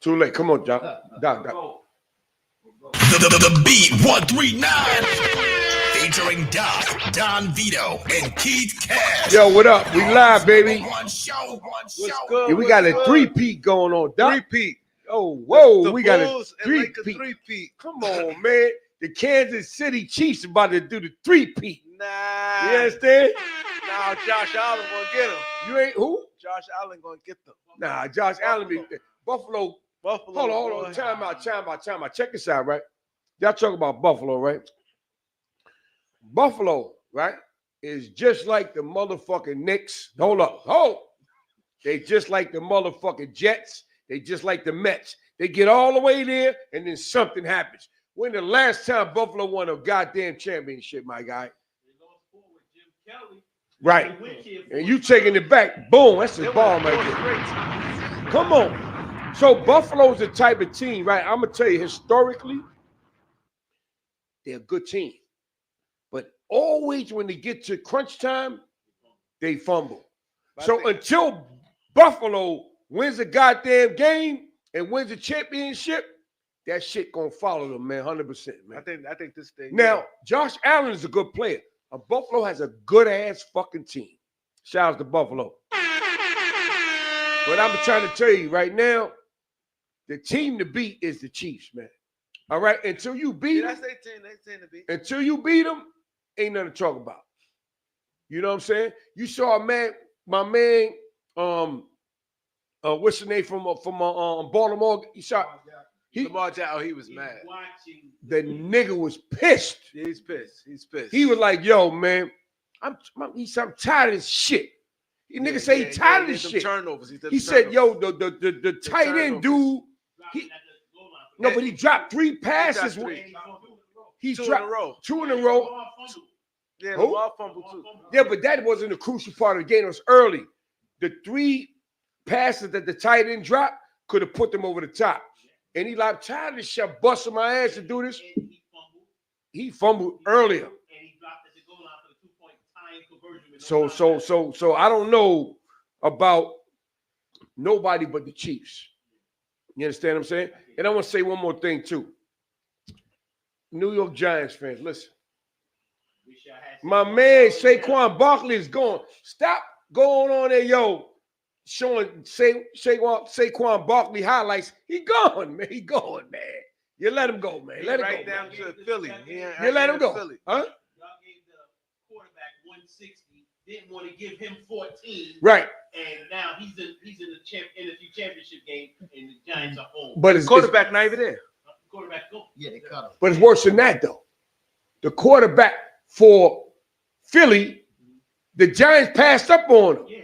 Too late. Come on, Doc. Doc. The Beat 139 featuring Doc, Don Vito, and Keith Cash. Yo, what up? We live, baby. One show. What's good? Yeah, we got a three-peat going on, Doc. Three-peat. Oh, whoa, we got a Bulls three-peat. Three-peat. Come on, man. The Kansas City Chiefs about to do the three-peat. Nah. You understand? Nah, Josh Allen gonna get him. You ain't who? Josh Allen gonna get them. Nah, Josh Allen. Buffalo. Hold on. Time out. Check this out, right? Y'all talk about Buffalo, right? Buffalo, right, is just like the motherfucking Knicks. Hold. They just like the motherfucking Jets. They just like the Mets. They get all the way there, and then something happens. When the last time Buffalo won a goddamn championship, my guy? Right. And you taking it back. Boom. That's the ball, man. Come on. So Buffalo's the type of team, right? I'm going to tell you, historically, they're a good team. But always when they get to crunch time, they fumble. So until Buffalo wins a goddamn game and wins a championship, that shit gonna follow them, man, 100%, man. I think this thing. Now, Josh Allen is a good player. Buffalo has a good-ass fucking team. Shout out to Buffalo. But I'm trying to tell you right now, the team to beat is the Chiefs, man. All right? Until you beat them, that's their team. They team to beat. Until you beat them, ain't nothing to talk about. You know what I'm saying? You saw my man, what's the name from Baltimore? He shot. Lamar Jackson, he was mad. The nigga was pissed. Yeah, he's pissed. He was like, "Yo, man, I'm tired of this shit." The nigga say he tired of this shit. Turnovers. He said, "Yo, the tight end dude." But he dropped 3 passes. He dropped 2 in a row. Yeah, Lamar fumbled too. Yeah, but that wasn't the crucial part of the game. It was early. The 3 passes that the tight end dropped could have put them over the top. And he like, tired of this shit, busting my ass to do this. He fumbled earlier. So I don't know about nobody but the Chiefs. You understand what I'm saying? And I want to say one more thing too. New York Giants fans, listen. My man Saquon Barkley is gone. Stop going on there, yo. Showing Saquon Barkley highlights. He gone, man. You let him go, man. Let it go. Down to Philly. You let him go. Philly. Huh? Y'all gave the quarterback 160. Didn't want to give him 14. Right. And now he's in the NFC championship game, and the Giants are home. But his quarterback not even there. Quarterback go. Yeah, they cut him. But it's worse than that, though. The quarterback for Philly, the Giants passed up on him. Yeah.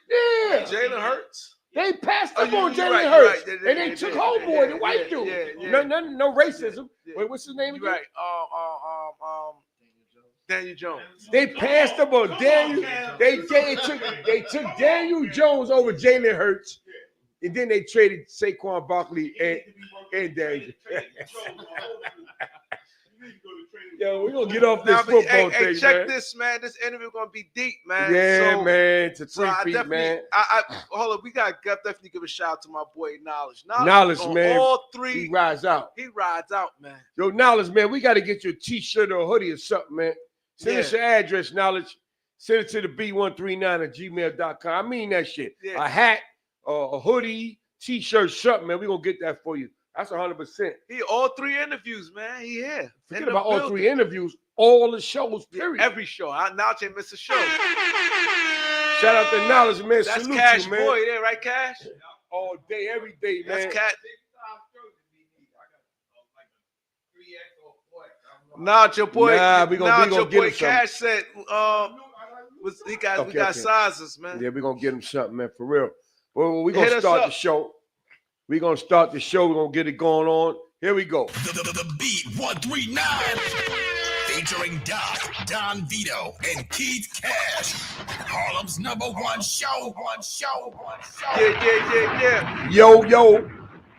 Yeah. Jalen Hurts. They passed up on Jalen right, Hurts. right. And they took homeboy, the white dude. No racism. Wait, what's his name again? Right. Daniel Jones. They passed up on Daniel. They took Daniel Jones over Jalen Hurts. And then they traded Saquon Barkley and Daniel. Yo, we're gonna get off this football thing, check this, man. This interview gonna be deep, man. Yeah, man. It's a 3 feet, man. Hold on. We gotta definitely give a shout out to my boy Knowledge. Knowledge, man. All 3. He rides out. He rides out, man. Yo, Knowledge, man. We gotta get you a t-shirt or a hoodie or something, man. Send us your address, Knowledge. Send it to the B139@gmail.com. I mean that shit. Yeah. A hat, a hoodie, t-shirt, something, man. We're gonna get that for you. That's 100%. He all 3 interviews, man. He here. Forget about all 3 interviews. All the shows, period. Every show. Now can't miss a show. Shout out to Knowledge, man. That's Salute Cash you, man. Boy there, right, Cash? All day, every day, man. That's Cash. Nah, your boy. We gonna get him Cash said, we got sizes, man. Yeah, we gonna get him something, man, for real. Well, we gonna start the show. We're going to start the show. We're going to get it going on. Here we go. The Beat 139 featuring Doc, Don Vito, and Keith Cash. Harlem's #1 show. Yeah. Yo.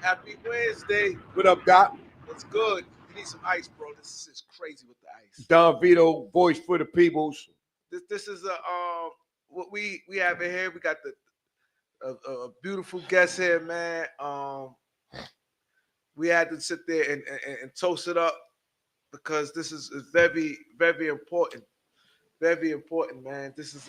Happy Wednesday. What up, Doc? What's good? You need some ice, bro. This is crazy with the ice. Don Vito, voice for the peoples. This is what we have in here. We got a beautiful guest here, man. We had to sit there and toast it up because this is very, very important. Very important, man. This is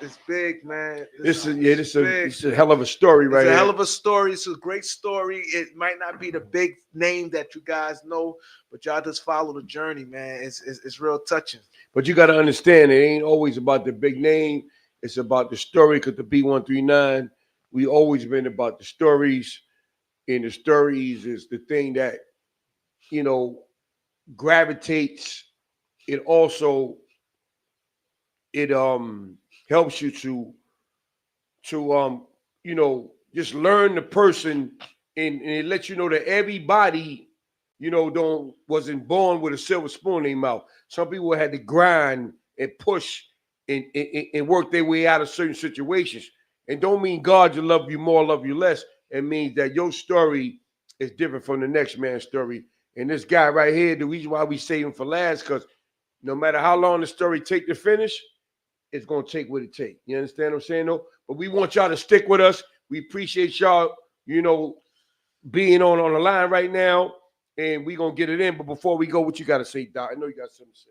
it's big, man. This is big. this is a hell of a story It's right a here. hell of a story. It's a great story. It might not be the big name that you guys know, but y'all just follow the journey, man. It's real touching. But you got to understand, it ain't always about the big name. It's about the story. Because the B139, we always been about the stories, and the stories is the thing that gravitates. It also it helps you to just learn the person, and it lets you know that everybody don't wasn't born with a silver spoon in their mouth. Some people had to grind and push and work their way out of certain situations. And don't mean God to love you more, love you less. It means that your story is different from the next man's story. And this guy right here, the reason why we save him for last, because no matter how long the story take to finish, it's gonna take what it takes. You understand what I'm saying? Though, but we want y'all to stick with us. We appreciate y'all, being on the line right now, and we gonna get it in. But before we go, what you gotta say, Doc? I know you got something to say.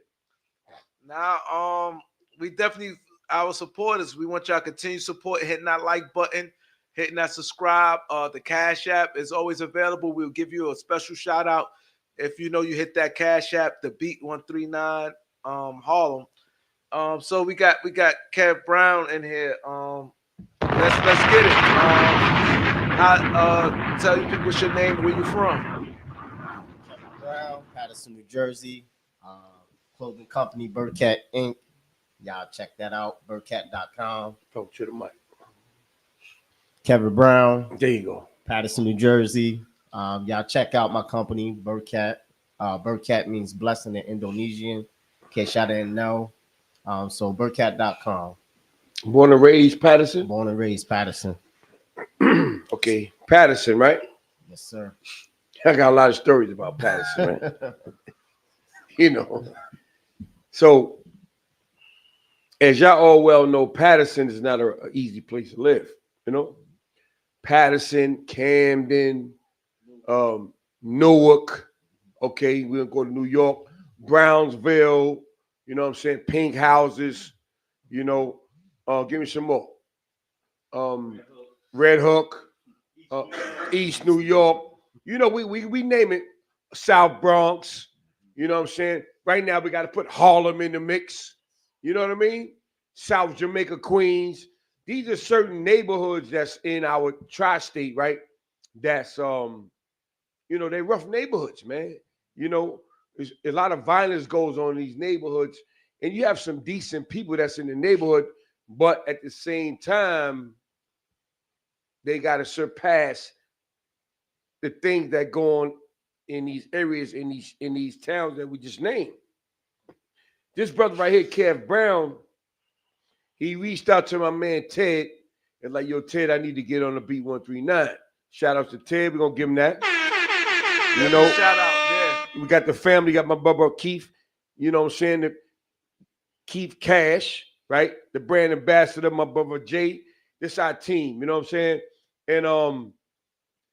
Now, we definitely our supporters. We want y'all to continue support, hitting that like button, hitting that subscribe. The Cash App is always available. We'll give you a special shout out if you hit that Cash App, the Beat 139 Harlem. So we got Kev Brown in here. Let's get it. Tell you people what's your name, where you from. Kevin Brown, Patterson, New Jersey. Clothing company Burkett Inc. Y'all check that out. Burkett.com. Talk to the mic. Kevin Brown, There you go. Patterson, New Jersey. Y'all check out my company, Burkett. Burkett means blessing in Indonesian, in case y'all didn't know. So Burkett.com. Born and raised Patterson. Born and raised Patterson. Okay, Patterson, right? Yes, sir. I got a lot of stories about Patterson, right? So as y'all all well know, Patterson is not an easy place to live. Patterson, Camden, Newark. Okay, we're gonna go to New York, Brownsville. You know what I'm saying? Pink houses. Give me some more. Red Hook, East New York. We name it. South Bronx. You know what I'm saying? Right now we got to put Harlem in the mix. You know what I mean? South Jamaica, Queens. These are certain neighborhoods that's in our tri-state, right? That's they're rough neighborhoods, man. There's a lot of violence goes on in these neighborhoods, and you have some decent people that's in the neighborhood, but at the same time, they got to surpass the things that go on in these areas, in these towns that we just named. This brother right here, Kev Brown, he reached out to my man Ted and like, yo, Ted, I need to get on the Beat 139. Shout out to Ted. We're gonna give him that. Shout out, yeah. We got the family, got my brother Keith, you know what I'm saying? Keith Cash, right? The brand ambassador, my brother Jay. This our team, you know what I'm saying? And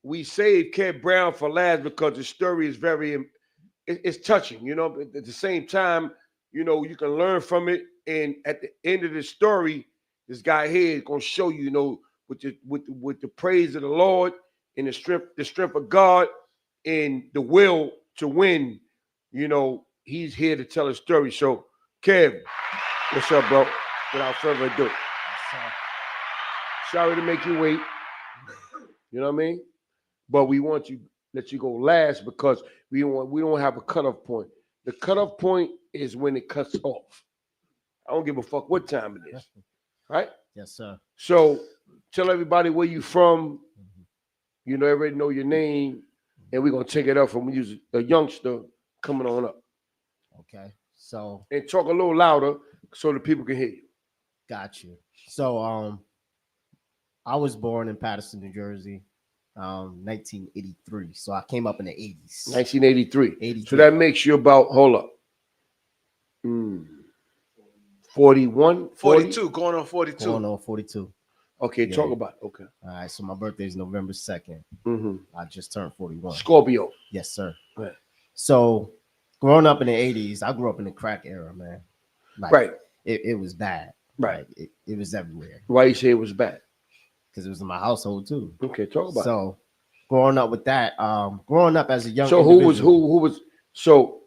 we saved Kev Brown for last because the story is it's touching, at the same time, you can learn from it. And at the end of the story, this guy here is gonna show you, with the praise of the Lord and the strength of God and the will to win, he's here to tell a story. So, Kev, what's up, bro? Without further ado. Sorry to make you wait. You know what I mean? But we want you let you go last because we don't have a cutoff point. The cutoff point is when it cuts off. I don't give a fuck what time it is. Right? Yes, sir. So tell everybody where you from. Everybody know your name, and we're gonna take it up from a youngster coming on up. Okay. So and talk a little louder so the people can hear you. Got you. So I was born in Patterson, New Jersey, 1983. So I came up in the 80s. 1983. 83. So that makes you about, hold up. 41? 42, going on 42. Going on 42. Okay, Yeah. talk about it. Okay. All right, so my birthday is November 2nd. Mm-hmm. I just turned 41. Scorpio. Yes, sir. Right. So growing up in the 80s, I grew up in the crack era, man. Like, Right. It was bad. Right. Like, it was everywhere Why you say it was bad? because it was in my household too. Okay, talk about it. So growing up with that, growing up as a young So individual, who was so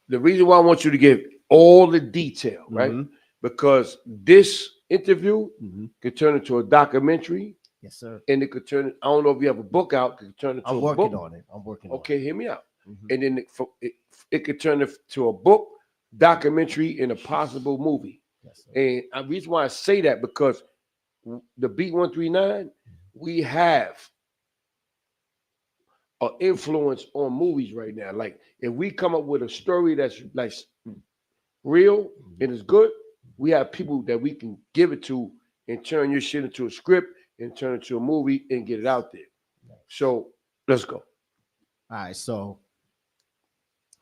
the reason why I want you to give all the detail, right? Mhm. Because this interview Mhm. could turn into a documentary, Yes, sir. and it could turn. I don't know if you have a book out. It could turn into I'm a working book. on it. I'm working Okay, hear me out. on it. Mhm. And then it could turn into a book, documentary, and a possible movie. Yes, sir. And the reason why I say that because the B139, we have an influence on movies right now. Like if we come up with a story that's like real and is good, we have people that we can give it to and turn your shit into a script and turn it to a movie and get it out there. So let's go. All right, so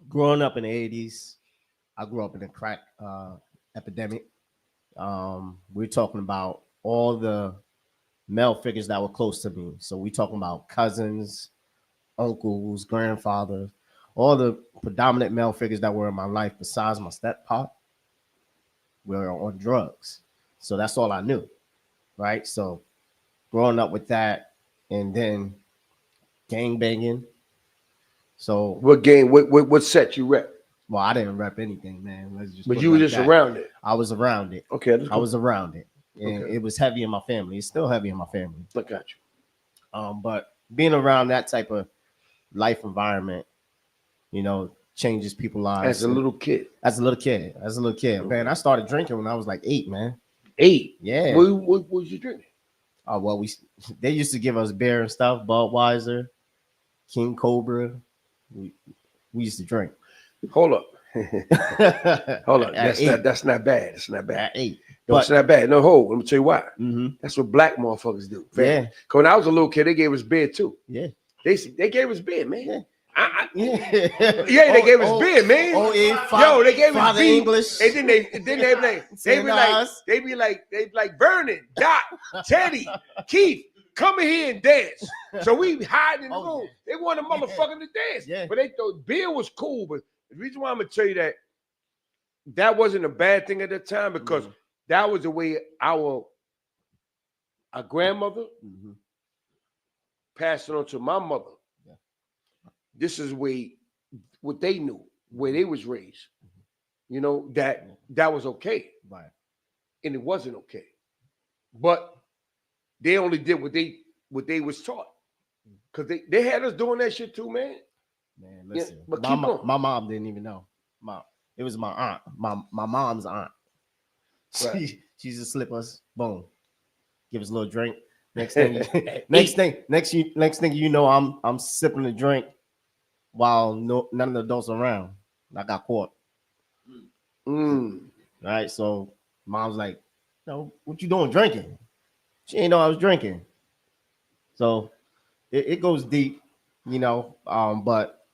growing up in the 80s, I grew up in a crack epidemic. We're talking about all the male figures that were close to me. So we're talking about cousins, uncles, grandfathers, all the predominant male figures that were in my life besides my step pop were on drugs. So that's all I knew, right? So growing up with that and then gang banging. So, What game? What set you rep? well, I didn't rep anything, man. Let's just But put it you were like just that. around it. I was around it. Okay, let's go. I was around it. And Okay. it was heavy in my family. It's still heavy in my family. I got you. But being around that type of life environment, changes people's lives. As a little kid. As a little kid, man, I started drinking when I was like 8, man. 8. Yeah. What was you drinking? Oh well, they used to give us beer and stuff, Budweiser, King Cobra. We used to drink. Hold up. Hold up. At That's not bad. It's not bad. At 8. No, it's not bad. No, hold. Let me tell you why. Mhm. That's what black motherfuckers do. Yeah. Because when I was a little kid, they gave us beer too. Yeah. They gave us beer, man. Yeah. Yeah, Yeah, they gave us beer, man. Yo, they gave us beer. English. And then they be like Vernon, Doc, Teddy, Keith, come in here and dance. So we hide in the room. They want a motherfucker to dance. Yeah. But they thought beer was cool. But the reason why I'm gonna tell you that wasn't a bad thing at the time because that was the way our grandmother passed it on to my mother. Yeah. This is what they knew, where they was raised. That was okay. Right. And it wasn't okay. But they only did what they was taught. Because they had us doing that shit too, man. Man, listen. Yeah, but keep going. My mom didn't even know. It was my aunt. My mom's aunt. Right. She used to slip us, boom, give us a little drink. Next thing you know, I'm sipping the drink while none of the adults around. I got caught. Right. So mom's like, "No, what you doing drinking?" She ain't know I was drinking. So it goes deep, but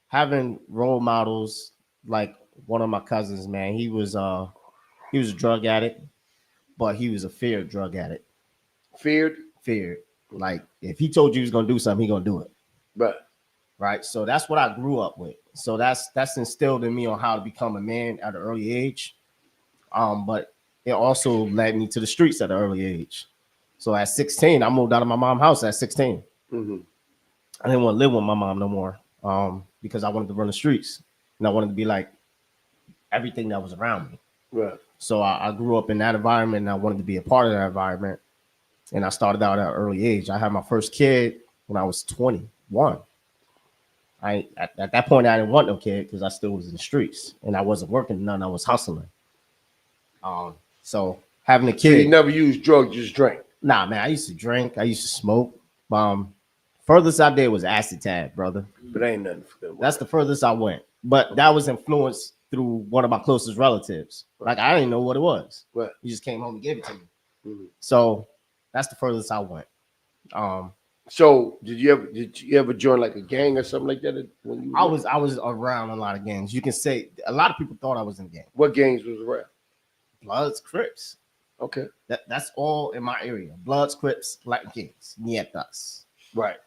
having role models like one of my cousins, man, he was a drug addict, but he was a feared drug addict. Feared. Like if he told you he was gonna do something, he gonna do it. Right. So that's what I grew up with. So that's instilled in me on how to become a man at an early age. But it also led me to the streets at an early age. So at 16, I moved out of my mom's house at 16. Mm-hmm. I didn't want to live with my mom no more because I wanted to run the streets and I wanted to be like everything that was around me. Right. So I grew up in that environment and I wanted to be a part of that environment. And I started out at an early age. I had my first kid when I was 21. At that point, I didn't want no kid because I still was in the streets and I wasn't working none. I was hustling. So having a kid. So you never used drugs, just drank. Nah, man. I used to drink. I used to smoke. Furthest I did was acid tab, brother. But ain't nothing for them. That's the furthest I went. But that was influenced through one of my closest relatives. Like I didn't know what it was. Right. He just came home and gave it to me. Mm-hmm. So that's the furthest I went. So did you ever join like a gang or something like that when you? I was around a lot of gangs. You can say a lot of people thought I was in gang. What gangs was around? Bloods, Crips. Okay. That's all in my area. Bloods, Crips, Latin Kings, Nietas. Right.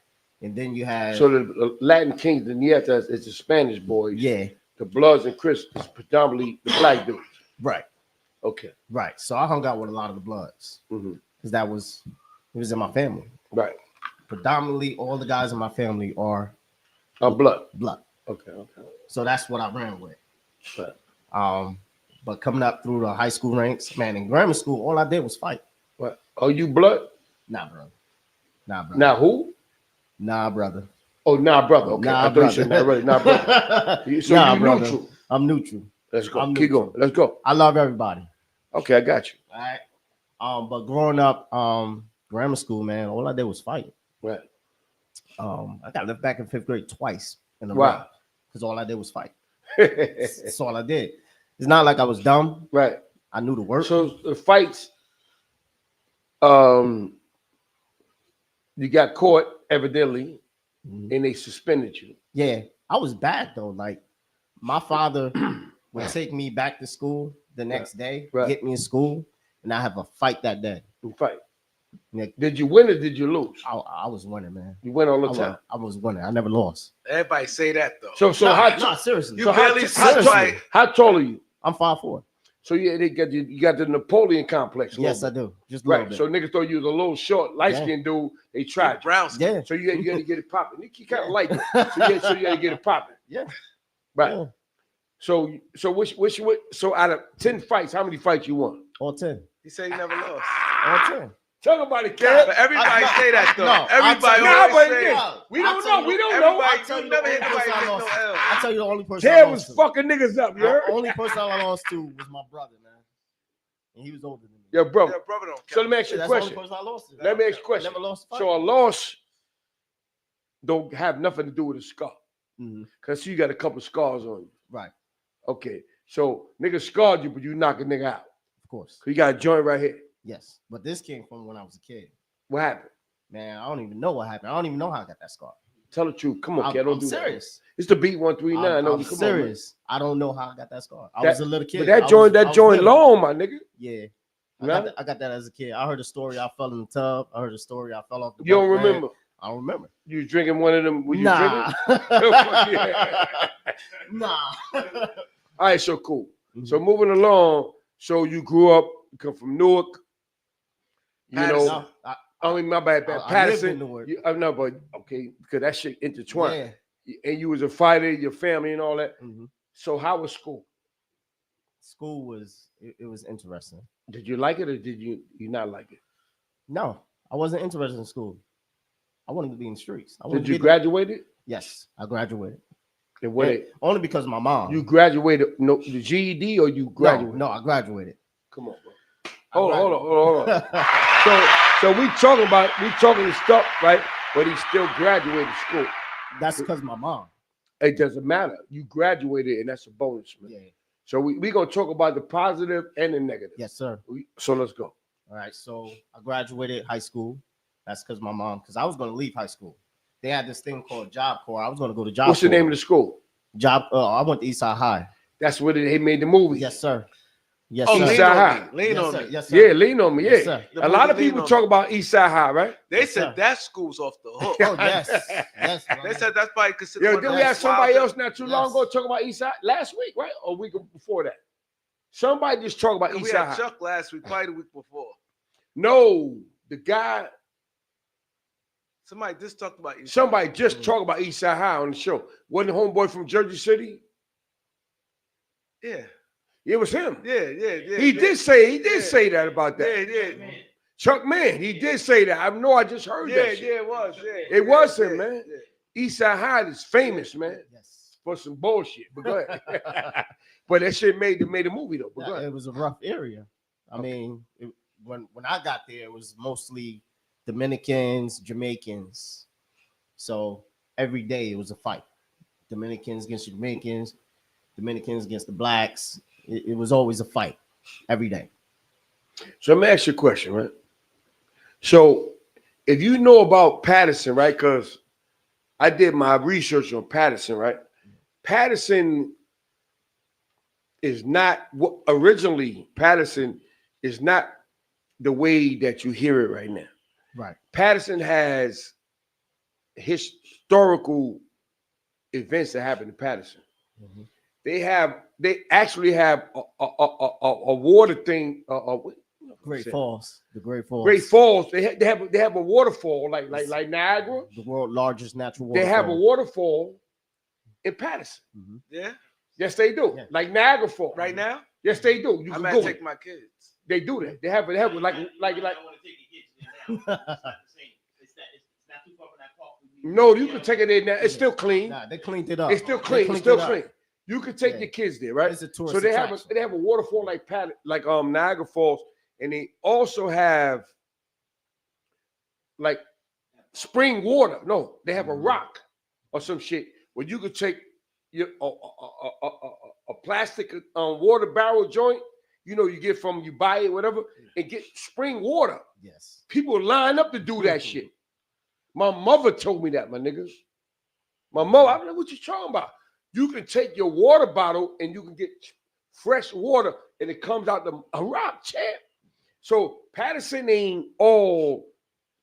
And then you have So the Latin Kings, the Nietas, is the Spanish boys. yeah, The Bloods and Crips is predominantly the black dudes. right, Okay. right. So I hung out with a lot of the Bloods Mm-hmm. because it was in my family. Right. Predominantly, all the guys in my family are Blood. blood. Okay. Okay. So that's what I ran with. Right. But coming up through the high school ranks, man, in grammar school, all I did was fight. What? Are you blood? Nah, brother. Nah, brother. Now who? Nah, brother. Oh, nah, brother. Okay. Nah, I thought you said nah, brother. Nah, brother. So Nah, you brother. neutral. I'm neutral. Let's go. I'm Keep neutral. going. Let's go. I love everybody. Okay, I got you. All right. But growing up, grammar school, man, all I did was fight. Right. I got left back in 5th grade twice in a Wow. row because all I did was fight. That's all I did. It's not like I was dumb. Right. I knew the work. So the fights, you got caught evidently, Mhm. and they suspended you. Yeah, I was bad though. Like my father would take me back to school the next day, Right. get me in school, and I have a fight that day. You fight. Yeah. Did you win or did you lose? I was winning, man. You win all the time. I was winning. I never lost. Everybody say that though. So Nah, seriously. You so barely how, see tall, fight. how tall are you? I'm 5'4". So you got the Napoleon complex. a Yes, I little do. Just a bit. Right. little So niggas thought you was a little short, light skinned dude. They tried you. Brown skin. bit. Yeah. So you got to get it popping. You kind of like it. So you got to get it popping. Yeah. Right. Yeah. So so out of 10 fights, how many fights you won? All 10. He said he never lost. All 10. Talk about it, Yeah, kid. but everybody say that though. No, Everybody Nah, always but say again, that. we don't know. We don't know. Everybody, I'll tell you you never the hear only nobody person I take no lost. L. I'll tell you the only person I Ted lost was to. fucking niggas up, you The heard? only person I lost to was my brother, man. And he was older than me. Yo, bro. Yeah, brother don't So count. let me ask you a That's the only question. person I lost to. Let me ask you a I question. never lost a fight. So a loss don't have nothing to do with a scar. Mhm. Because you got a couple scars on you. Right, Okay. So nigga scarred you, but you knock a nigga out. of course. You got a joint right here. Yes. But this came from when I was a kid. What happened? Man, I don't even know what happened. I don't even know how I got that scar. Tell the truth. Come on, kid. Don't I'm do serious. that. It's the beat 139. I'm No, come serious. I don't know how I got that scar. I That- was a little kid. on, man. But I that was joint little. long, my nigga. Yeah. Nah? I got that as a kid. I heard a story. I fell in the tub. I heard a story. I fell off the You don't bunk bed. remember? I don't remember. You was drinking one of them. Were you Nah. drinking? Yeah. Nah. All right, so cool. Mhm. So moving along. So you grew up. You come from Newark. You Patterson. know. No, I mean, my bad. I lived in Patterson. Newark. No, but okay, because that shit intertwined. Yeah. And you was a fighter, your family and all that. Mhm. So how was school? School was it was interesting. Did you like it or did you not like it? No, I wasn't interested in school. I wanted to be in the streets. I wanted Did to you be graduate? Yes, I graduated. And what? And only because of my mom. You graduated? No, the GED or you graduated? No, I graduated. Come on, bro. I Hold on. So we talking the stuff, right? But he still graduated school. That's because of my mom. It doesn't matter. You graduated, and that's a bonus, man. Yeah. So we gonna talk about the positive and the negative. Yes, sir. So let's go. All right. So I graduated high school. That's because my mom. Because I was going to leave high school. They had this thing called Job Corps. I was going to go to Job What's the Corps. name of the school? Job. I went to Eastside High. That's where they made the movie. Yes, sir. Yes, Oh, sir. East lean Side on High. me. Lean yes, on sir. me. Yes, sir. Yeah, lean on me. Yeah, Yes, sir. The a lot of movie Lean people on talk Me. about East Side High, right? They Yes, said sir. that school's off the hook. Oh yes, yes. They brother. said that's probably considered. Yo, one did of we the have somebody wildest- else not too long ago Yes. talk about East Side last week, right? Or week before that? Somebody just talk about We East had Side High. Chuck last week, probably the week before. No, the guy. Somebody just talked about you. Somebody just talked about East Side High on the show. Wasn't the homeboy from Jersey City? Yeah, It was him. yeah. He did say that about that. Yeah. Chuck Man, he did say that. I know I just heard that shit. It was. Yeah, It was him, yeah, man. yeah. East Side High is famous, man, Yes. for some bullshit. But go ahead. But that shit made a movie though. But go ahead. It was a rough area. I mean, when I got there, it was mostly Dominicans, Jamaicans. So every day it was a fight. Dominicans against Jamaicans, Dominicans against the blacks. It was always a fight every day. So let me ask you a question, right? So if you know about Patterson, right? Because I did my research on Patterson, right? Patterson is not what originally Patterson is not the way that you hear it right now. Right. Patterson has historical events that happen in Patterson. Mhm. They actually have a water thing. Great Falls. The Great Falls. Great Falls. They have a waterfall like Niagara. The world's largest natural They waterfall. have a waterfall in Patterson. Mhm. Yeah. Yes, they do. Yeah. Like Niagara Falls. Right now, Yes, they do. You I can might go. take my kids. They do that. They have like I don't want to take your kids there now. It's not the same. It's not too far from that park. No, you can take it in now. It's still clean. Nah, they cleaned it up. It's still They clean. It's cleaned still it up. clean. You can take Yeah. your kids there, right? It's a tourist So they attraction. have a waterfall like Niagara Falls, and they also have like spring water. No, they have a rock or some shit where you could take your a plastic water barrel joint. You know, you get from you buy it, whatever, and get spring water. Yes. People line up to do that shit. My mother told me that, my niggas. My mother, I don't know what you're talking about. You can take your water bottle and you can get fresh water, and it comes out a rock, champ. So Patterson ain't all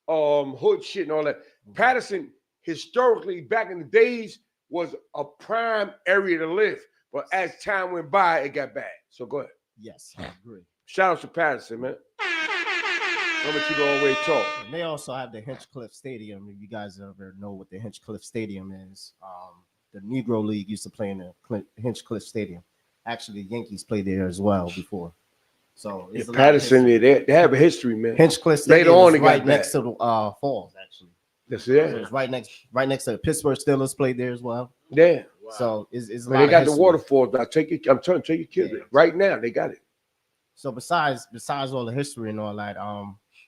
hood shit and all that. Patterson historically back in the days was a prime area to live, but as time went by, it got bad. So go ahead. Yes, I agree. Shout out to Patterson, man. I'm gonna keep it all the way tall. And they also have the Hinchcliffe Stadium. If you guys ever know what the Hinchcliffe Stadium is, the Negro League used to play in the Hinchcliffe Stadium. Actually, the Yankees played there as well before. So Yeah, it's a lot of Patterson, history. they have a history, man. Hinchcliffe Later Stadium on, is it got right bad. next to the Falls, actually. That's So it. it's right next to the Pittsburgh Steelers played there as well. Yeah. So it's a But lot they of got the history. waterfalls. Now I'm telling you, take your kids Yeah. there. Right now. They got it. So besides all the history and all that,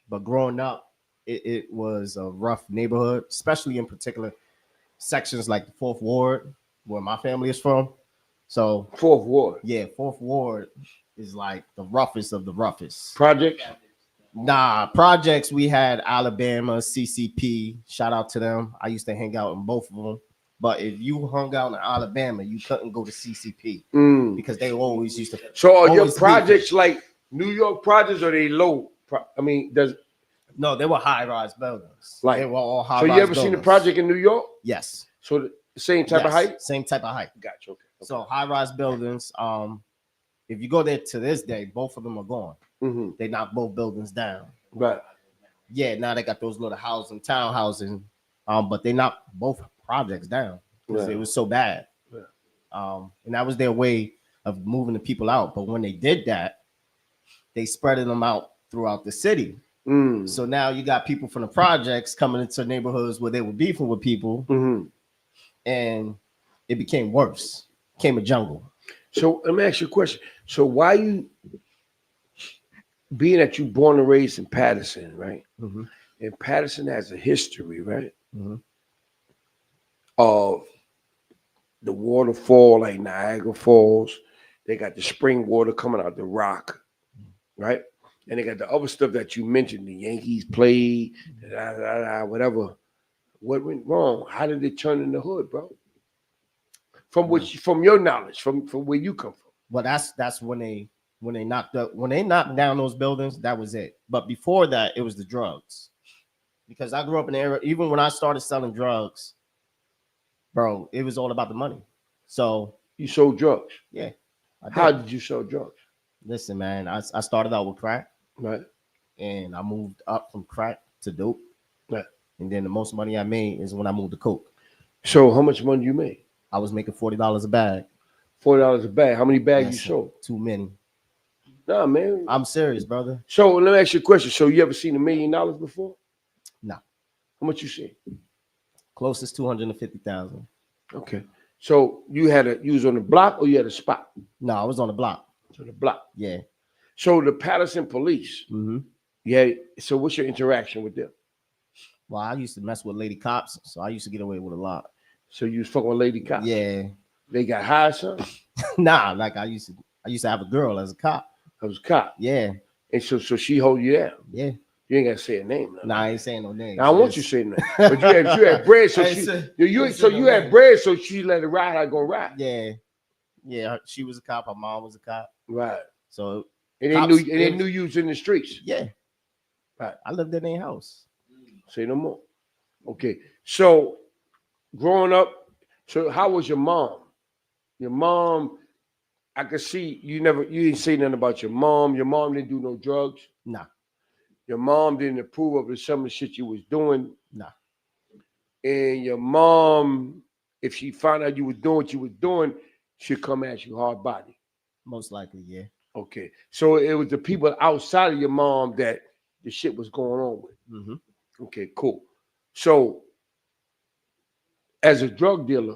but growing up, it was a rough neighborhood, especially in particular sections like the Fourth Ward, where my family is from. So Fourth Ward yeah, Fourth Ward is like the roughest of the roughest. project. Nah, projects we had Alabama, CCP. Shout out to them. I used to hang out in both of them. But if you hung out in Alabama, you couldn't go to CCP because they always used to. So are your always projects like New York projects, or they low? I mean, No, they were high-rise buildings. Like- They were all so high-rise. you ever seen the buildings. project in New York? Yes. So the same type of Yes, height? Same type of height. Gotcha. Okay. So high-rise buildings. If you go there to this day, both of them are gone. Mm-hmm. They knocked both buildings down. Right. Yeah, now they got those little housing, townhousing. But they knocked both projects down because Right. it was so bad. Right. And that was their way of moving the people out. But when they did that, they spreaded them out throughout the city. So now you got people from the projects coming into neighborhoods where they were beefing with people, Mm-hmm. and it became worse. Became a jungle. So let me ask you a question. So why you, being that you born and raised in Patterson, right? Mm-hmm. And Patterson has a history, right? Mm-hmm. Of the waterfall like Niagara Falls. They got the spring water coming out the rock, right? And they got the other stuff that you mentioned. The Yankees played, whatever. What went wrong? How did it turn in the hood, bro? From your knowledge, from where you come from. Well, that's when they knocked down those buildings. That was it. But before that, it was the drugs. Because I grew up in the era. Even when I started selling drugs, bro, it was all about the money. So You sold drugs. yeah. I did. How did you sell drugs? Listen, man, I started out with crack, Right. and I moved up from crack to dope. Right. And then the most money I made is when I moved to coke. So how much money you made? I was making $40 a bag. $40 a bag. How many bags Yes, you sold? Too many. Nah, man. I'm serious, brother. So let me ask you a question. So you ever seen $1 million before? No. How much you seen? Closest 250,000. Okay. So you was on the block or you had a spot? No, I was on the block. So the block. Yeah. So the Patterson police. Mm-hmm. Yeah. So what's your interaction with them? Well, I used to mess with lady cops, so I used to get away with a lot. So you was fucking with lady cops? Yeah. They got high, son? Nah, like I used to have a girl as a cop. I was a cop. Yeah. And so she hold you down. Yeah. You ain't gotta say a name. No. Nah, I ain't saying no names. Now, I want you to say that. But you had bread, so I ain't she say- you ain't so say no you had name. bread, so she let it ride. I go ride. Yeah. Yeah, she was a cop. Her mom was a cop. Right. So And they Cops- knew you was in the streets. yeah. Right. I lived in their house. Say no more. Okay. So growing up, so how was your mom? Your mom, I could see you didn't say nothing about your mom. Your mom didn't do no drugs. Nah, Your mom didn't approve of some of the shit you was doing. nah. And your mom, if she found out you were doing what you were doing, she'd come at you hard body. Most likely, yeah. Okay. So it was the people outside of your mom that the shit was going on with. Mm-hmm. Okay, cool. So as a drug dealer,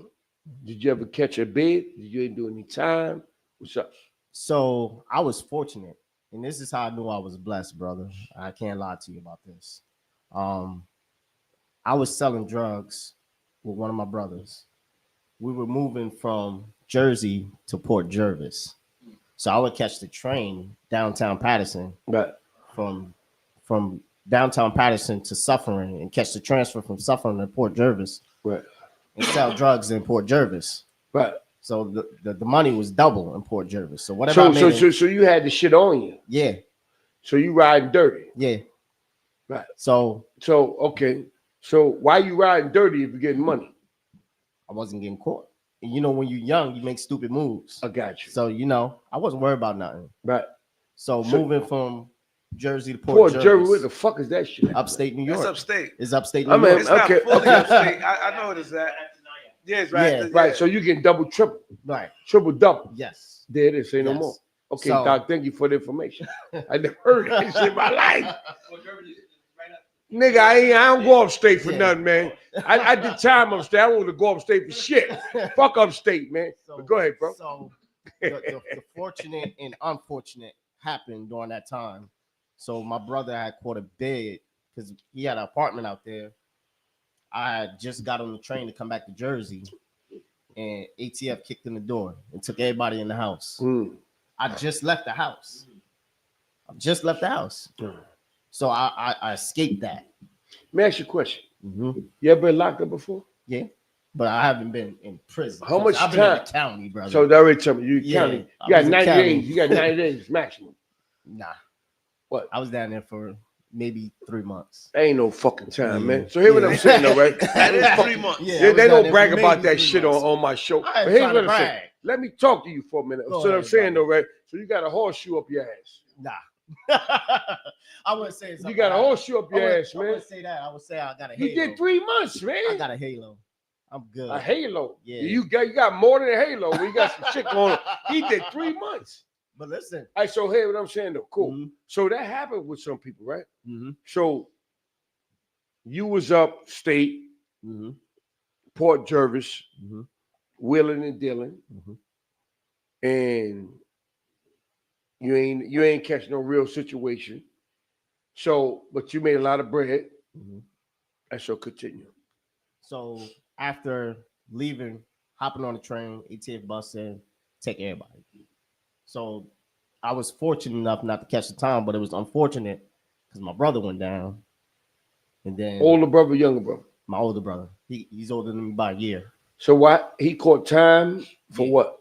did you ever catch a bid? Did you do any time? What's up? So I was fortunate, and this is how I knew I was blessed, brother. I can't lie to you about this. I was selling drugs with one of my brothers. We were moving from Jersey to Port Jervis. So I would catch the train downtown Patterson Right. from downtown Patterson to Suffering and catch the transfer from Suffering to Port Jervis Right. and sell drugs in Port Jervis. Right. So the money was double in Port Jervis. So whatever I made So you had the shit on you. yeah, So you riding dirty. yeah. Right. So So okay. So why you riding dirty if you're getting money? I wasn't getting caught. And you know, when you're young, you make stupid moves. I got you. So, you know, I wasn't worried about nothing. Right. So moving from Jersey to Port Port Jervis, where Jervis, the fuck is that shit? upstate New York. It's upstate. It's upstate New I mean, York. It's not Okay, fully okay. upstate. I know it is that. Yeah, it's right. Yeah. Right. So you getting double, triple, Right. triple, double. Yes. There it is. Say no Yes. more. Okay, So- Doc. Thank you for the information. I never heard that shit in my life. Nigga, I don't go upstate for Yeah. nothing, man. I did time upstate. I don't want to go upstate for shit. Fuck upstate, man. So, But go ahead, bro. So the fortunate and unfortunate happened during that time. So my brother had caught a bid because he had an apartment out there. I had just got on the train to come back to Jersey, and ATF kicked in the door and took everybody in the house. Mm. I just left the house. So I escaped that. Let me ask you a question. Mhm. You ever been locked up before? Yeah, but I haven't been in prison. How much I've been in time? the county, brother. So they already tell me you Yeah, county. I You got was in 90 county. days. You got 90 days maximum. Nah. What? I was down there for maybe 3 months. Ain't no fucking time, Yeah. man. So hear what Yeah. I'm saying, though, right? That is 3 months. Yeah, I They was down don't there brag for about maybe that 3 shit months. on my show. I ain't But here's trying what to I'm saying. brag. Let me talk to you for a minute. Go So I'm ahead, saying, brother. though, right? So you got a horseshoe up your ass. Nah. I wouldn't say it's You up got a my ass. horseshoe up I your wouldn't- ass, I man. wouldn't say that. I would say I got a You halo. did 3 months, man. I got a halo. I'm good. A halo. Yeah. You got more than a halo. We got some shit going on. He did 3 months. But listen. All right, so hear what I'm saying, though. Cool. Mhm. So that happened with some people, right? Mhm. So you was upstate, Mhm. Port Jervis, Mhm. wheeling and dealing, Mhm. and you ain't catch no real situation. So, but you made a lot of bread. Mhm. I shall continue. So after leaving, hopping on the train, ATF bus in, take everybody. So I was fortunate enough not to catch the time, but it was unfortunate because my brother went down, and then Older brother, younger brother. my older brother, he's older than me by a year. So what? He caught time for Yeah. what?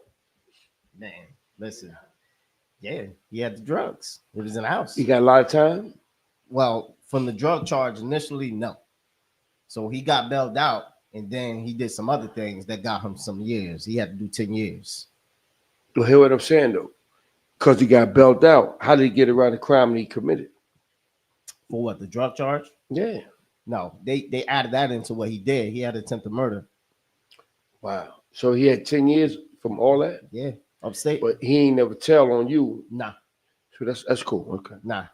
Man, listen, yeah, he had the drugs. It was in the house. He got a lot of time. Well, from the drug charge initially, no. So he got bailed out, and then he did some other things that got him some years. He had to do 10 years. You hear what I'm saying though? Because he got bailed out. How did he get around the crime that he committed? For what, the drug charge? Yeah. No, they added that into what he did. He had attempted murder. Wow. So he had 10 years from all that, Yeah, upstate. but he ain't never tell on you. Nah. So that's cool. Okay. Nah.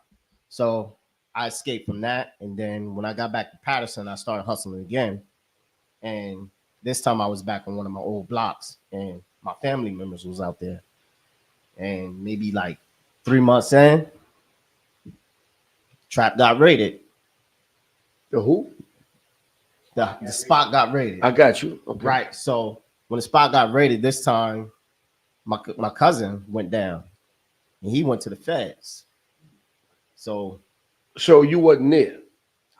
So I escaped from that. And then when I got back to Patterson, I started hustling again. And this time I was back on one of my old blocks, and my family members was out there. And maybe like 3 months in, trap got raided. The who? The spot got raided. I got you. Okay. Right. So when the spot got raided this time, my cousin went down, and he went to the feds. So So you wasn't there.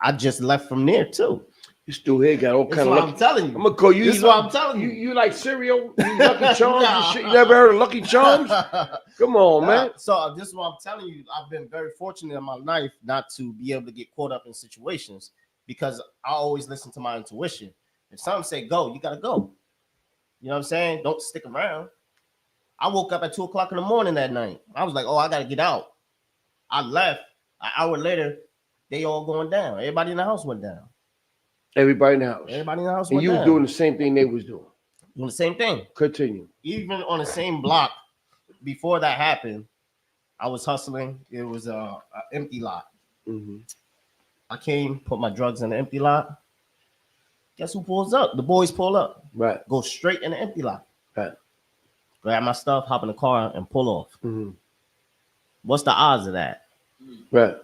I just left from there too. You still here? Got all That's kind of what lucky. I'm telling I'm you. gonna call you. This is what I'm telling you. You like cereal? You Lucky Charms Nah. and shit? You never heard of Lucky Charms? Come on, man. So this is what I'm telling you. I've been very fortunate in my life not to be able to get caught up in situations because I always listen to my intuition. If something say go, you gotta go. You know what I'm saying? Don't stick around. I woke up at 2:00 in the morning that night. I was like, oh, I gotta get out. I left. An hour later, they all going down. Everybody in the house went down. Everybody in the house. Everybody in the house And went you down. was doing the same thing they was doing. Doing the same thing. Continue. Even on the same block, before that happened, I was hustling. It was a empty lot. Mm-hmm. I came, put my drugs in the empty lot. Guess who pulls up? The boys pull up. Right. Go straight in the empty lot. Right. Grab my stuff, hop in the car, and pull off. Mm-hmm. What's the odds of that? Right.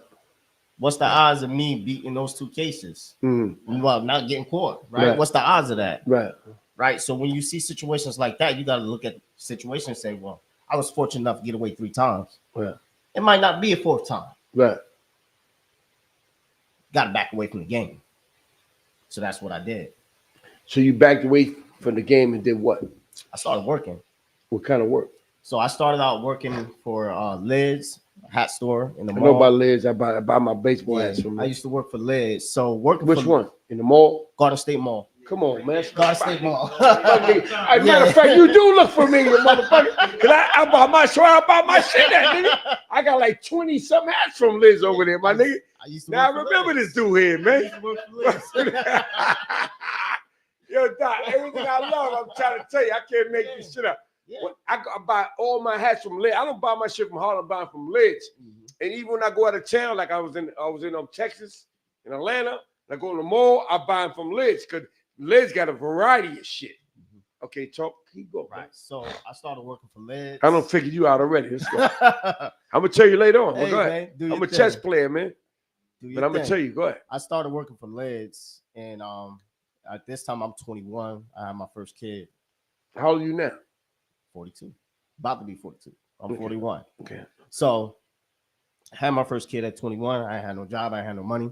What's the odds of me beating those two cases? Mm-hmm. Well, not getting caught, right? Right. What's the odds of that? Right. Right. So when you see situations like that, you got to look at the situation and say, well, I was fortunate enough to get away 3 times. Right. It might not be a 4th time. Right. Got to back away from the game. So that's what I did. So you backed away from the game and did what? I started working. What kind of work? So I started out working for Lids, a hat store in the I mall. know about Liz. I buy my baseball Yeah, hats from I them. used to work for Lids. So working Which for one? In the mall? Garden State Mall. Come on, man. Garden State Mall. As a matter of fact, you do look for me, you motherfucker. Cause I bought my shirt, I bought my shit, that nigga. I got like 20 some hats from Liz over there, my nigga. I used to Now I work for remember Lids. this dude here, I man. used to work for Lids. Yo, Doc, everything I love, I'm trying to tell you, I can't make this shit up. Yeah. When I buy all my hats from Lids. I don't buy my shit from Harlem, I buy them from Lids. And even when I go out of town, like I was in Texas, in Atlanta, and I go to the mall, I buy them from Lids because Lids got a variety of shit. Okay, talk, keep going. Right. So I started working for Lids. I don't figure you out already. Let's go. I'm gonna tell you later on. Well, Hey, go ahead. man, do I'm your a thing. chess player, man. Do But your I'm gonna thing. tell you, go ahead. I started working for Lids, and at this time I'm 21. I had my first kid, How old are you now? 42, about to be 42. I'm Okay. 41. Okay. So I had my first kid at 21. I had no job. I had no money.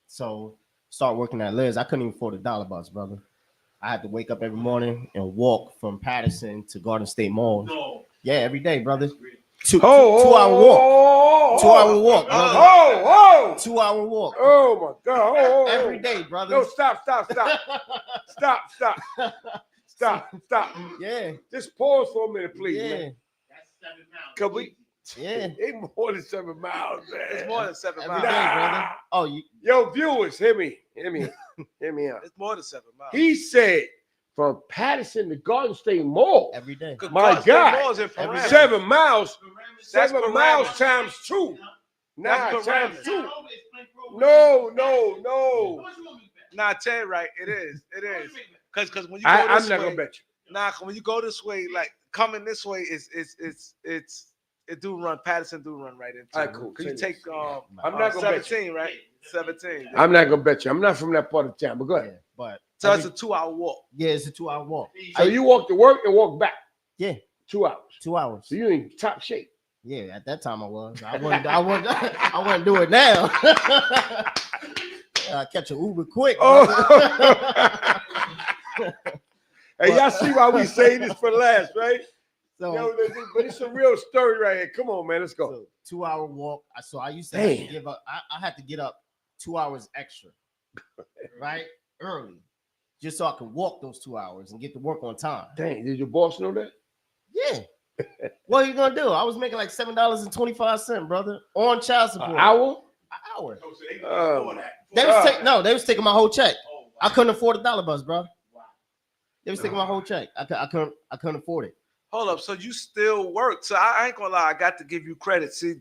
So start working at Liz. I couldn't even afford a dollar bus, brother. I had to wake up every morning and walk from Patterson to Garden State Mall. No. Yeah, every day, brother. Oh, 2-hour walk. oh, 2-hour walk, brother. Oh, 2-hour walk. oh my God. Oh, Every day, brother. No, stop. Stop. Yeah, Just pause for a minute, please, yeah, man. That's 7 pounds. Cause we yeah. ain't more than 7 miles, man. It's more than 7 Every miles. day, brother. Oh, you Yo, viewers, hear me out. It's more than 7 miles. He said from Patterson to Garden State Mall. every day. Good My Garden State God. Mall is in Every parameters. 7 miles. That's 7 miles parameters. times 2. Nah, That's times parameters. 2. No. Nah, tell you right, it is. Because when you go I'm this not way, gonna bet you. nah, when you go this way, like coming this way it do run. Patterson do run right into. All right, cool. Cause you Say take I'm not gonna bet you. 17, right? 17. I'm not gonna bet you. I'm not from that part of town, but go Yeah, ahead. but So it's a 2-hour walk. yeah, it's a 2-hour walk. So you walk to work and walk back. Yeah, 2 hours. 2 hours. So you in top shape. Yeah, at that time I was. I wouldn't do it now. I catch an Uber quick. Oh. brother. Hey, y'all see why we say this for last, right? So, Yo, but it's a real story right here. Come on, man. Let's go. so 2-hour walk. So I used to have to Damn. give up. I had to get up 2 hours extra, right? Early. Just so I could walk those 2 hours and get to work on time. Dang, did your boss know that? Yeah. What are you gonna do? I was making like $7.25, brother, on child support. An hour? An hour. Oh, They was taking my whole check. I couldn't afford a dollar bus, bro. They was taking my whole check. I couldn't afford it. Hold up. So you still work. So I ain't gonna lie, I got to give you credit. See,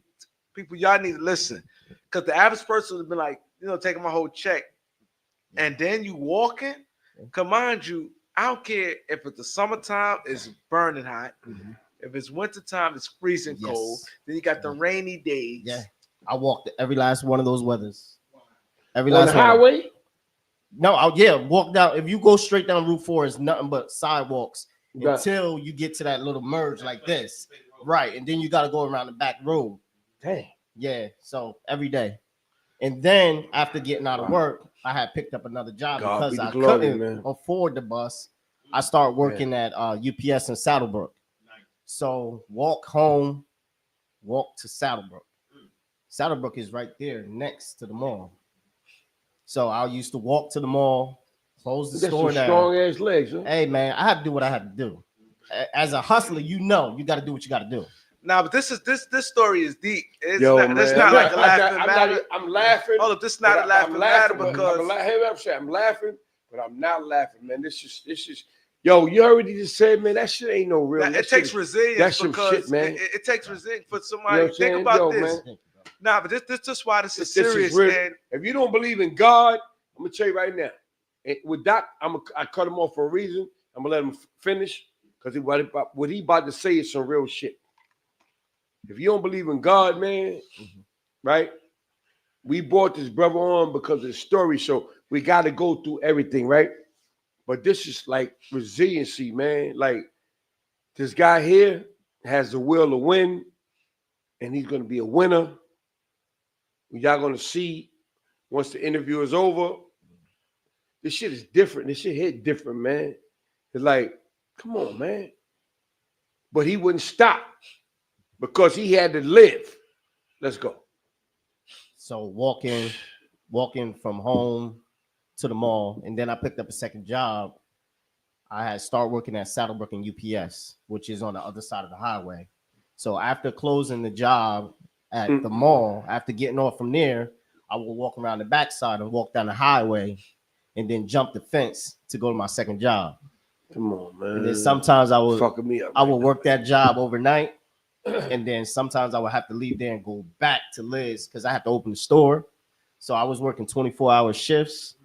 people, y'all need to listen. Because the average person would be like, taking my whole check. And then you walking. Cause mind you, I don't care if it's the summertime, it's burning hot. Mhm. If it's wintertime, it's freezing Yes. cold. Then you got the rainy days. Yeah. I walked every last one of those weathers. Every on last the one. highway? No, walk down. If you go straight down Route 4, it's nothing but sidewalks Right. until you get to that little merge like this. Right. And then you got to go around the back road. Dang. Yeah. So every day. And then after getting out of work, I had picked up another job God because be the I glory, couldn't man. afford the bus. I started working at UPS in Saddlebrook. So walk home, walk to Saddlebrook. Saddlebrook is right there next to the mall. So I used to walk to the mall, close the That's store some down. strong ass legs, huh? Hey man, I had to do what I had to do. As a hustler, you know you got to do what you got to do. Nah, but this story is deep. It's Yo, not. It's man, not like a laughing I'm matter. I'm laughing. Hold up, this is not but a laughing matter because I'm laughing, but I'm not laughing, man. This is. Yo, you already just said, man, that shit ain't no real. it takes resilience. That's some because shit, man. It takes resilience for You somebody. know what I'm Think saying? about Yo, this. man. Nah, but this is why this is This is serious. real. And If you don't believe in God, I'm gonna tell you right now. And with Doc, I cut him off for a reason. I'm gonna let him finish because what he about to say is some real shit. If you don't believe in God, man, right? We brought this brother on because of the story, so we got to go through everything, right? But this is like resiliency, man. Like this guy here has the will to win, and he's gonna be a winner. Y'all gonna see once the interview is over. This shit is different. This shit hit different, man. It's like, come on, man. But he wouldn't stop because he had to live. Let's go. So walking from home to the mall, and then I picked up a second job. I had started working at Saddlebrook and UPS, which is on the other side of the highway. So after closing the job at the mall, after getting off from there, I would walk around the backside and walk down the highway, and then jump the fence to go to my second job. Come on, man. And then sometimes I would fucking me up. I would work that job overnight, and then sometimes I would have to leave there and go back to Liz because I had to open the store. So I was working 24-hour shifts,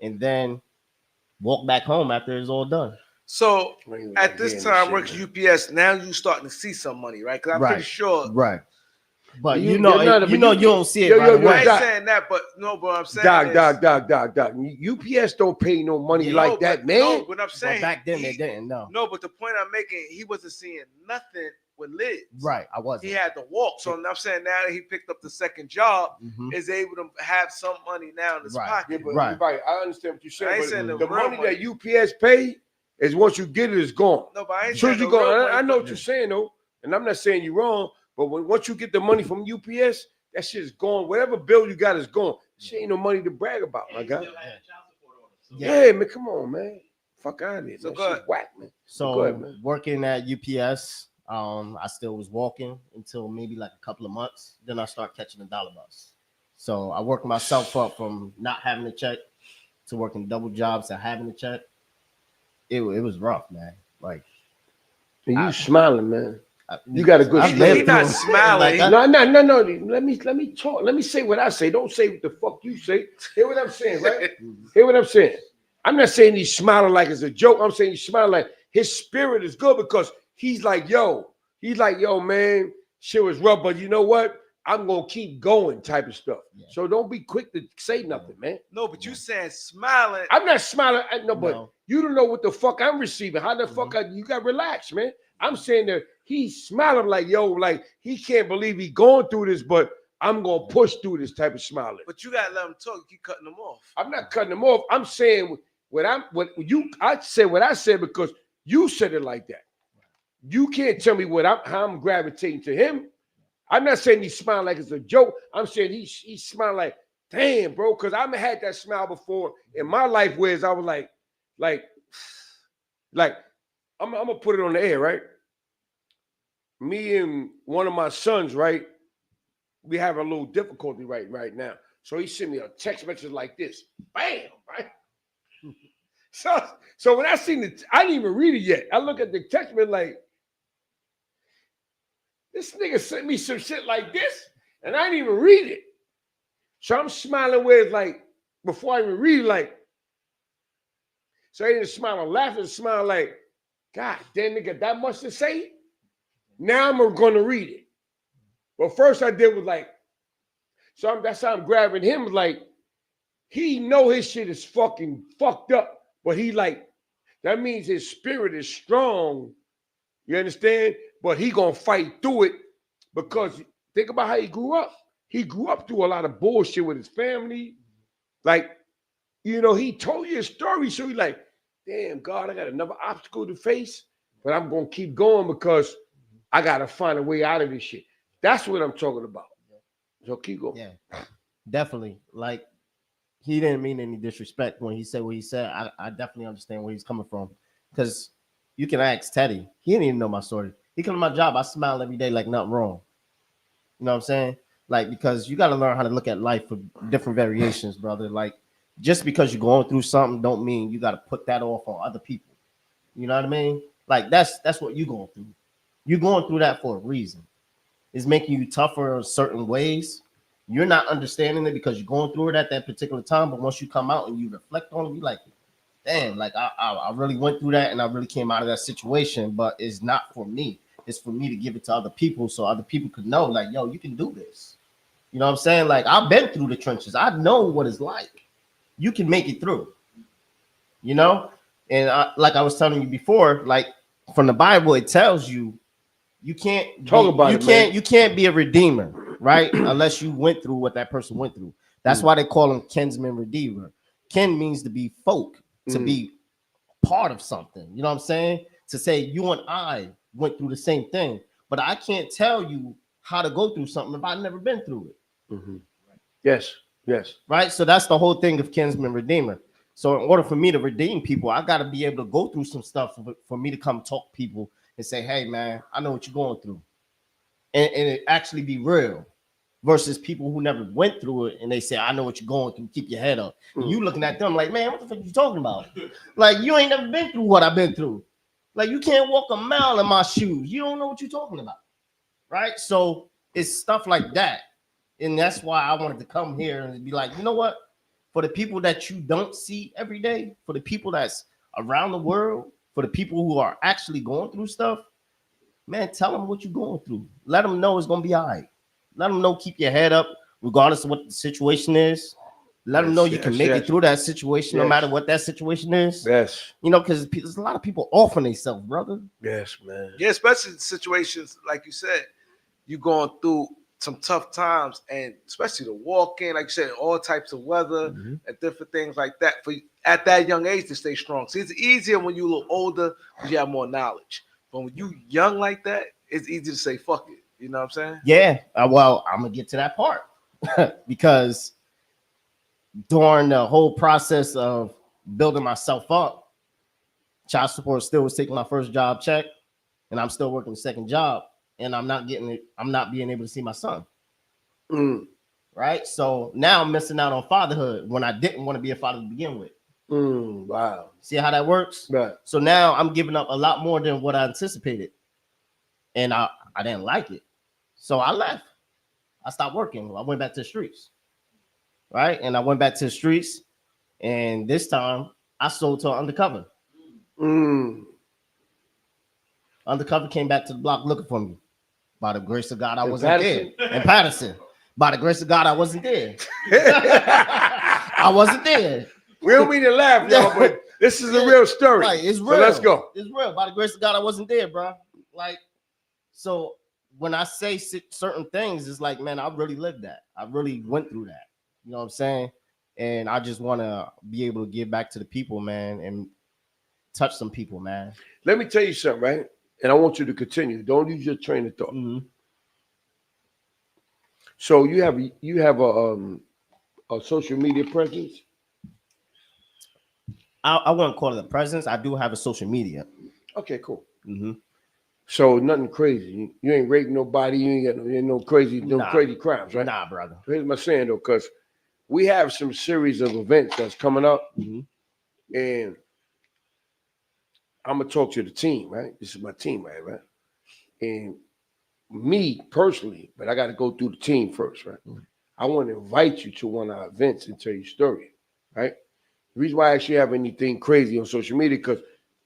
and then walk back home after it's all done. so Man, at this time, working UPS. Now you starting to see some money, right? Because I'm pretty sure. Right. But You- you know, you're not a- you know, you don't see it Yo, right yo, yo, away. I ain't Doc. saying that, but no, but I'm saying Doc. UPS don't pay no money Yeah. like no, that, but, man. No, but I'm But saying back then they didn't know. No, but the point I'm making, he wasn't seeing nothing with Liz. Right, I wasn't. He had to walk. So I'm saying now that he picked up the second job, Mhm. is able to have some money now in his Right. pocket. Yeah, but Right. right. I understand what you're I ain't saying, saying but the the real money money. that UPS pay is once you get it, it's gone. No, but I ain't As soon saying as you the go, real I money, know but- what you're saying though, and I'm not saying you're wrong, but once you get the money from UPS, that shit is gone. Whatever bill you got is gone. Shit ain't no money to brag about, my guy. Yeah, man, come on, man. Fuck out of here. So That go ahead. shit's whack, man. So Go ahead, man. working at UPS, I still was walking until maybe like a couple of months. Then I start catching the dollar bus. So I worked myself up from not having a check to working double jobs to having a check. It was rough, man. Like And you I- smiling, man. I- You got a good I've He story. lived not through- smiling. Like, No. Let me talk. Let me say what I say. Don't say what the fuck you say. Hear what I'm saying, right? Hear what I'm saying. I'm not saying he's smiling like it's a joke. I'm saying he's smiling like his spirit is good because he's like, yo, man, shit was rough, but you know what? I'm gonna keep going, type of stuff. Yeah. So don't be quick to say nothing, man. No, but you saying smiling. I'm not smiling. But No. you don't know what the fuck I'm receiving. How the fuck you got relaxed, man? I'm saying that he's smiling like, yo, like he can't believe he going through this, but I'm gonna push through this type of smiling. But you gotta let him talk. You keep cutting him off. I'm not cutting him off. I'm saying I said what I said because you said it like that. You can't tell me how I'm gravitating to him. I'm not saying he's smiling like it's a joke. I'm saying he's smiling like, damn, bro, because I've had that smile before in my life, whereas I was like, I'm gonna put it on the air, right? Me and one of my sons, right? We have a little difficulty right now. So he sent me a text message like this, bam, right? So when I seen it, I didn't even read it yet. I look at the text message like, this nigga sent me some shit like this, and I didn't even read it. So I'm smiling where it's like, before I even read it, like, so I didn't smile and laugh and smile like, God damn, nigga, that much to say? Now I'm gonna read it. But first I did was like, so that's how I'm grabbing him, like, he know his shit is fucking fucked up, but he like, that means his spirit is strong. You understand? But he gonna fight through it because think about how he grew up. He grew up through a lot of bullshit with his family. Like you know, he told you a story. So he's like, damn, God, I got another obstacle to face, but I'm going to keep going because I got to find a way out of this shit. That's what I'm talking about. So keep going. Yeah, definitely. Like, he didn't mean any disrespect when he said what he said. I definitely understand where he's coming from. Because you can ask Teddy. He didn't even know my story. He come to my job. I smile every day like nothing wrong. You know what I'm saying? Like, because you got to learn how to look at life for different variations, brother. Like, just because you're going through something don't mean you got to put that off on other people. You know what I mean? Like, that's what you're going through. You're going through that for a reason. It's making you tougher in certain ways. You're not understanding it because you're going through it at that particular time. But once you come out and you reflect on it, you're like, damn, like I really went through that and I really came out of that situation. But it's not for me. It's for me to give it to other people so other people could know, like, yo, you can do this. You know what I'm saying? Like, I've been through the trenches. I know what it's like. You can make it through. You know? And like I was telling you before, like from the Bible, it tells you you can't you can't be a redeemer, right? Unless you went through what that person went through. That's why they call him kinsman redeemer. Kin means to be folk, to be part of something. You know what I'm saying? To say you and I went through the same thing, but I can't tell you how to go through something if I've never been through it. Yes, yes. Right? So that's the whole thing of kinsman redeemer. So in order for me to redeem people, I got to be able to go through some stuff for me to come talk to people and say, hey, man, I know what you're going through. And it actually be real versus people who never went through it and they say, I know what you're going through. Keep your head up. And you looking at them like, man, what the fuck are you talking about? Like, you ain't never been through what I've been through. Like, you can't walk a mile in my shoes. You don't know what you're talking about. Right? So it's stuff like that. And that's why I wanted to come here and be like, you know what? For the people that you don't see every day, for the people that's around the world, for the people who are actually going through stuff, man, tell them what you're going through. Let them know it's going to be all right. Let them know keep your head up regardless of what the situation is. Let them know you can make it through that situation no matter what that situation is. Yes. You know, because there's a lot of people off on themselves, brother. Yes, man. Yeah, especially in situations like you said, you going through some tough times, and especially the walk-in, like you said, all types of weather and different things like that. For at that young age to stay strong. See, it's easier when you're a little older because you have more knowledge. But when you young like that, it's easy to say fuck it. You know what I'm saying? Yeah. Well, I'm gonna get to that part because during the whole process of building myself up, child support still was taking my first job check, and I'm still working the second job, and I'm not getting it. I'm not being able to see my son. Right. So now I'm missing out on fatherhood when I didn't want to be a father to begin with. Wow. See how that works? Right. So now I'm giving up a lot more than what I anticipated. And I didn't like it. So I left. I stopped working. I went back to the streets. Right? And I went back to the streets. And this time I sold to an undercover. Undercover came back to the block looking for me. By the grace of God, I wasn't there. In Patterson. By the grace of God, I wasn't there. I wasn't there. We don't mean to laugh, y'all, but this is a real story. Right, it's real. So let's go. It's real. By the grace of God, I wasn't there, bro. Like, so when I say certain things, it's like, man, I really lived that. I really went through that. You know what I'm saying? And I just want to be able to give back to the people, man, and touch some people, man. Let me tell you something, right? And I want you to continue. Don't lose your train of thought. So you have a social media presence? I wouldn't call it a presence. I do have a social media. Okay, cool. So nothing crazy. You ain't raping nobody. You ain't got no crazy crimes, right? Nah, brother. Here's my saying though, because we have some series of events that's coming up, and I'm gonna talk to the team, right? This is my team, right? And me personally, but I got to go through the team first, right? I want to invite you to one of our events and tell your story, right? The reason why I actually have anything crazy on social media, because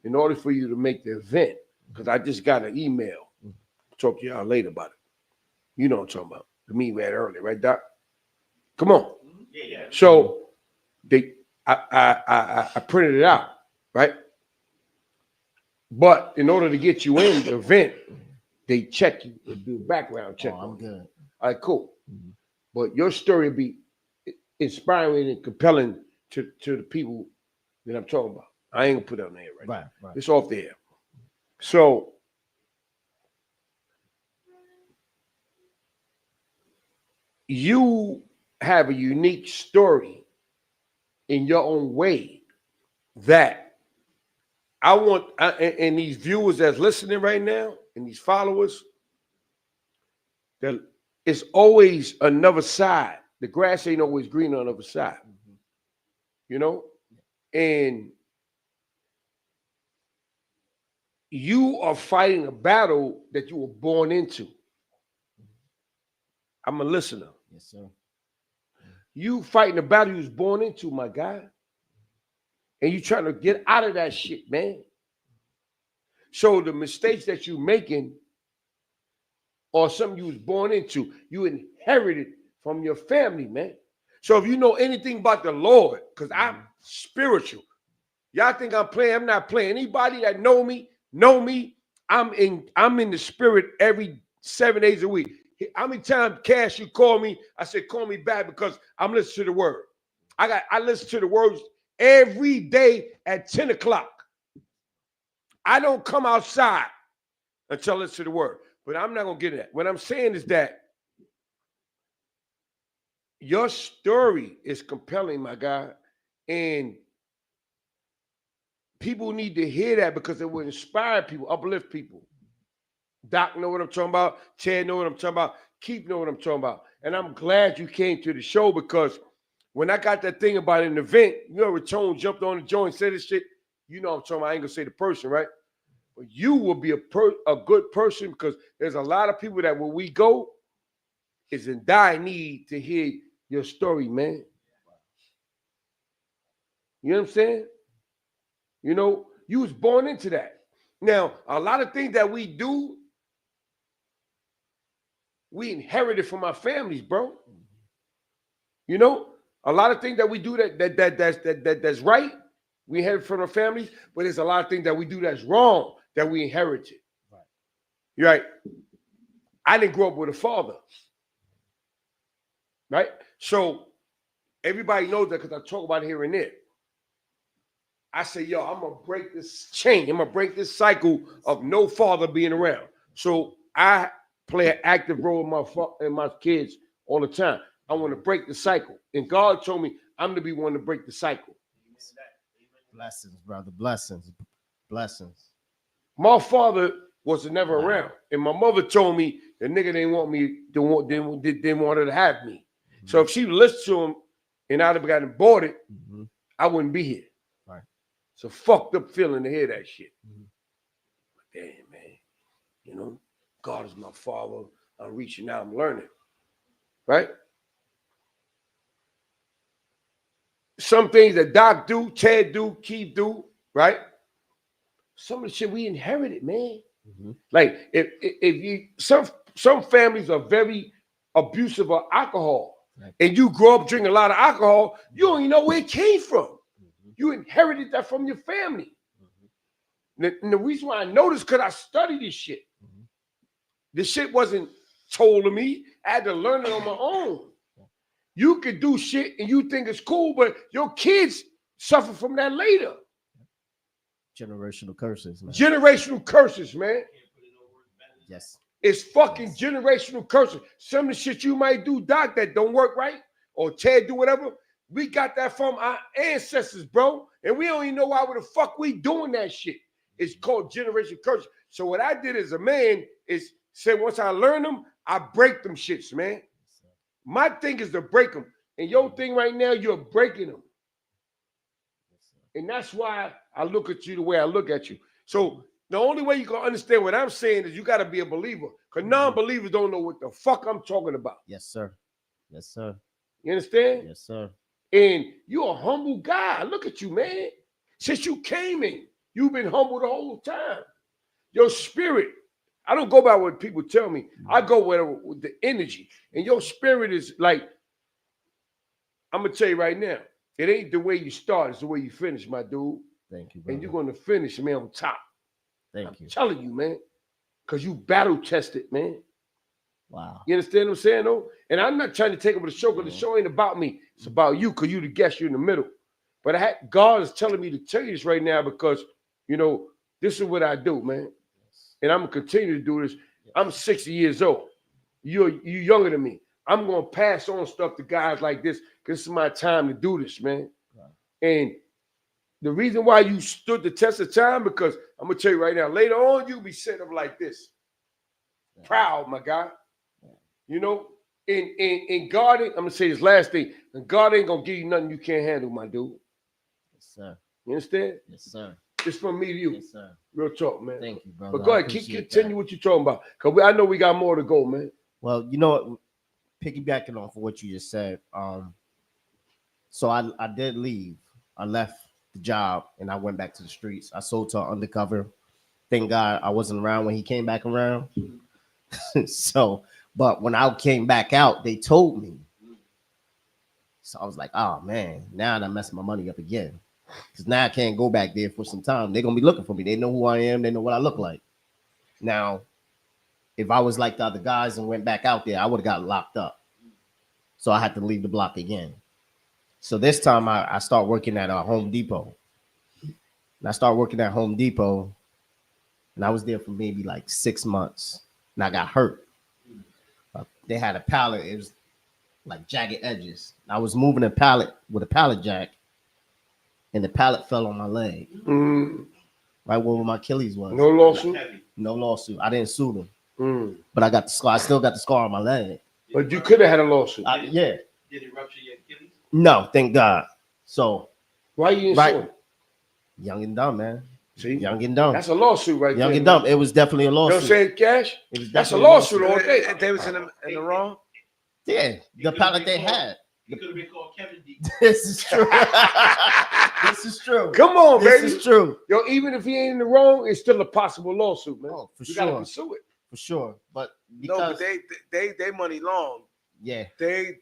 in order for you to make the event, because I just got an email, I'll talk to y'all later about it. You know what I'm talking about. The meeting we had earlier, right, Doc? Come on. Yeah. So I printed it out, right? But in order to get you in the event, they check you, they do a background check. I'm good. All right, cool. But your story be inspiring and compelling to the people that I'm talking about. I ain't gonna put it on the air right now. Right. It's off the air. So you have a unique story in your own way that I want, and these viewers that's listening right now and these followers, that it's always another side. The grass ain't always green on the other side, you know? And you are fighting a battle that you were born into. I'm a listener. Yes, sir. You fighting a battle you was born into, my guy. And you trying to get out of that shit, man. So the mistakes that you making or something you was born into, you inherited from your family, man. So if you know anything about the Lord, because I'm spiritual, y'all think I'm playing, I'm not playing. Anybody that know me, I'm in the spirit every 7 days a week. How many times, Cash, you call me? I said, call me back because I'm listening to the word. I listen to the words every day at 10 o'clock. I don't come outside until I listen to the word. But I'm not going to get that. What I'm saying is that your story is compelling, my guy. And people need to hear that because it will inspire people, uplift people. Doc know what I'm talking about. Ted know what I'm talking about. Keith know what I'm talking about. And I'm glad you came to the show because when I got that thing about an event, you know, Tone jumped on the joint and said this shit. You know what I'm talking about. I ain't going to say the person, right? But you will be a good person because there's a lot of people that when we go is in dire need to hear your story, man. You know what I'm saying? You know, you was born into that. Now, a lot of things that we do, we inherited from our families, bro. You know, a lot of things that we do that's right, we inherit from our families, but there's a lot of things that we do that's wrong that we inherited. Right. You're right. I didn't grow up with a father. Right? So everybody knows that because I talk about it here and there. I say, yo, I'm going to break this chain. I'm going to break this cycle of no father being around. So I play an active role in my kids all the time. I want to break the cycle. And God told me I'm to be one to break the cycle. Blessings, brother. Blessings. My father was never around. And my mother told me the nigga didn't want me, didn't want her to have me. Mm-hmm. So if she listened to him and I'd have gotten aborted, I wouldn't be here. Right. It's a fucked up feeling to hear that shit. Damn, man. You know, God is my father. I'm reaching out. I'm learning. Right? Some things that Doc do, Ted do, Keith do, right? Some of the shit we inherited, man. Like if you some families are very abusive of alcohol, right, and you grow up drinking a lot of alcohol, you don't even know where it came from. You inherited that from your family. And the reason why I know this because I studied this shit. This shit wasn't told to me. I had to learn it on my own. You could do shit and you think it's cool, but your kids suffer from that later. Generational curses, man. Generational curses, man. Yes. It's fucking generational curses. Some of the shit you might do, Doc, that don't work right, or Ted do whatever, we got that from our ancestors, bro. And we don't even know why the fuck we doing that shit. It's called generational curses. So what I did as a man is say once I learn them, I break them shits, man. My thing is to break them. And your thing right now, you're breaking them. And that's why I look at you the way I look at you. So the only way you can understand what I'm saying is you got to be a believer. Because non-believers don't know what the fuck I'm talking about. Yes, sir. Yes, sir. You understand? Yes, sir. And you're a humble guy. Look at you, man. Since you came in, you've been humble the whole time. Your spirit, I don't go by what people tell me. I go with the energy. And your spirit is like, I'm going to tell you right now, it ain't the way you start, it's the way you finish, my dude. Thank you, brother. And you're going to finish, man, on top. Thank you. I'm telling you, man, because you battle tested, man. Wow. You understand what I'm saying, though? And I'm not trying to take over the show because the show ain't about me. It's about you because you the guest, you're in the middle. But God is telling me to tell you this right now because, you know, this is what I do, man. And I'm going to continue to do this. I'm 60 years old. You're younger than me. I'm going to pass on stuff to guys like this because this is my time to do this, man. And the reason why you stood the test of time, because I'm going to tell you right now, later on, you'll be sitting up like this. Proud, my guy. You know, and God, I'm going to say this last thing, and God ain't going to give you nothing you can't handle, my dude. Yes, sir. You understand? Yes, sir. It's from me to you. Yes, sir. Real talk, man. Thank you, brother. But go I ahead, appreciate continue that. what you're talking about. Because I know we got more to go, man. Well, you know what? Piggybacking off of what you just said, so I did leave. I left the job and I went back to the streets. I sold to an undercover. Thank God I wasn't around when he came back around. So, but when I came back out, they told me. So I was like, oh man, now I messed my money up again. Because now I can't go back there for some time. They're gonna be looking for me. They know who I am, they know what I look like. Now, if I was like the other guys and went back out there, I would have got locked up. So I had to leave the block again. So this time I start working at Home Depot. And I started working at Home Depot, and I was there for maybe like 6 months, and I got hurt. They had a pallet. It was like jagged edges. I was moving a pallet with a pallet jack, and the pallet fell on my leg. Right where my Achilles was. No lawsuit? No lawsuit. I didn't sue them. Mm. But I got the scar. I still got the scar on my leg. But you could have had a lawsuit. Yeah. Did it rupture your Achilles? No, thank God. So Why you didn't right. sue him? Young and dumb, man. See? Young and dumb. That's a lawsuit right Young there. and dumb. It was definitely a You know what I'm lawsuit. saying, Cash? It was That's a definitely lawsuit all day. They was in the wrong. Yeah, the pallet they had. It could have been called Kevin D. This is true. This is true. Come on, This baby. is true. Yo, even if he ain't in the wrong, it's still a possible lawsuit, man. Oh, for you gotta sure. pursue it. For sure. But No, because but they money long. yeah.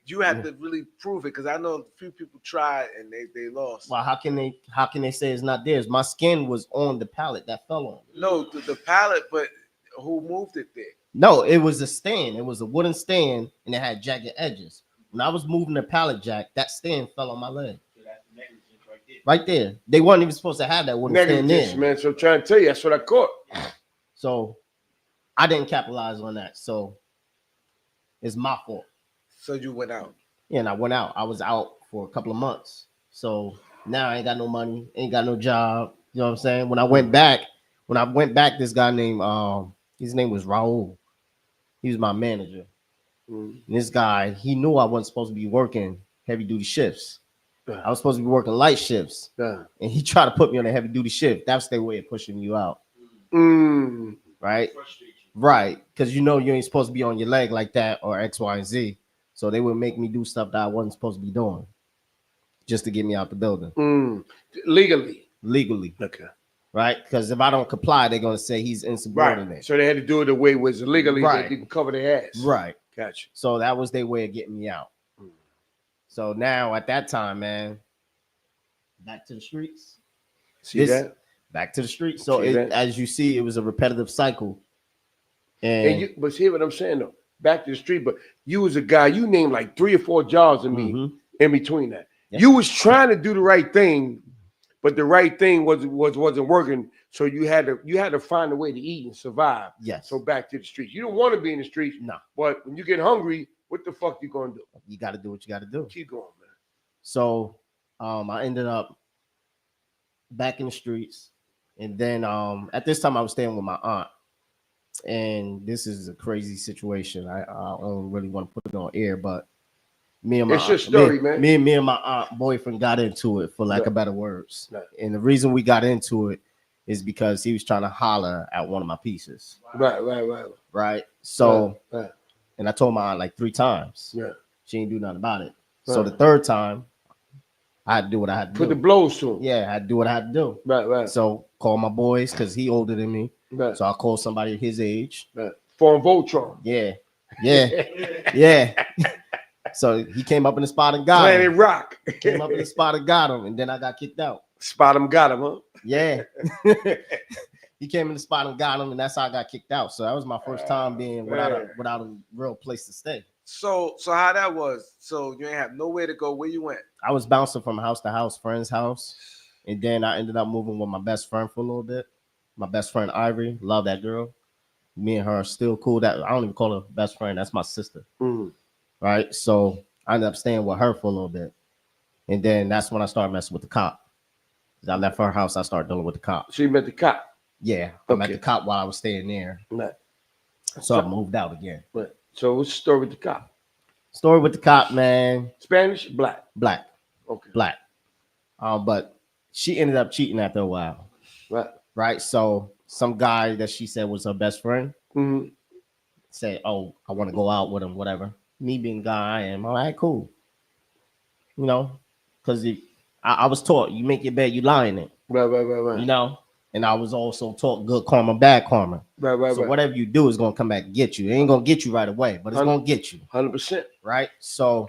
You have to really prove it because I know a few people tried and they lost. Well, how can they say it's not theirs? My skin was on the pallet that fell on. No, the pallet, but who moved it there? No, it was a stand. It was a wooden stand and it had jagged edges. When I was moving the pallet jack, that stand fell on my leg. So that's negligence right there. Right there. They weren't even supposed to have that wooden stand Negligence, there. man. So I'm trying to tell you, that's what I caught. So I didn't capitalize on that. So it's my fault. So you went out. Yeah, and I went out. I was out for a couple of months. So now I ain't got no money, ain't got no job. You know what I'm saying? When I went back, this guy named his name was Raul. He was my manager. And this guy, he knew I wasn't supposed to be working heavy duty shifts. I was supposed to be working light shifts. And he tried to put me on a heavy duty shift. That's their way of pushing you out. Right? Right. Because you know you ain't supposed to be on your leg like that or X, Y, and Z. So they would make me do stuff that I wasn't supposed to be doing just to get me out the building. Legally. Okay. Right? Because if I don't comply, they're going to say he's insubordinate. Right. So they had to do it the way it was legally. Right. They can cover their ass. Right. Gotcha. So that was their way of getting me out. So now at that time, man, back to the streets. See that? Back to the streets. So See that? as you see, it was a repetitive cycle. And But see what I'm saying though. Back to the street, but you was a guy, you named like 3 or 4 jobs in me in between that. Yep. You was trying to do the right thing, but the right thing wasn't working. So you had to find a way to eat and survive. yes. So back to the streets. You don't want to be in the streets, No. but when you get hungry, what the fuck you gonna do? You got to do what you got to do. Keep going, man. So I ended up back in the streets. And then at this time I was staying with my aunt. And this is a crazy situation. I don't really want to put it on air, but me and my It's your story, man. Me and my aunt boyfriend got into it, for lack of better words. Right. And the reason we got into it is because he was trying to holler at one of my pieces. Right. So Right. and I told my aunt like 3 times. Yeah. She didn't do nothing about it. So Right. the 3rd time, I had to do what I had to Put do. the blows to him. Yeah, I had to do what I had to do. Right. So call my boys because he older than me. Right. So I called somebody his age. Right. Form Voltron. Yeah. So he came up in the spot and got Planet him. Rock. Came up in the spot and got him, and then I got kicked out. Spot him, got him, huh? Yeah. He came in the spot and got him, and that's how I got kicked out. So that was my first time being without a real place to stay. So how that was? So you ain't have nowhere to go. Where you went? I was bouncing from house to house, friend's house, and then I ended up moving with my best friend for a little bit. My best friend Ivory, love that girl. Me and her are still cool. That I don't even call her best friend. That's my sister, Mhm. right? So I ended up staying with her for a little bit, and then that's when I started messing with the cop. I left her house. I started dealing with the cop. So you met the cop. Yeah, I met Okay. the cop while I was staying there, Right. so I moved out again. Right. So what's the story with the cop? Story with the cop, man. Spanish, black. Black, Okay. black. But she ended up cheating after a while, Right. right? So some guy that she said was her best friend Mm-hmm. said, "Oh, I want to go out with him, whatever." Me being the guy I am, all right, cool. You know, because I was taught you make your bed, you lie in it. Right. You know, and I was also taught good karma, bad karma. Right. So whatever you do is gonna come back and get you. It ain't gonna get you right away, but it's gonna get you, 100%. right? So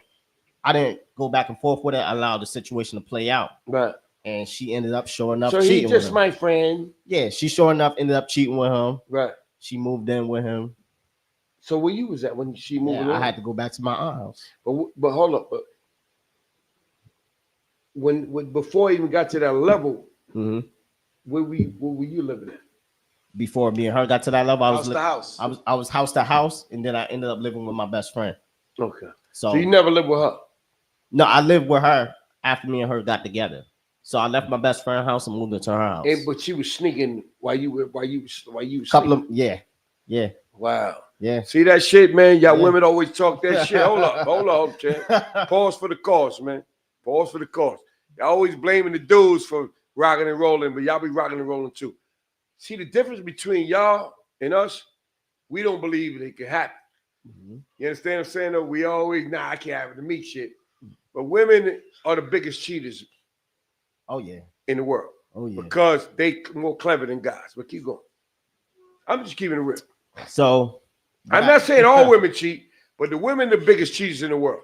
I didn't go back and forth with it. I allowed the situation to play out, Right. and she ended up showing up So cheating he with just him. my friend. Yeah, she sure enough ended up cheating with him. Right. She moved in with him. So where you was at when she moved Yeah, I in? had to go back to my aunt's house. But hold up. But when before I even got to that level, Mm-hmm. where were you living at? Before me and her got to that level, House to house. I was house to house, and then I ended up living with my best friend. Okay. So, So you never lived with her. no, I lived with her after me and her got together. So I left my best friend's house and moved into her house. But she was sneaking while you were Couple sneaking. of yeah. Wow. Yeah. See that shit, man? Y'all Yeah. women always talk that shit. Hold up, champ. Pause for the cause, man. Pause for the cause. Y'all always blaming the dudes for rocking and rolling, but y'all be rocking and rolling too. See the difference between y'all and us? We don't believe it can happen. Mhm. You understand what I'm saying? Though we always, I can't have it to me shit. But women are the biggest cheaters Oh yeah. in the world Oh yeah. because they more clever than guys. But keep going. I'm just keeping it real. So I'm not saying all women cheat, but the women the biggest cheaters in the world.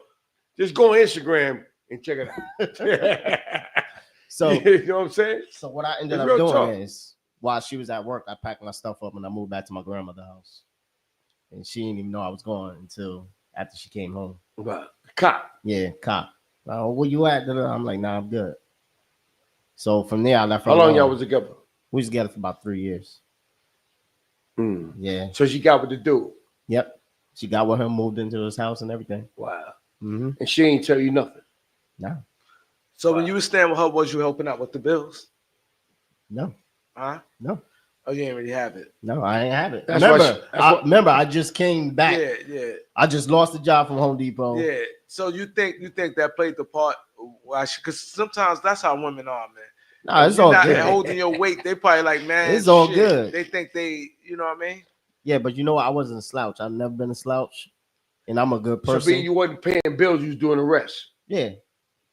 Just go on Instagram and check it out. So you know what I'm saying? so what I ended It's up real doing talk. is while she was at work, I packed my stuff up and I moved back to my grandmother's house. And she didn't even know I was going until after she came home. Right. Cop. Yeah, cop. Oh, where you at? I'm like, nah, I'm good. So from there, I left her How long alone. y'all was together? We was together for about 3 years. Yeah. So she got with the dude. Yep. She got with him, moved into his house and everything. Wow. Mm-hmm. And she ain't tell you nothing. No. So when you were staying with her, was you helping out with the bills? No. Huh? No. Oh, you ain't really have it. No, I ain't have it. That's why Remember, I just came back. Yeah. I just lost the job from Home Depot. Yeah. So you think that played the part? Because sometimes that's how women are, man. No, it's You're all not good. holding your weight. They probably like, man, It's all shit. good. They think you know what I mean? Yeah, but you know what? I wasn't a slouch. I've never been a slouch. And I'm a good So person. being you wasn't paying bills, you was doing the rest. Yeah.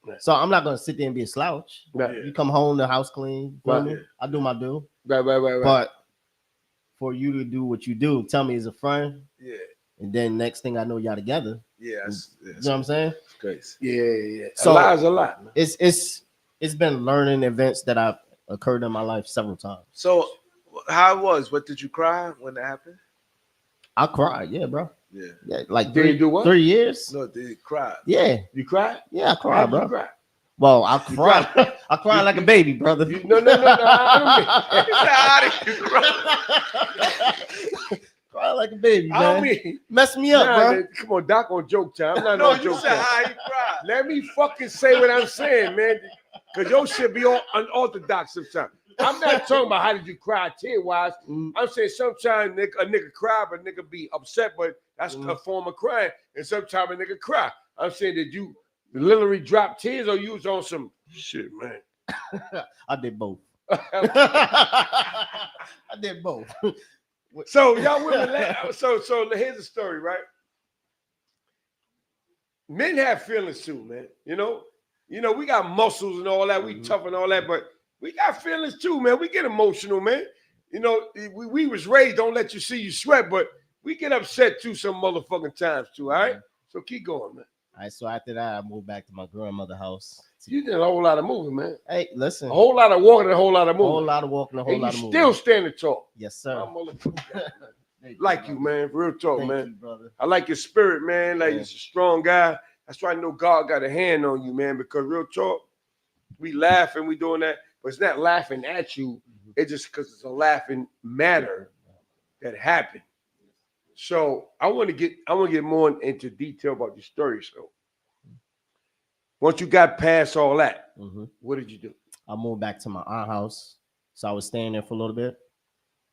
Right. So I'm not gonna sit there and be a slouch. Right. You come home, the house clean. You feel me? Right. I do my due. Right. But for you to do what you do, tell me as a friend, Yeah. and then next thing I know, y'all together. Yeah. You know what I'm saying? It's crazy. Yeah. So- a lot is a lot, man. It's been learning events that have occurred in my life several times. So how it was? What did you cry when that happened? I cried, yeah, bro. Yeah. Yeah, like Did you do what? 3 years. No, did you cry? Yeah, You cried? yeah, I cried, How'd bro. you cry? Well, I You cried. cried? I cried like a baby, brother. No. I How did you cry? Cry like a baby, don't mean. I man. don't mean. Mess me up, Nah, bro. man, come on, Doc on joke time. I'm not No, on you joke said time. how you cried. Let me fucking say what I'm saying, man. Because your shit be all unorthodox sometimes. I'm not talking about how did you cry tear-wise. I'm saying sometimes a nigga cry, but nigga be upset, but that's a form of crying. And sometimes a nigga cry. I'm saying, did you literally drop tears or you was on some shit, man? I did both. I did both. So y'all women, so here's the story, right? Men have feelings too, man. You know, we got muscles and all that. We tough and all that, but we got feelings too, man. We get emotional, man. You know, we was raised, don't let you see you sweat, but we get upset too some motherfucking times too, all right? So keep going, man. All right, so after that, I moved back to my grandmother's house. You did a whole lot of moving, man. Hey, listen. A whole lot of walking, a whole lot of A moving. whole lot of walking, a whole And lot you of still moving. standing tall. Yes, sir. My motherfucker. Like you, man. Real talk, Thank man. you, brother. I like your spirit, man. Like, Yeah. you're a strong guy. That's why I know God got a hand on you, man. Because real talk, we laughing, we doing that, but it's not laughing at you. It's just because it's a laughing matter that happened. So I want to get more into detail about your story. So once you got past all that, what did you do? I moved back to my aunt's house. So I was staying there for a little bit.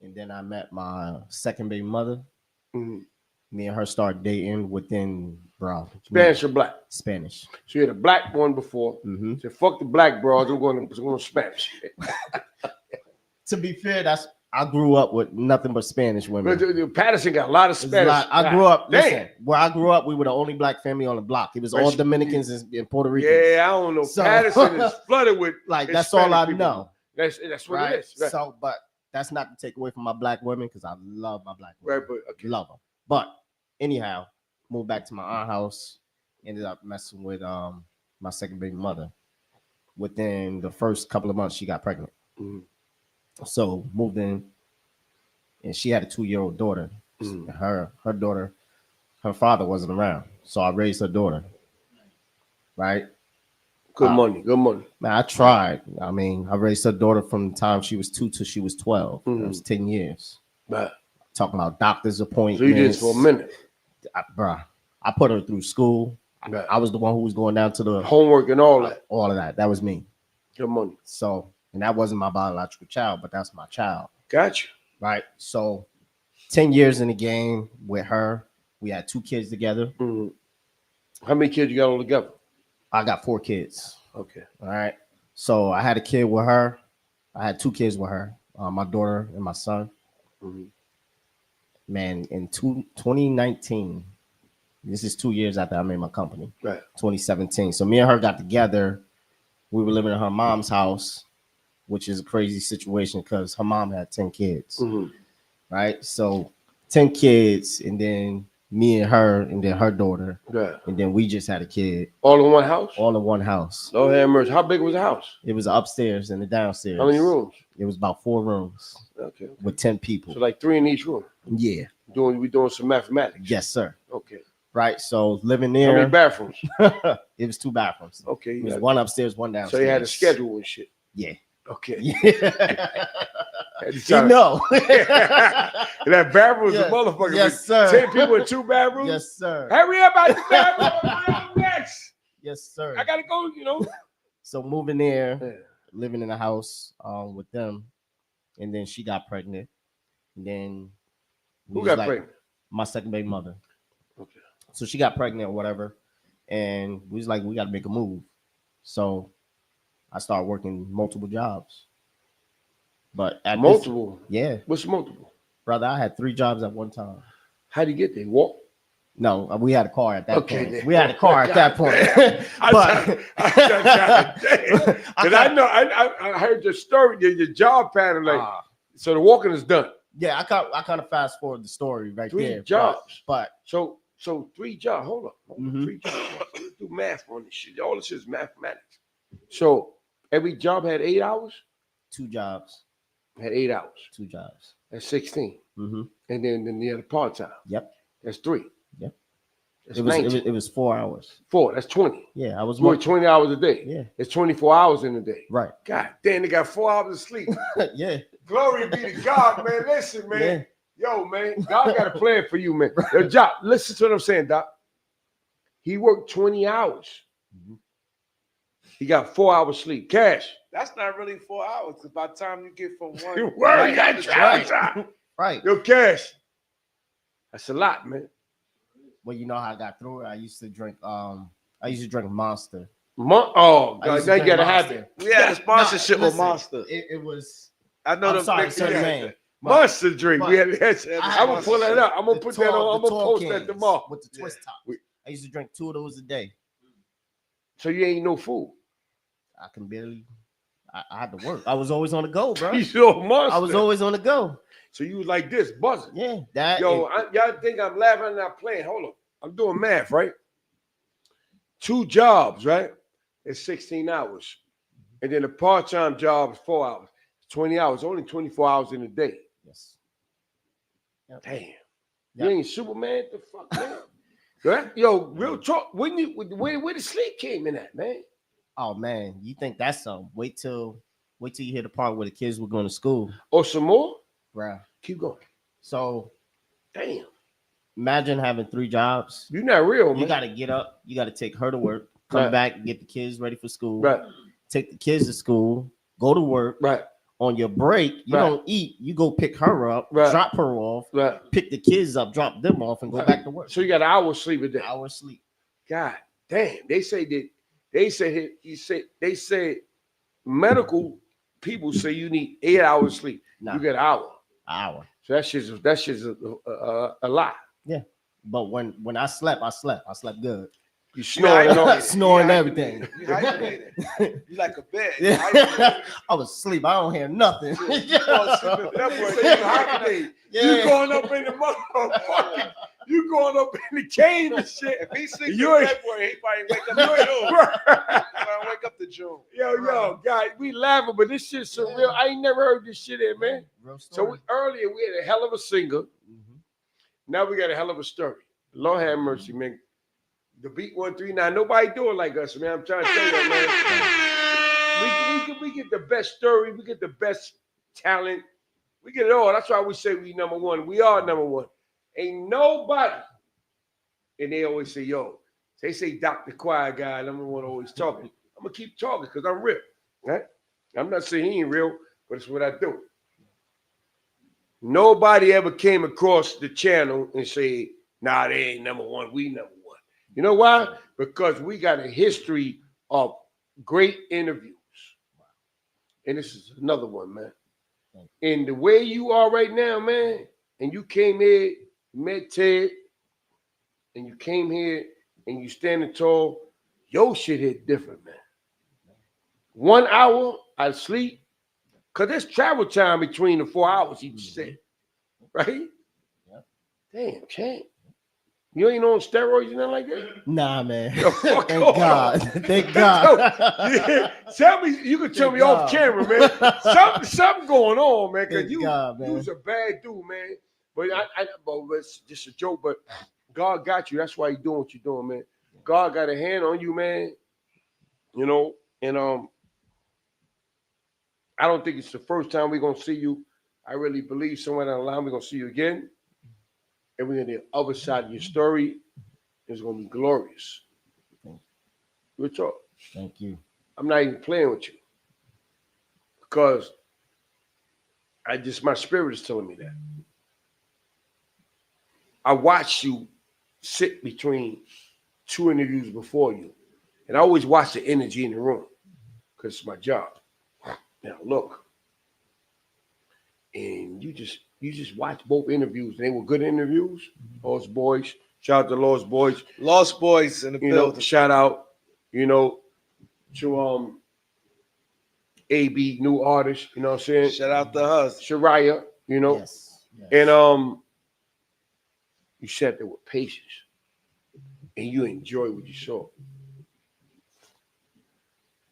And then I met my second baby mother. Mhm. Me and her started dating within, bro. Spanish or black? Spanish. So you had a black one before. Said, fuck the black bros, I'm going to Spanish. To be fair, I grew up with nothing but Spanish women. But Patterson got a lot of Spanish. I grew up, Damn. listen, where I grew up, we were the only black family on the block. It was all Dominicans and Puerto Ricans. Yeah, I don't know. So- Patterson is flooded with Like, that's all I Hispanic know. people. That's what Right? it is. Right. So, but that's not to take away from my black women because I love my black women. Right, but okay. Love them. But anyhow, moved back to my aunt's house. Ended up messing with my second baby mother. Within the first couple of months, she got pregnant. So moved in, and she had a 2-year-old daughter. Her daughter, her father wasn't around, so I raised her daughter. Right. Good money. Man, I tried. I mean, I raised her daughter from the time she was 2 till she was 12. That was 10 years. Right. Talking about doctor's appointments. So you did this for a minute. I put her through school. Right. I was the one who was going down to the Homework and all that. All of that. That was me. Good money. So, and that wasn't my biological child, but that's my child. Gotcha. Right. So 10 years in the game with her. We had 2 kids together. How many kids you got all together? I got 4 kids. Okay. All right. So I had a kid with her. I had 2 kids with her, my daughter and my son. Man, in 2019, this is 2 years after I made my company. Right. 2017. So me and her got together. We were living in her mom's house, which is a crazy situation because her mom had 10 kids. Right. So 10 kids, and then me and her, and then her daughter. Right. And then we just had a kid. All in one house? All in one house. Lord have mercy. How big was the house? It was upstairs and the downstairs. How many rooms? It was about 4 rooms. Okay. With 10 people. So like 3 in each room. Yeah. We doing some mathematics. Yes, sir. Okay. Right. So living there. How many bathrooms? It was 2 bathrooms. Okay. It was one upstairs, one downstairs. So you had a schedule and shit. Yeah. Okay. Yeah. You know. That bathroom was a motherfucker. Yes, sir. 10 people in 2 bathrooms? Yes, sir. Hurry up out the bathroom. Next. Yes, sir. I gotta go, you know. So moving there, living in a house with them, and then she got pregnant. And then who got pregnant? My second baby mother. Okay. So she got pregnant or whatever, and we was like, we got to make a move. So I started working multiple jobs. But at multiple? Yeah. What's multiple? Brother, I had 3 jobs at one time. How'd you get there? Walk? No, we had a car at that point. Then. We had a car at that point. Because I heard your story, your job pattern. Like, so the walking is done. Yeah, I kind of fast forward the story right 3 there. jobs. But so 3 jobs. Hold up. 3 jobs. Let's do math on this shit. All this shit is mathematics. So every job had 8 hours? 2 jobs. Had 8 hours. 2 jobs. That's 16. And then you had a part-time. Yep. That's 3. Yep. That's it was 4 hours. 4. That's 20. Yeah, I was working 20 hours a day. Yeah. It's 24 hours in a day. Right. God damn, they got 4 hours of sleep. Yeah. Glory be to God, man. Listen, man. Yeah. Yo, man. God got a plan for you, man. Your job. Listen to what I'm saying, Doc. He worked 20 hours. He got 4 hours sleep. Cash. That's not really 4 hours, because by the time you get from one, You got travel. Right. Yo, Cash. That's a lot, man. Well, you know how I got through it. I used to drink Monster. Oh, God, now you gotta have it. We had a sponsorship with listen, Monster. It was. I know I'm them sorry, big certain name. Monster drink. but We had. I'm gonna pull that up. I'm gonna put that on. I'm gonna post that tomorrow with the twist top. I used to drink 2 of those a day. So you ain't no fool. I can barely. I had to work. I was always on the go, bro. You saw Monster. I was always on the go. So you was like this, buzzing. Yeah, that. Yo, y'all think I'm laughing and not playing? Hold on. I'm doing math, right? 2 jobs, right? It's 16 hours. And then a part-time job is 4 hours. 20 hours, only 24 hours in a day. Yes. Damn. Yeah. You ain't Superman. The fuck, man. Yo, real talk. Where the sleep came in at, man? Oh man, you think that's something? Wait till you hear the part where the kids were going to school, Or some more? bruh. Keep going. So Damn. imagine having 3 jobs. You're not real, man. You got to get up. You got to take her to work, come Right. back, get the kids ready for school, Right. take the kids to school, go to work. Right. On your break, you Right. don't eat. You go pick her up, Right. drop her off, Right. pick the kids up, drop them off, and go Right. back to work. So you got an hour sleep a day. Hour sleep. God damn. They say medical people say you need 8 hours sleep. Nah, You get an hour. hour. So that shit's a lot. But when I slept good. You snoring and all. Snoring everything. You hydrated. You like a bed. You Yeah. hydrated. I was asleep. I don't hear nothing. You fall asleep in That bed. boy say you hydrate. You going up in the motherfucking, you going up in the cave and shit. If he sleeps You in ain't- February, he probably wake up to June. He probably wake up to June. Yo, guys, we laughing, but this shit's surreal. I ain't never heard this shit in, man. Real So story. earlier we had a hell of a singer. Mhm. Now we got a hell of a story. Lord have mercy, man. The beat 139. Nobody do it like us, man. I'm trying to tell you that, man. We get the best story. We get the best talent. We get it all. That's why we say we number one. We are number one. Ain't nobody. And they always say, yo, they say Dr. Quiet Guy, number one, always talking. I'm going to keep talking because I'm real. Right? I'm not saying he ain't real, but it's what I do. Nobody ever came across the channel and said, nah, they ain't number one. We number one. You know why? Because we got a history of great interviews. And this is another one, man. And the way you are right now, man, and you came here, met Ted, and you came here and you standing tall, your shit hit different, man. 1 hour I sleep, because there's travel time between the 4 hours he just said. Right? Yep. Damn, champ. You ain't on steroids and nothing like that? Nah, man. Yo, fuck Thank off. God. Thank God. Yeah, tell me, you can tell Thank me off God. camera, man. Something going on, man. Because Thank you God, man. was a bad dude, man. But it's just a joke. But God got you. That's why you're doing what you're doing, man. God got a hand on you, man. You know, and I don't think it's the first time we're gonna see you. I really believe somewhere down the line we're gonna see you again. And we're on the other side of your story. It's gonna be glorious. Good talk. Thank you. I'm not even playing with you because my spirit is telling me that. I watched you sit between 2 interviews before you, and I always watch the energy in the room because it's my job. Now look, and you just watch both interviews, and they were good interviews. Lost Boys, shout out to Lost Boys. Lost Boys in the You know, building. shout out, you know, to AB, new artist, you know what I'm saying? Shout out to us. Shariah, you know, Yes. and you sat there with patience and you enjoy what you saw.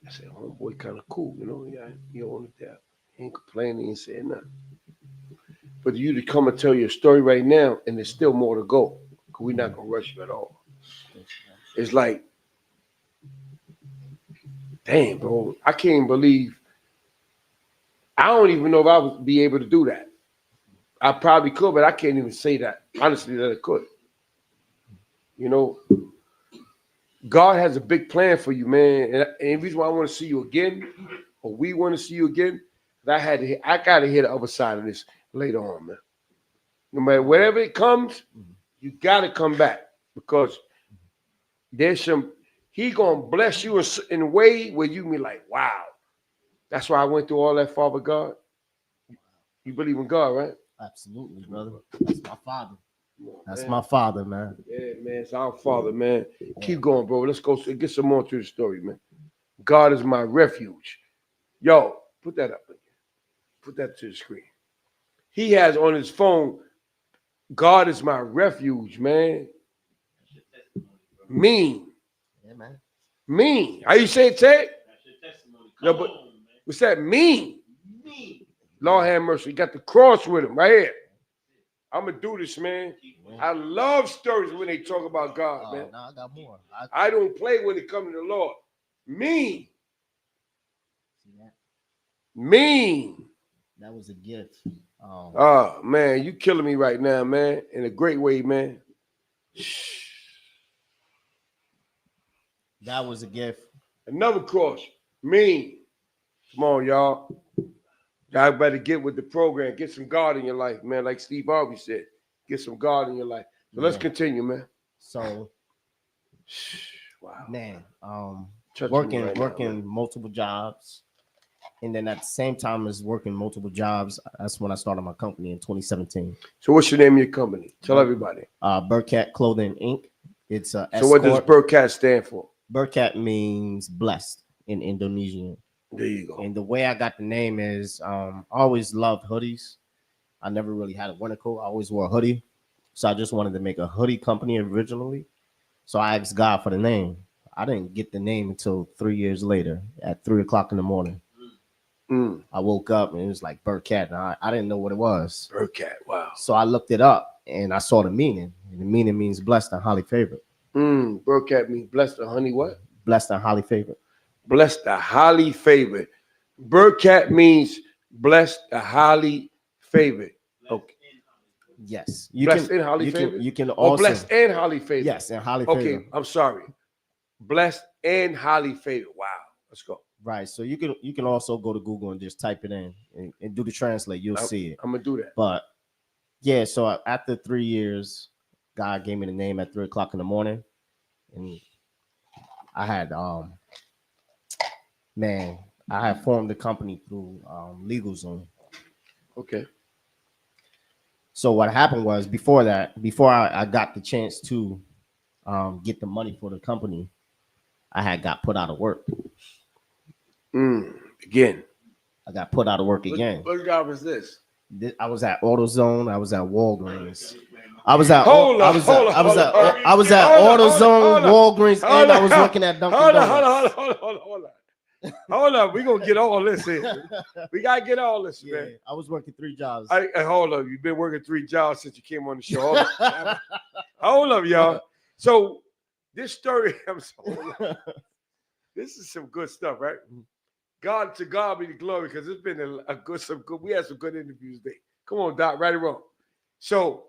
I said, homeboy, kind of cool, you know, yeah, he on it there. He ain't complaining, he ain't saying nothing. But you to come and tell your story right now, and there's still more to go, because we're not gonna rush you at all. It's like, damn, bro, I can't believe. I don't even know if I would be able to do that. I probably could, but I can't even say that, honestly, that I could. You know, God has a big plan for you, man. And the reason why I want to see you again, or we want to see you again, I got to hear the other side of this later on, man. No matter whatever it comes, you got to come back because he going to bless you in a way where you be like, wow. That's why I went through all that, Father God. You believe in God, right? Absolutely, brother. That's my father. That's Man. my father, man. Yeah, man. It's our Father, man. Keep going, bro. Let's go get some more to the story, man. God is my refuge. Yo, put that up again. Put that to the screen. He has on his phone, God is my refuge, man. Mean. Yeah, man. Mean. How you say it, Ted? That's your testimony. No, Come but- on, man. What's that? Mean. Me. Lord have mercy. Got the cross with him right here. I'm gonna do this, man. Yeah. I love stories when they talk about God, man. No, I got more. I don't play when it comes to the Lord. Mean. See that? Mean. That was a gift. Oh man, you killing me right now, man. In a great way, man. That was a gift. Another cross. Mean. Come on, y'all. Y'all better get with the program. Get some God in your life, man. Like Steve Harvey said. Get some God in your life. So let's continue, man. So Wow. man, Touch me working right now, man. multiple jobs. And then at the same time as working multiple jobs, that's when I started my company in 2017. So what's your name of your company? Tell everybody. Burkat Clothing Inc. It's a So what does Burkat stand for? Burkat means blessed in Indonesian. There you go. And the way I got the name is I always loved hoodies. I never really had a winter coat. I always wore a hoodie. So I just wanted to make a hoodie company originally. So I asked God for the name. I didn't get the name until 3 years later at 3 o'clock in the morning. I woke up and it was like Burkat. And I didn't know what it was. Burkat, wow. So I looked it up and I saw the meaning. And the meaning means blessed and highly favored. Burkat means blessed and honey what? Blessed and highly favored. Blessed the highly favored. Burkat means blessed the highly favored. Okay. Yes. Blessed and highly favored? You can also. blessed and highly favored. Yes, and highly favored. Okay, I'm sorry. Blessed and highly favored. Wow. Let's go. Right. So you can also go to Google and just type it in and do the translate. You'll see it. I'm gonna do that. But yeah, so after 3 years, God gave me the name at 3 o'clock in the morning. And I had I had formed the company through LegalZoom. Okay. So what happened was before I got the chance to get the money for the company, I had got put out of work. Again. I got put out of work again. What job was this? I was at AutoZone. I was at Walgreens. I was at AutoZone, Walgreens, and I was working at Dunkin' Donuts. Hold on. We're gonna get all this in. We gotta get all this, man. I was working 3 jobs. Hold up. You've been working 3 jobs since you came on the show. Hold up, y'all. So this story, this is some good stuff, right? To God be the glory, because it's been we had some good interviews today. Come on, Doc, right or wrong. So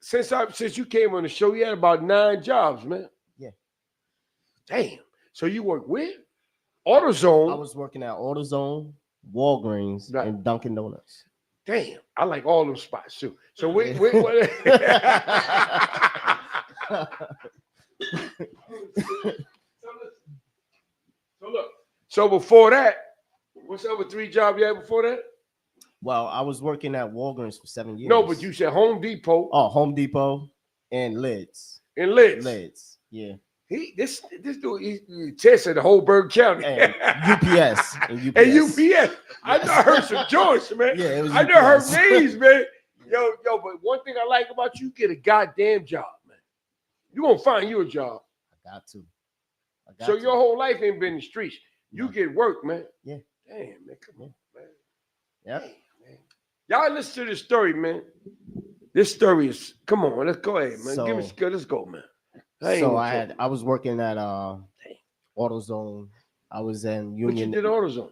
since you came on the show, you had about 9 jobs, man. Yeah. Damn. So you work with AutoZone. I was working at AutoZone, Walgreens, right, and Dunkin' Donuts. Damn, I like all them spots too. So we So before that, what's the other 3 jobs you had before that? Well, I was working at Walgreens for 7 years. No, but you said Home Depot. Oh, Home Depot and Lids. And Lids. Lids, yeah. This dude, he tested the whole Berg County. And UPS. And UPS. I heard some joints, man. Yeah, it was I heard names, man. Yo, but one thing I like about you get a goddamn job, man. You gonna find you a job. I got to. So your whole life ain't been in the streets. You get work, man. Yeah. Damn, man. Come on, man. Yeah. Man. Y'all listen to this story, man. This story is, come on, let's go ahead, man. Let's go, man. I was working at AutoZone. I was in Union. What you did AutoZone?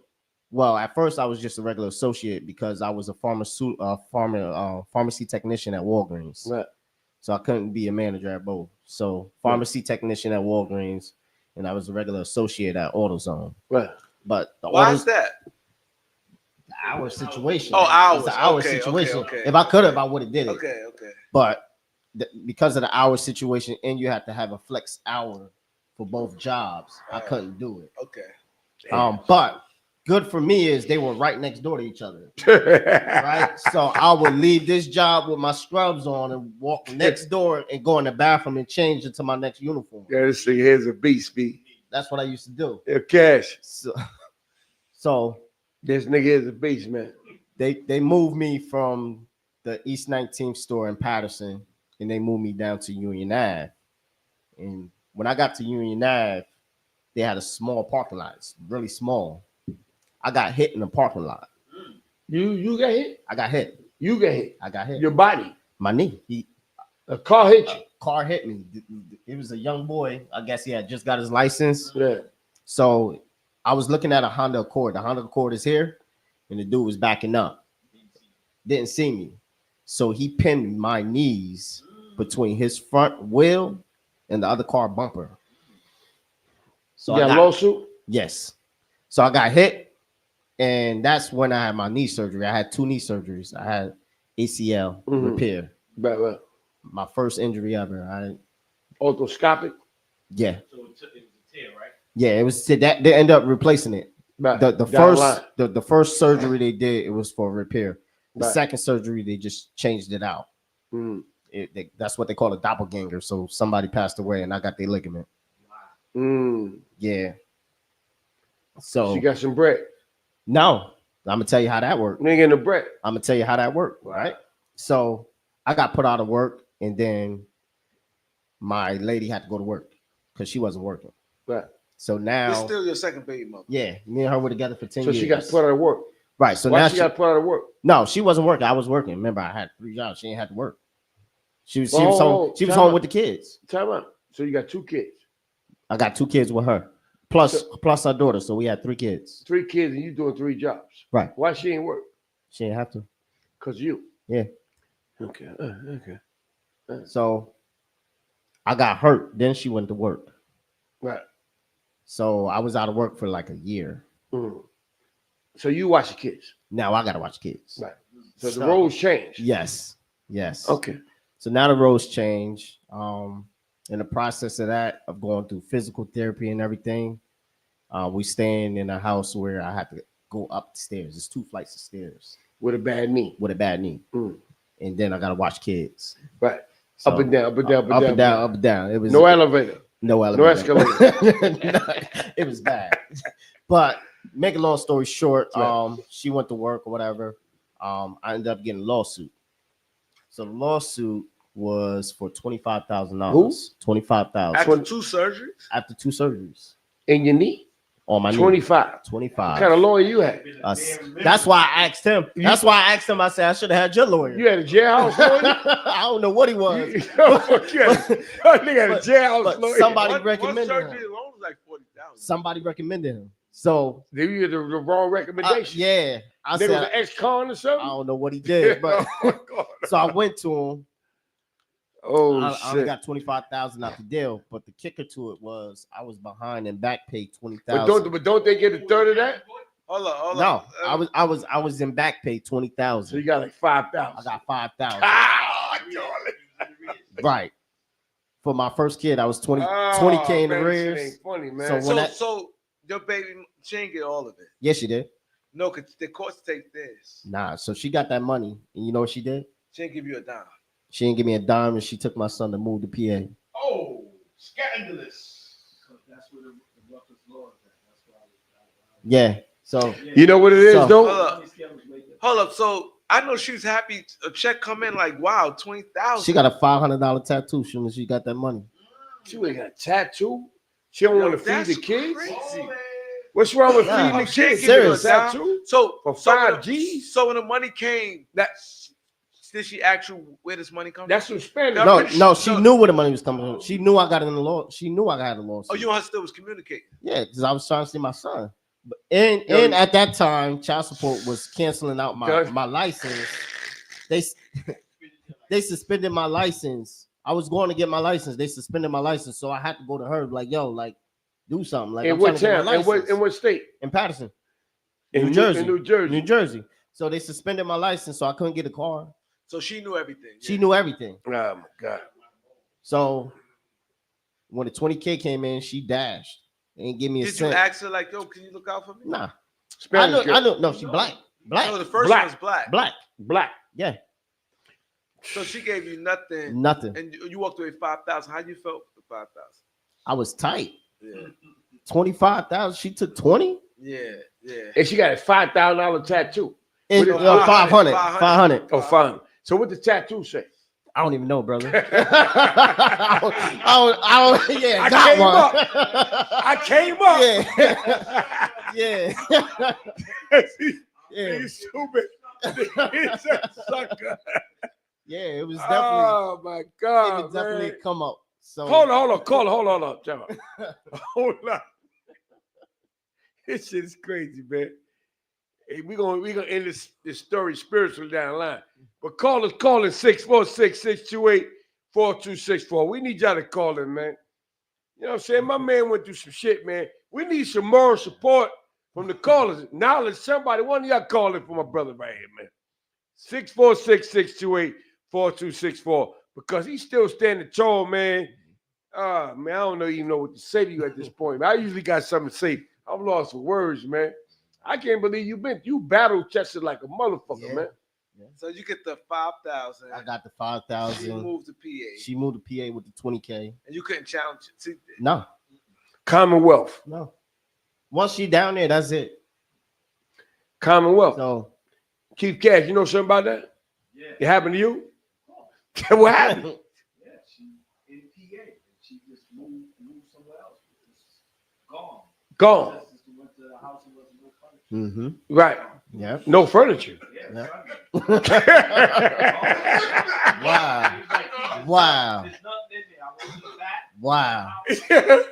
Well, at first I was just a regular associate because I was a pharmacy technician at Walgreens. Right. So I couldn't be a manager at both. So pharmacy technician at Walgreens, and I was a regular associate at AutoZone. Right. But why is that? The hour situation. Oh, hours. It's the hour situation. Okay. If I could have, I would have did it. Okay. But because of the hour situation, and you have to have a flex hour for both jobs, I couldn't do it. Okay. But good for me is they were right next door to each other. Right. So I would leave this job with my scrubs on and walk next door and go in the bathroom and change into my next uniform. Yeah, this thing here's a beast, B. That's what I used to do. Yeah, cash. So this nigga is a beast, man. They moved me from the East 19th store in Patterson, and they moved me down to Union Ave. And when I got to Union Ave, they had a small parking lot. It's really small. I got hit in the parking lot. You got hit? I got hit. You got hit? I got hit. Your body? My knee. A car hit you. Car hit me. It was a young boy. I guess he had just got his license. Yeah. So I was looking at a Honda Accord. The Honda Accord is here, and the dude was backing up. Didn't see me. So he pinned my knees between his front wheel and the other car bumper. So You got a lawsuit? Yes. So I got hit, and that's when I had my knee surgery. I had 2 knee surgeries. I had ACL repair. Right. My first injury ever. Orthoscopic? Yeah. So it was a tear, right? Yeah, it was that they ended up replacing it. Right. The first surgery they did, it was for repair. The Right. second surgery, they just changed it out. Mm. That's what they call a doppelganger. So somebody passed away, and I got their ligament. Mm. Yeah. So You got some bread. no, I'm gonna tell you how that worked. You ain't getting the bread. I'm gonna tell you how that worked, right? So I got put out of work, and then my lady had to go to work because she wasn't working. Right. So This now, still your second baby mother. yeah, me and her were together for 10 So years. she got put out of work. Right. So Why now she got put out of work? no, she wasn't working. I was working. Remember, I had 3 jobs. She ain't had to work. She was Oh, home. She was time home out. with the kids. Time out. So you got 2 kids. I got 2 kids with her, plus our daughter. So we had 3 kids. 3 kids and you doing 3 jobs. Right. Why she ain't work? She didn't have to. Cause you. Yeah. Okay. Okay. So I got hurt. Then she went to work. Right. So I was out of work for like a year. Mm. So you watch the kids. Now I gotta watch kids. Right. So the roles change. Yes. Yes. Okay. So now the roles change. In the process of that, of going through physical therapy and everything, we staying in a house where I had to go up the stairs. It's 2 flights of stairs With a bad knee. with a bad knee, Mm. and then I gotta watch kids. Right. So, Up and down. Up and down. up and down, up and down. It was No elevator. no elevator. No It was bad. But make a long story short, Right. she went to work or whatever. I ended up getting a lawsuit. So the lawsuit was for $25,000. $25,000 After 2 surgeries? after 2 surgeries In your knee? on my knee. 25. 25. What kind of lawyer you had? That's why I asked him. That's why I asked him. I said I should have had your lawyer. You had a jailhouse lawyer? I don't know what he was. You had a jailhouse but lawyer. somebody One recommended surgery him. alone was like 40,000. Somebody recommended him. So You had the wrong recommendation. yeah, I There was an said ex-con or I something? don't know what he did, but Oh, my God. so I went to him. Oh, I only shit. got 25,000 out the deal, but the kicker to it was I was behind and back paid But 20,000. don't they get a third of that? Hold on. No, I was in back pay So 20,000. you got like 5,000. I got 5,000. Ah, darling. Right. For my first kid, I was 20 Oh, 20K in man, this shit arrears. ain't funny, man. So when that- So your baby, she didn't get all of it. Yes, she did. No, because the courts take this. Nah, so she got that money, and you know what she did? She didn't give you a dime. She didn't give me a dime, and she took my son to move to PA. Oh, scandalous. So that's where the Ruckus law is at. That's why. Yeah. So You know what it is, So- though? Hold up. So I know she was happy. A check come in like, wow, 20,000. she got a $500 tattoo as soon as she got that money. She ain't got a tattoo. She don't want to feed That's the kids. crazy. What's wrong with Nah, feeding the she ain't kids? give you a Serious. dime. Tattoo? So For so 5 when the- G's? So when the money came, did she ask you where this money come That's from? some Spanish. No, she knew where the money was coming from. She knew I got it in the law. She knew I had a lawsuit. Oh, you and her still was communicating. Yeah, because I was trying to see my son. But and at that time, child support was canceling out my license. They suspended my license. I was going to get my license. They suspended my license, so I had to go to her like, yo, like, do something. Like, In I'm what trying to get my town? license. In what state? In Patterson, In New Jersey. In New Jersey. New Jersey. So they suspended my license, so I couldn't get a car. So she knew everything. She knew everything. Oh my God. So when the 20K came in, she dashed. They didn't give me a Did you cent. ask her like, yo, can you look out for me? Nah. Spanish I girl. know. No, she black. No, the first Black. one was black. Black. Black. Yeah. So she gave you nothing, Nothing. and you walked away 5,000. How you felt for 5,000? I was tight. Yeah, 25,000. She took 20. yeah. And she got a $5,000 tattoo. And, What is- 500. 500. 500. Oh, fine. So what the tattoo say? I don't even know, brother. I don't, yeah, I got came one. up. I came up. Yeah. Yeah. He's stupid. He's a sucker. Yeah, it was definitely. Oh my It God, was definitely man. a come up. So Hold on, hold on. Time out. Hold on. This shit is crazy, man. Hey, we gonna end this story spiritually down the line. But call in 646-628-4264. We need y'all to call in, man. You know what I'm saying? My man went through some shit, man. We need some moral support from the callers. Now let somebody, one of y'all call in for my brother right here, man. 646-628-4264. Because he's still standing tall, man. Man, I don't even know what to say to you at this point. I usually got something to say. I'm lost for words, man. I can't believe you battle tested like a motherfucker, Yeah. man. So you get the 5,000. I got the She 5,000. moved to PA. She moved to PA with the 20K. And you couldn't challenge it. See, No, Commonwealth. no. Once she down there, that's it. Commonwealth. So Keith Cash, you know something about that? Yeah. It happened to you? What happened? Yeah, she in PA. She just moved somewhere else. Just gone. Gone. Just went to the house and wasn't no furniture. mm-hmm. Right. Yeah. No furniture. Yeah. Wow. Wow. There's nothing in there. I went to the back. Wow.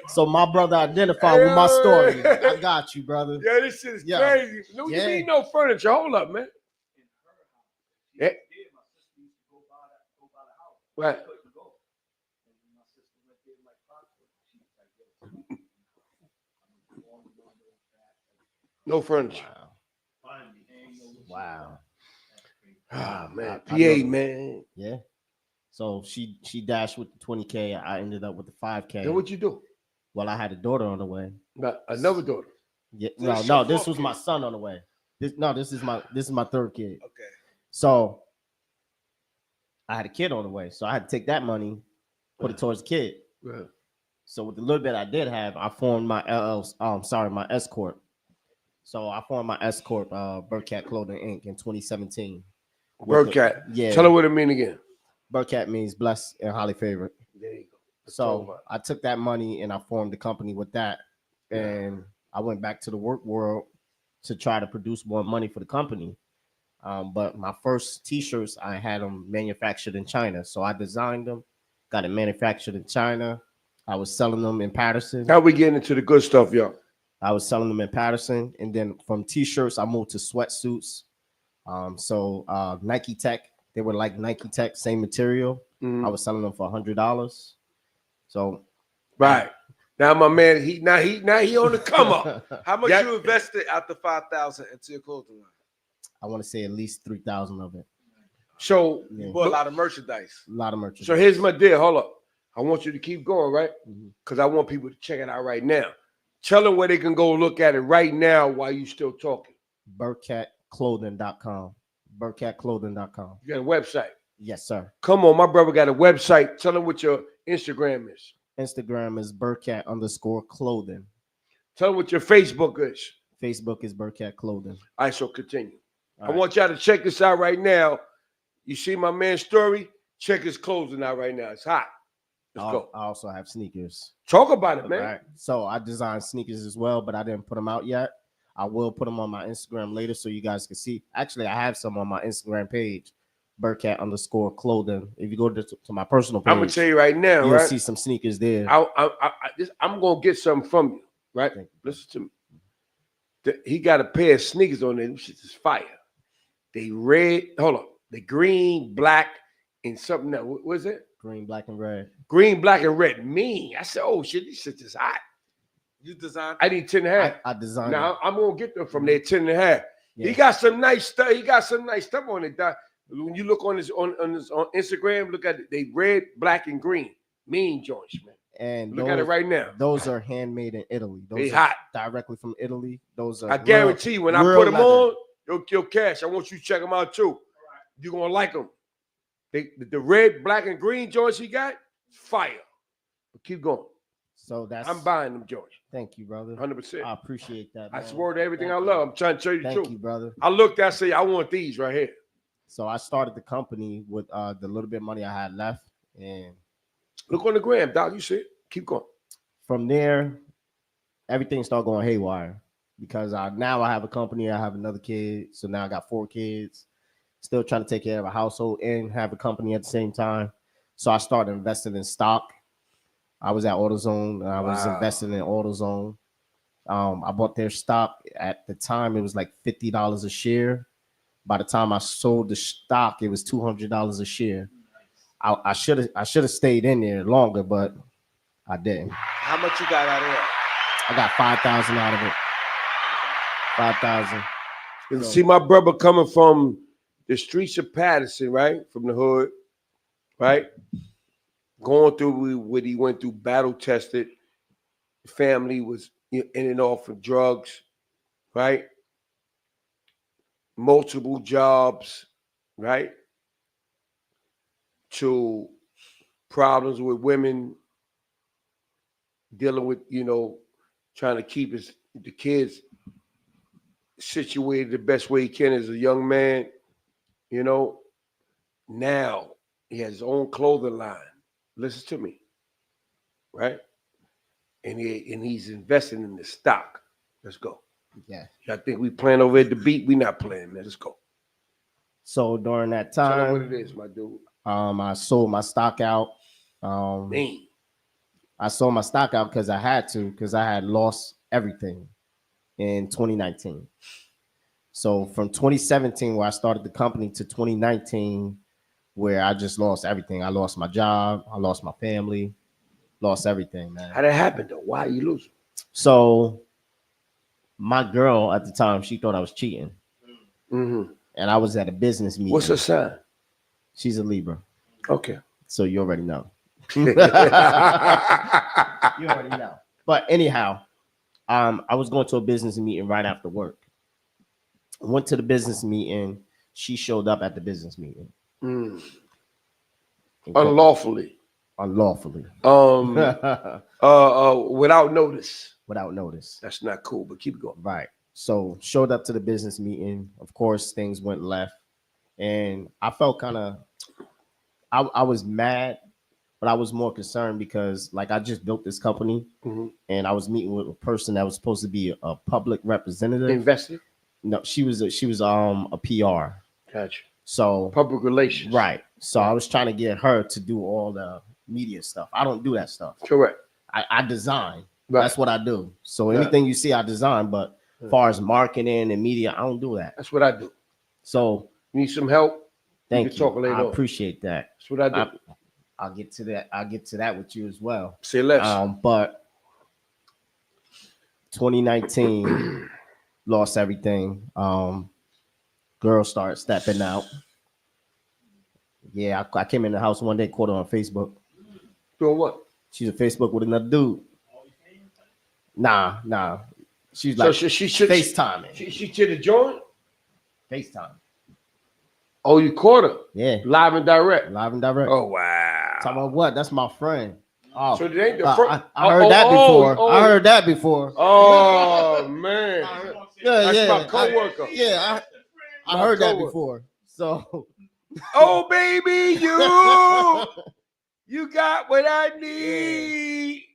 So my brother identified with my story. I got you, brother. Yeah, this shit is Yeah. crazy. No, Yeah. you need no furniture. Hold up, man. In her house. Yeah. My sister used to go by the house. Right. She couldn't go. And my sister went there like clockwork. She was like, No furniture. finally, ain't no what she Wow. Ah, man. I PA, know. man. Yeah. So she dashed with the 20K. I ended up with the 5K. Then what you do? Well, I had a daughter on the way. Another daughter. Yeah. So No, it's no, your this fourth was my kid. son on the way. This is my third kid. okay. So I had a kid on the way. So I had to take that money, put it towards the kid. Right. So with the little bit I did have, I formed my my S Corp. So I formed my S Corp, Burkett Clothing Inc. in 2017. Burkett. Yeah. Tell her what it mean again. Burkett means blessed and highly favored. There you go. Let's talk So about it. I took that money and I formed the company with that. And I went back to the work world to try to produce more money for the company. But my first t-shirts, I had them manufactured in China. So I designed them, got it manufactured in China. I was selling them in Patterson. Now we getting into the good stuff, y'all. I was selling them in Patterson. And then from t-shirts, I moved to sweatsuits. Nike Tech, they were like Nike Tech, same material. Mhm. I was selling them for $100. So Right. Now my man, he on the come up. How much Yeah. you invested out the 5,000 into your clothing line? I want to say at least 3,000 of it. So Yeah. You bought a lot of merchandise. A lot of merchandise. So here's my deal. Hold up. I want you to keep going, right? Mhm. Because I want people to check it out right now. Tell them where they can go look at it right now while you still talking. BurkettClothing.com. BurkettClothing.com. You got a website. Yes, sir. Come on, my brother got a website. Tell them what your Instagram is. Instagram is Burkett_clothing. Tell them what your Facebook is. Facebook is Burkett Clothing. All right, so continue. All I right. want y'all to check this out right now. You see my man's story? Check his clothing out right now. It's hot. Let's go. I also have sneakers. Talk about it, man. All right. So I designed sneakers as well, but I didn't put them out yet. I will put them on my Instagram later so you guys can see. Actually, I have some on my Instagram page, Burkett_clothing. If you go to my personal page, I'm gonna tell you right now, you'll right? see some sneakers there. I'm gonna get something from you, right? Thank you. Listen to me. He got a pair of sneakers on there. Them shit is fire. They red. Hold on. They green, black, and something else. What was it? Green, black, and red. Green, black, and red. Mean. I said, oh shit, these shit is hot. You designed. I need 10 and a half. I designed Now it. I'm gonna get them from there 10 and a half. Yeah. He got some nice stuff. He got some nice stuff on it. Doc. When you look on his on Instagram, look at it. They red, black, and green. Mean joints, man. And Look at it right now. Those are handmade in Italy. Those They are hot. directly from Italy. Those are I guarantee you, when I real put them leather. on, your cash. I want you to check them out too. You're gonna like them. The red, black, and green joints he got, fire. But keep going. So that's I'm buying them joints. Thank you, brother. 100%. I appreciate that. I man. swear to everything Thank I you. love. I'm trying to tell you the Thank truth. you, brother. I looked, I say, I want these right here. So I started the company with the little bit of money I had left, and Look on the gram, Doc. You see it. Keep going. from there, everything started going haywire because now I have a company. I have another kid, so now I got 4 kids. still trying to take care of a household and have a company at the same time. So I started investing in stock. I was at AutoZone. I was Wow. investing in AutoZone. I bought their stock at the time. It was like $50 a share. By the time I sold the stock, it was $200 a share. I should have stayed in there longer, but I didn't. How much you got out of there? I got 5,000 out of it. 5,000. You see my brother coming from the streets of Patterson, right? From the hood, right? Going through what he went through, battle tested. The family was in and off of drugs, right? Multiple jobs, right? To problems with women, dealing with, trying to keep the kids situated the best way he can as a young man, Now he has his own clothing line. Listen to me, right? And he's investing in the stock. Let's go. Yeah. I think we playing over at the beat. We not playing, man. Let's go. So during that Tell them time, what it is, my dude. I sold my stock out. Man. I sold my stock out because I had to, because I had lost everything in 2019. So from 2017, where I started the company, to 2019, where I just lost everything. I lost my job. I lost my family. Lost everything, man. How that happened, though? Why you losing? So my girl at the time, she thought I was cheating. Mm-hmm. And I was at a business meeting. What's her sign? She's a Libra. Okay. So you already know. You already know. But anyhow, I was going to a business meeting right after work. I went to the business meeting. She showed up at the business meeting. Unlawfully. Unlawfully. Without notice. Without notice. That's not cool, but keep going. Right. So showed up to the business meeting. Of course, things went left. And I felt kind of, I was mad, but I was more concerned because, like, I just built this company, and I was meeting with a person that was supposed to be a public representative. Investor? No, she was a PR. Gotcha. So public relations. Right. So I was trying to get her to do all the media stuff. I don't do that stuff. Correct. I design. Right. That's what I do. So anything you see, I design. But as far as marketing and media, I don't do that. That's what I do. So you need some help? Thank you. Talk later I on. Appreciate that. That's what I do. I'll get to that. I'll get to that with you as well. Say less. But 2019 lost everything. Girls started stepping out. Yeah, I came in the house one day, caught her on Facebook. Doing what? She's on Facebook with another dude. Nah. She's like, so she should FaceTiming. She should have joined? FaceTime. Oh, you caught her? Yeah. Live and direct. Oh, wow. Talking about what? That's my friend. Oh, so they ain't the first. I heard that before. I heard that before. Oh, man. That's my coworker. I heard that before. So. Oh, baby, you got what I need.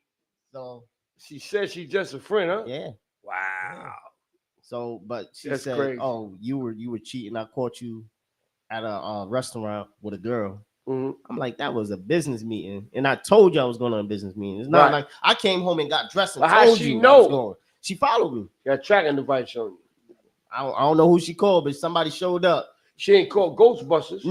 So she said she's just a friend, huh? Yeah. Wow. Yeah. So, but she That's said, crazy. "Oh, you were cheating. I caught you at a restaurant with a girl." Mm-hmm. I'm like, that was a business meeting, and I told you I was going to a business meeting. It's not like I came home and got dressed and but how told she you know? I was going. She followed me. Got tracking device on you. I don't know who she called, but somebody showed up. She ain't called Ghostbusters.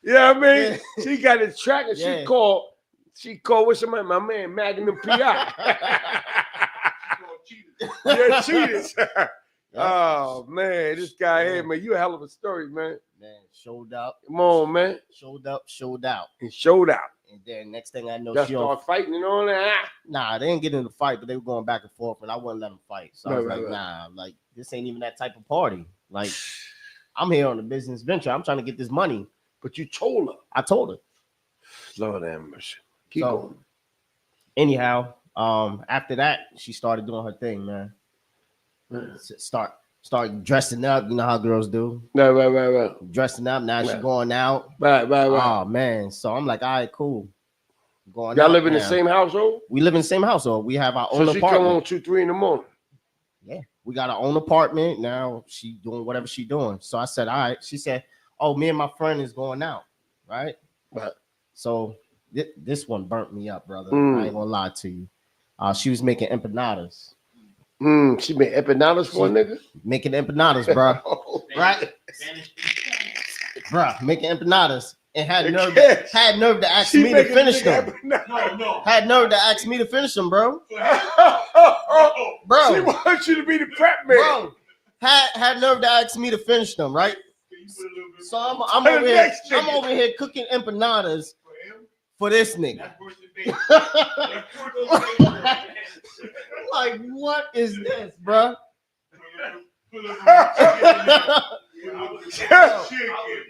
Yeah, I mean, she got it tracking. She called what's her name? My man Magnum PI. Yeah, cheaters. Oh man, this guy here, man, you a hell of a story, man. Man, showed up. Come on, man. Showed up, showed out. And showed out. And then next thing I know, Just start fighting and all that. Nah, they didn't get in the fight, but they were going back and forth, and I wouldn't let them fight. So I was Right. nah, like this ain't even that type of party. Like I'm here on a business venture. I'm trying to get this money. But you told her. I told her. Lord have mercy. Keep going. Anyhow, after that, she started doing her thing, man. Start dressing up. You know how girls do. Right. Dressing up. Now she going out. Right. Oh man. So I'm like, all right, cool. Going Y'all out live in now. the same household? We live in the same household. We have our own So she apartment. come on 2-3 in the morning. Yeah. We got our own apartment now. She doing whatever she doing. So I said, all right. She said, oh, me and my friend is going out, right? Right. So this one burnt me up, brother. Mm. I ain't gonna lie to you. She was making empanadas. She made empanadas for a nigga. Making empanadas, bro. Oh, Right? Spanish. Bruh, making empanadas. And had nerve to ask She me to making finish nigga them. No. Had nerve to ask me to finish them, bro. She Bro, wants you to be the prep man. bro. Had nerve to ask me to finish them, right? So I'm For the over here. next I'm nigga. over here cooking empanadas for this nigga. That's worse than bacon. Like, what is this, bro?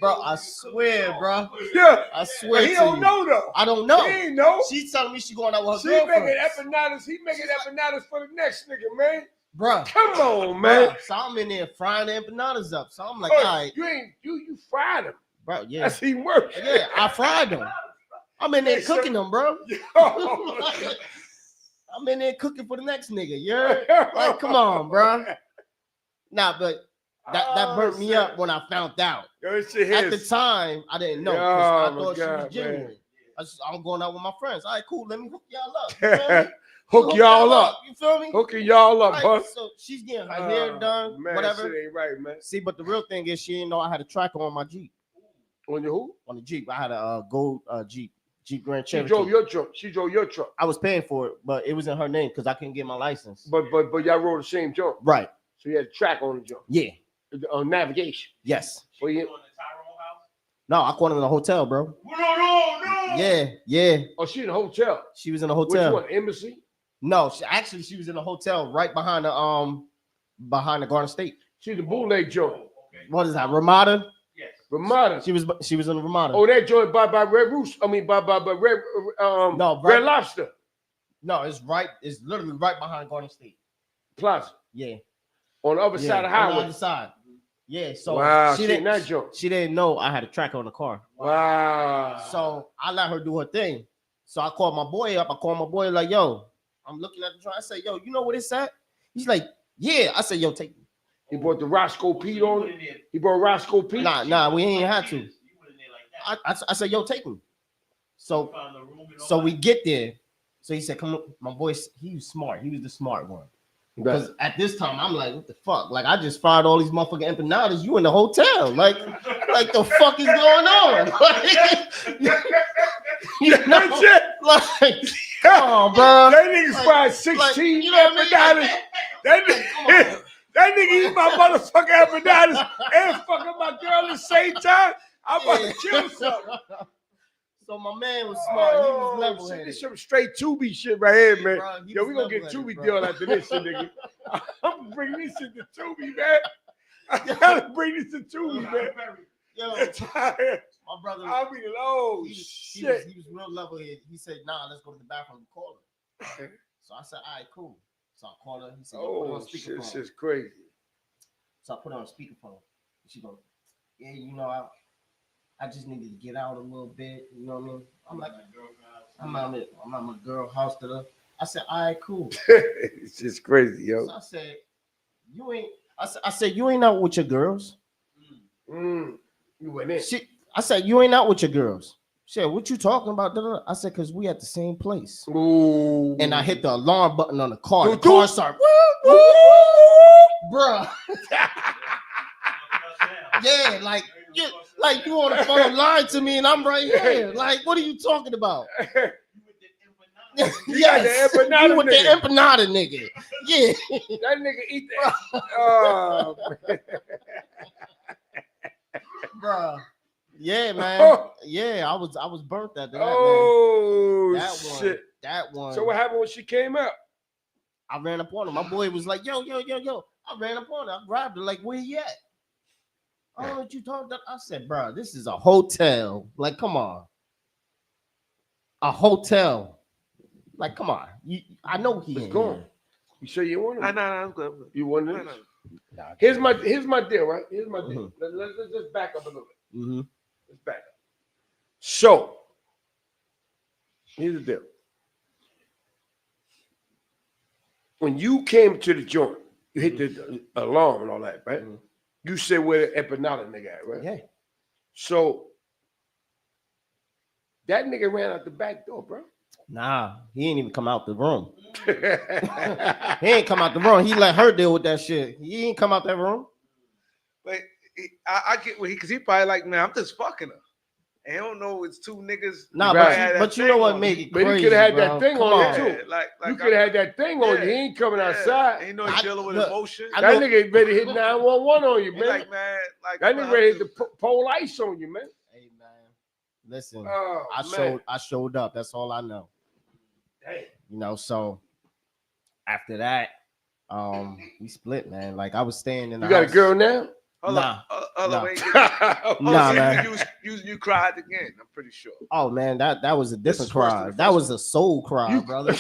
Bro, I swear, bro. Yeah, I but swear he to don't you. know though. I don't know. He ain't know. She's telling me she going out with She her making girlfriend. empanadas. He making empanadas for the next nigga, man. Bro, Come on, man. bruh, so I'm in there frying the empanadas up. So I'm like, Oh, all right, you fried them. bro, yeah. That's even worse. Yeah, I fried them. I'm in there cooking them, bro. Yo. I'm in there cooking for the next nigga. You heard? Like, come on, bro. Nah, but that burnt me up when I found out. Yo, this shit At the hits. time, I didn't know. 'cause Oh, I my thought she God, was genuine. man. I'm going out with my friends. All right, cool. Let me hook y'all up. You feel me? Hook y'all up. You feel me? Hooking y'all up, Right, huh? so she's getting her hair done, Man, whatever. shit ain't right, man. See, but the real thing is she didn't know I had a tracker on my Jeep. On your who? On the Jeep, I had a gold Jeep Grand She Cherokee. drove your truck. She drove your truck. I was paying for it, but it was in her name because I couldn't get my license. But y'all rode the same jump. Right. So you had a track on the jump. Yeah. On navigation. Yes. Well, you, No, I caught her in a hotel, bro. No. Yeah. oh, she in a hotel. She was in a Which hotel. one? Embassy? No, she was in a hotel right behind the Garden State. She the bootleg joint. What is that? Ramada? Yes. Ramada. She was in the Ramada. Oh, that joint by Red Roost. I mean by Red No, right- Red Lobster No, it's literally right behind Garden State. Plaza Yeah. on the other Yeah, side of the on the highway. other side. Yeah, so Wow, she she in that joint. She didn't know I had a tracker on the car. Wow. So I let her do her thing. So I called my boy up. I called my boy like, yo, I'm looking at the joint. I said, yo, you know what it's at? He's like, yeah. I said, yo, take me. He brought the Roscoe Pete on it. He brought Roscoe Pete. Nah, we ain't had to. I said, yo, take me. So we get there. So he said, come on. My boy, he was smart. He was the smart one. Because at this time, I'm like, what the fuck? Like, I just fired all these motherfucking empanadas. You in the hotel. Like the fuck is going on? You know? That's it. Like, come on, bro. That nigga Like- fried 16 like, you know what I mean? empanadas. That nigga, that nigga eat my motherfucking empanadas and fucking my girl at the same time. I'm about to kill something. So my man was smart. He was shit, level-headed. this some straight Tubi shit right here, man. Bro, he Yo, was we gonna get level-headed, Tubi bro. deal after this shit, nigga. I'm gonna bring this shit to Tubi, man. I gotta bring this to Tubi, man. Yo, I my brother, mean, oh he shit. was real level-headed. He said, nah, let's go to the bathroom and call her. So I said, all right, cool. So I called her. He said, yo, put her on Oh shit, this speakerphone. is crazy. So I put her on speakerphone. She goes, yeah, you know, I just needed to get out a little bit. You know what I mean? I'm like, I'm at my girl house to the. I said, all right, cool. It's just crazy, yo. So I said, you ain't. I said, you ain't out with your girls. You went in. I said, you ain't out with your girls. She said, what you talking about? Da-da-da. I said, because we at the same place. Ooh. And I hit the alarm button on the car. The Doo-doo. car started, bruh. Yeah, like you on the phone lying to me and I'm right here. Like, what are you talking about? Yes, the empanada you with the nigga. empanada nigga. Yeah. That nigga eat that. Oh, man. Bruh. Yeah, man. Yeah, I was burnt after that, man. Oh, That one. shit. That one. So what happened when she came out? I ran up on her. My boy was like, yo. I ran up on her. I grabbed her, like, where you at? I don't know what you talking about. I said, bro, this is a hotel. Like, come on. A hotel. Like, come on. I know he Let's ain't go. here. You sure you want it? No, I'm good. You want it? Nah, Here's my deal, right? Here's my deal. Let's just back up a little bit. mm-hmm. Let's back up. So, here's the deal. When you came to the joint, You hit the alarm and all that, right? Mhm. You said where the empanada nigga at, right? Yeah. So that nigga ran out the back door, bro. Nah, he ain't even come out the room. He Right. ain't come out the room. He let her deal with that shit. He ain't come out that room. But I get what because he probably like, man, I'm just fucking her. And he don't know it's two niggas. Nah, Right. but you know what make it But he crazy, could have had bro. that thing Come on him, on. too. Like You could have had that thing on you. He ain't coming outside. Ain't no I- dealing with look, emotion. I That know- nigga ready to hit 911 on you, He man. like, man, like That man, nigga ready to just- pole ice on you, man. Hey man, listen, Oh, I showed up. That's all I know. You know, so after that, we split, man. Like I was staying in the You got a house. girl now? Hold Nah. on, hold Nah. on, wait. Nah, So man. You cried again. I'm pretty sure. Oh man, that was a This different is worse than cry. the That first was a soul cry, You- brother.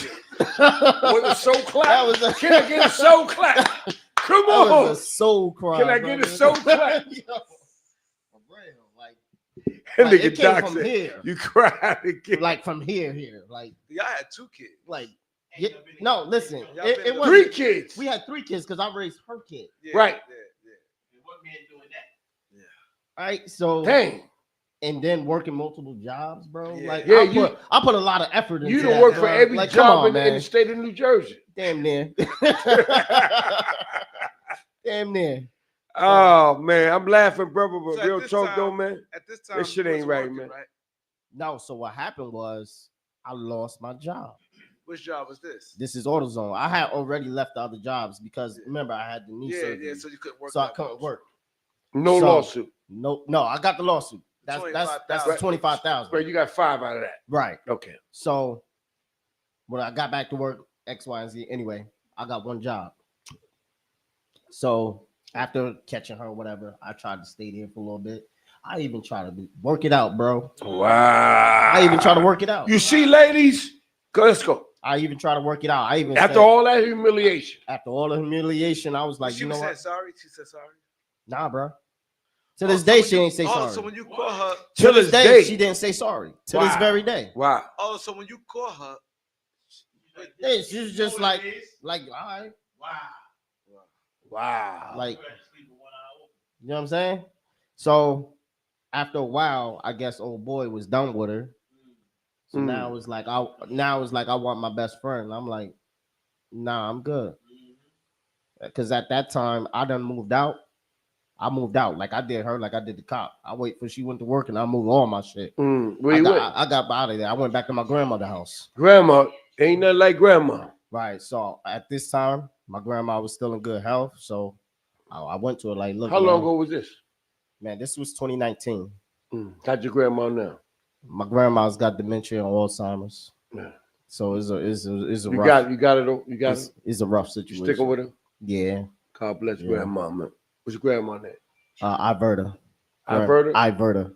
What was so clap? That was a- Can I get a soul clap? Come That on. was a soul cry. Can I get a brother. soul clap? Yo, for real, like, That like, nigga it came Doc from said, here. you cried again. Like from here, like, Y'all had 2 kids. like. Yeah, no, listen. Y'all It, been it to- wasn't. 3 kids. We had 3 kids because I raised her kid. Yeah, Right. Yeah. What man doing that? Right. So Dang. and then working multiple jobs, bro. Yeah. Like Yeah, I put a lot of effort into You that, done work bro. for every like, job come on, in man. the state of New Jersey. Damn near. Damn near. Oh, man. I'm laughing, brother, but So at real this talk, time- though, man. At this time, That shit you ain't wasn't right, working, man. right? No, so what happened was I lost my job. Which job was this? This is AutoZone. I had already left the other jobs because remember I had the knee surgery. Yeah. So you couldn't work. so I that couldn't much. work. No So- lawsuit. No, I got the lawsuit. That's 25,000. $25,000. But you got 5 out of that. Right. Okay. So when I got back to work, X, Y, and Z. Anyway, I got one job. So after catching her, whatever, I tried to stay there for a little bit. I even tried to work it out, bro. Wow. I even tried to work it out. You see, ladies? Go, let's go. I even tried to work it out. I even After said- all that humiliation. after all the humiliation, I was like, She you know said what? sorry. She said sorry. Nah, bro. To this so day, when she you- ain't say sorry. So when you call her, To this day, she didn't say sorry. To this Wow. very day. Wow. so when you call her, Yeah, she was just like, It is? all right. Wow. Wow. Like, You had to sleep with 1 eye open. you know what I'm saying? So after a while, I guess old boy was done with her. So Mm. now it's like I want my best friend. I'm like, nah, I'm good. Because at that time I done moved out. I moved out like I did her, like I did the cop. I wait for she went to work and I moved all my shit. Where you went? I got out of there. I went back to my grandmother's house. Grandma. Ain't nothing like grandma. Right. So at this time, my grandma was still in good health. So I went to her like, look, How long man, ago was this? man, this was 2019. How's your grandma now? My grandma's got dementia and Alzheimer's. Yeah. So it's a You rough. got it. You got it's, it. it's a rough You situation. sticking with her? Yeah. God bless Yeah. grandma, man. What's your grandma name? Iverta. Iverta? Iverta.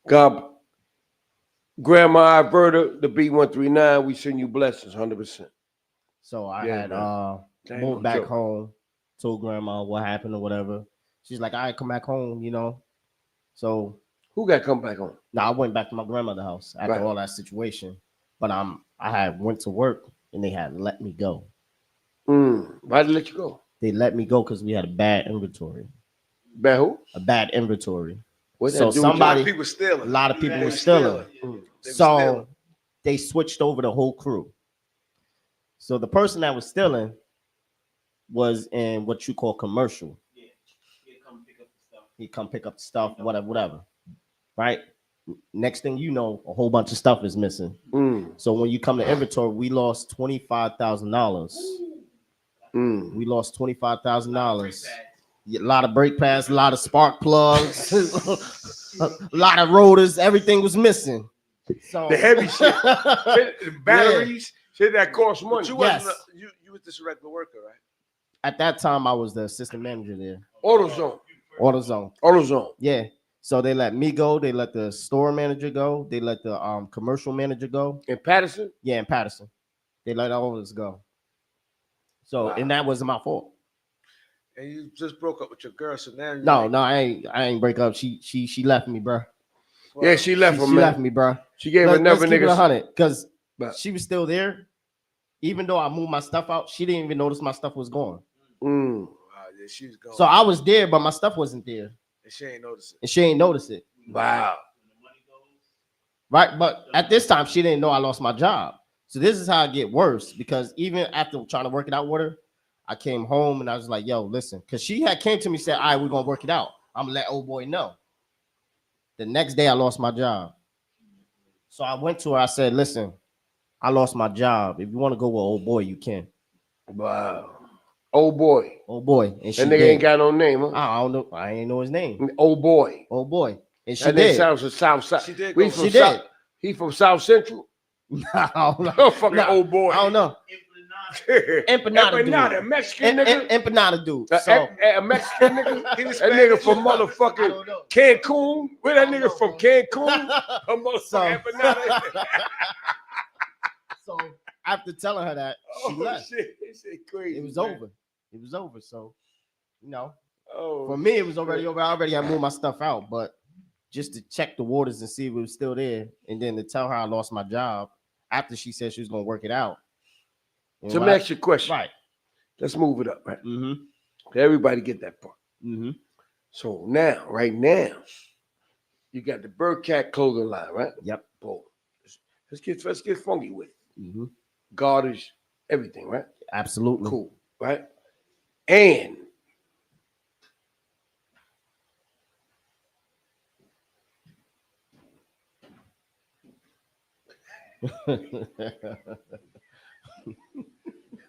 God, Grandma Iverta, the B139, we send you blessings, 100%. So I Yeah, had man. That ain't moved no back joke. home, told grandma what happened or whatever. She's like, I come back home, you know. So Who got to come back on? now I went back to my grandmother's house after Right. all that situation. But I had went to work and they had let me go. Why did they let you go? They let me go because we had a bad inventory. Bad who? A bad inventory. What So that do with a lot somebody- of people stealing. A lot of people They were was stealing. They was So stealing. they switched over the whole crew. So the person that was stealing was in what you call commercial. Yeah. He'll come pick up the stuff. He come pick up the stuff, whatever. Right? Next thing you know, a whole bunch of stuff is missing. So when you come to inventory, we lost $25,000. We lost $25,000. A lot of brake pads, a lot of spark plugs, a lot of rotors. Everything was missing. So The heavy shit. The batteries, shit that costs money. But you Yes. wasn't. You was just a regular worker, right? At that time, I was the assistant manager there. AutoZone. AutoZone. AutoZone. Yeah. So they let me go. They let the store manager go. They let the commercial manager go. In Patterson? Yeah, in Patterson. They let all of us go. So Wow. and that wasn't my fault. And you just broke up with your girl, so now you No, I ain't break up. She left me, bro. Yeah, she left She him, man. left me, bro. She gave Let's another keep it nigga. 100 because But- she was still there. Even though I moved my stuff out, she didn't even notice my stuff was gone. Yeah, she was gone. So I was there, but my stuff wasn't there, and she ain't noticed it. and she ain't notice it. Wow. Right, but at this time, she didn't know I lost my job. So this is how it get worse, because even after trying to work it out with her, I came home and I was like, "Yo, listen," because she had came to me and said, "All right, we're gonna work it out. I'm gonna let old boy know." The next day, I lost my job. So I went to her. I said, "Listen, I lost my job. If you want to go with old boy, you can." Wow. Old boy. Old boy, and she That nigga did. ain't got no name, huh? I don't know. I ain't know his name. Old boy. Old boy, and she That nigga did. sounds from South Side. She did We go from She South. did. He from South Central. I don't know. Oh, fucking Nah, old boy. I don't know. Empanada dude. Mexican nigga. Empanada dude. A- So a Mexican nigga. He was That nigga Spanish. from I motherfucking don't know. Cancun. Where that I don't nigga know, from? bro. Cancun. A motherfucking So- empanada. So after telling her that, she Oh left. shit! This shit crazy. It was man. over. It was over. So, you know, Oh, for me, it was already over. I already had moved my stuff out, but just to check the waters and see if it was still there, and then to tell her I lost my job after she said she was gonna work it out. And So let when me I- ask you a question. right. Let's move it up, right? Mm-hmm. Everybody get that part. Mm-hmm. So now, right now, you got the Birdcat clothing line, right? Yep. Boom. Let's get funky with it. Mm-hmm. Garters, everything, right? Absolutely. Cool, right? And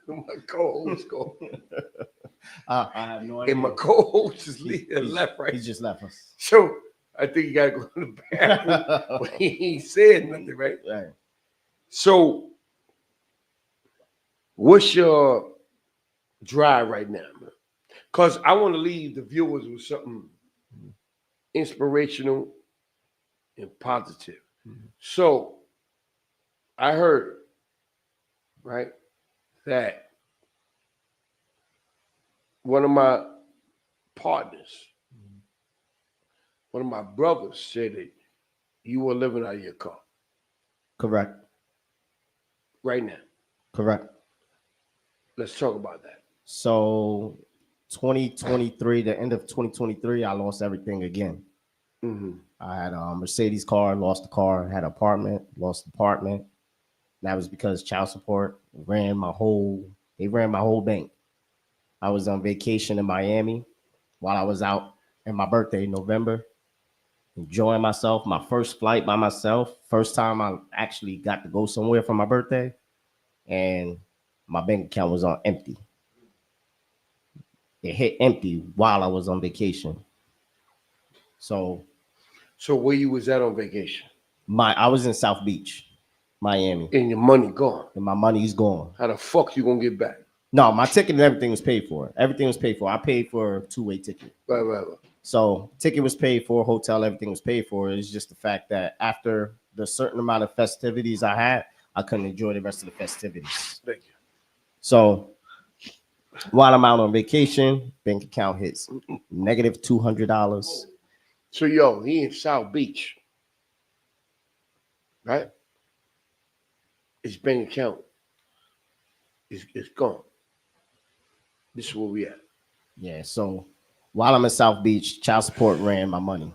my co-host go. I have no idea. And my co-host is He's- left, right? He just left us. So I think you gotta go to the bathroom. But he ain't said nothing, right? Right. So what's your drive right now, man? Because I want to leave the viewers with something inspirational and positive. So I heard, right, that one of my partners, one of my brothers said that you were living out of your car Correct. right now. Correct. Let's talk about that. So 2023, the end of 2023, I lost everything again. Mm-hmm. I had a Mercedes car, lost the car, had an apartment, lost the apartment. That was because child support ran my whole bank. I was on vacation in Miami while I was out in my birthday in November, enjoying myself, my first flight by myself, first time I actually got to go somewhere for my birthday, and my bank account was on empty. It hit empty while I was on vacation. So where you was at on vacation? I was in South Beach, Miami, And your money gone. and my money's gone. How the fuck you gonna get back? No, my ticket and everything was paid for. Everything was paid for. I paid for a two-way ticket. Right. So ticket was paid for, hotel, everything was paid for. It's just the fact that after the certain amount of festivities I had, I couldn't enjoy the rest of the festivities. Thank you. So while I'm out on vacation, bank account hits negative $200. So yo, he in South Beach, right? His bank account is gone. This is where we at. Yeah, so while I'm in South Beach, child support ran my money.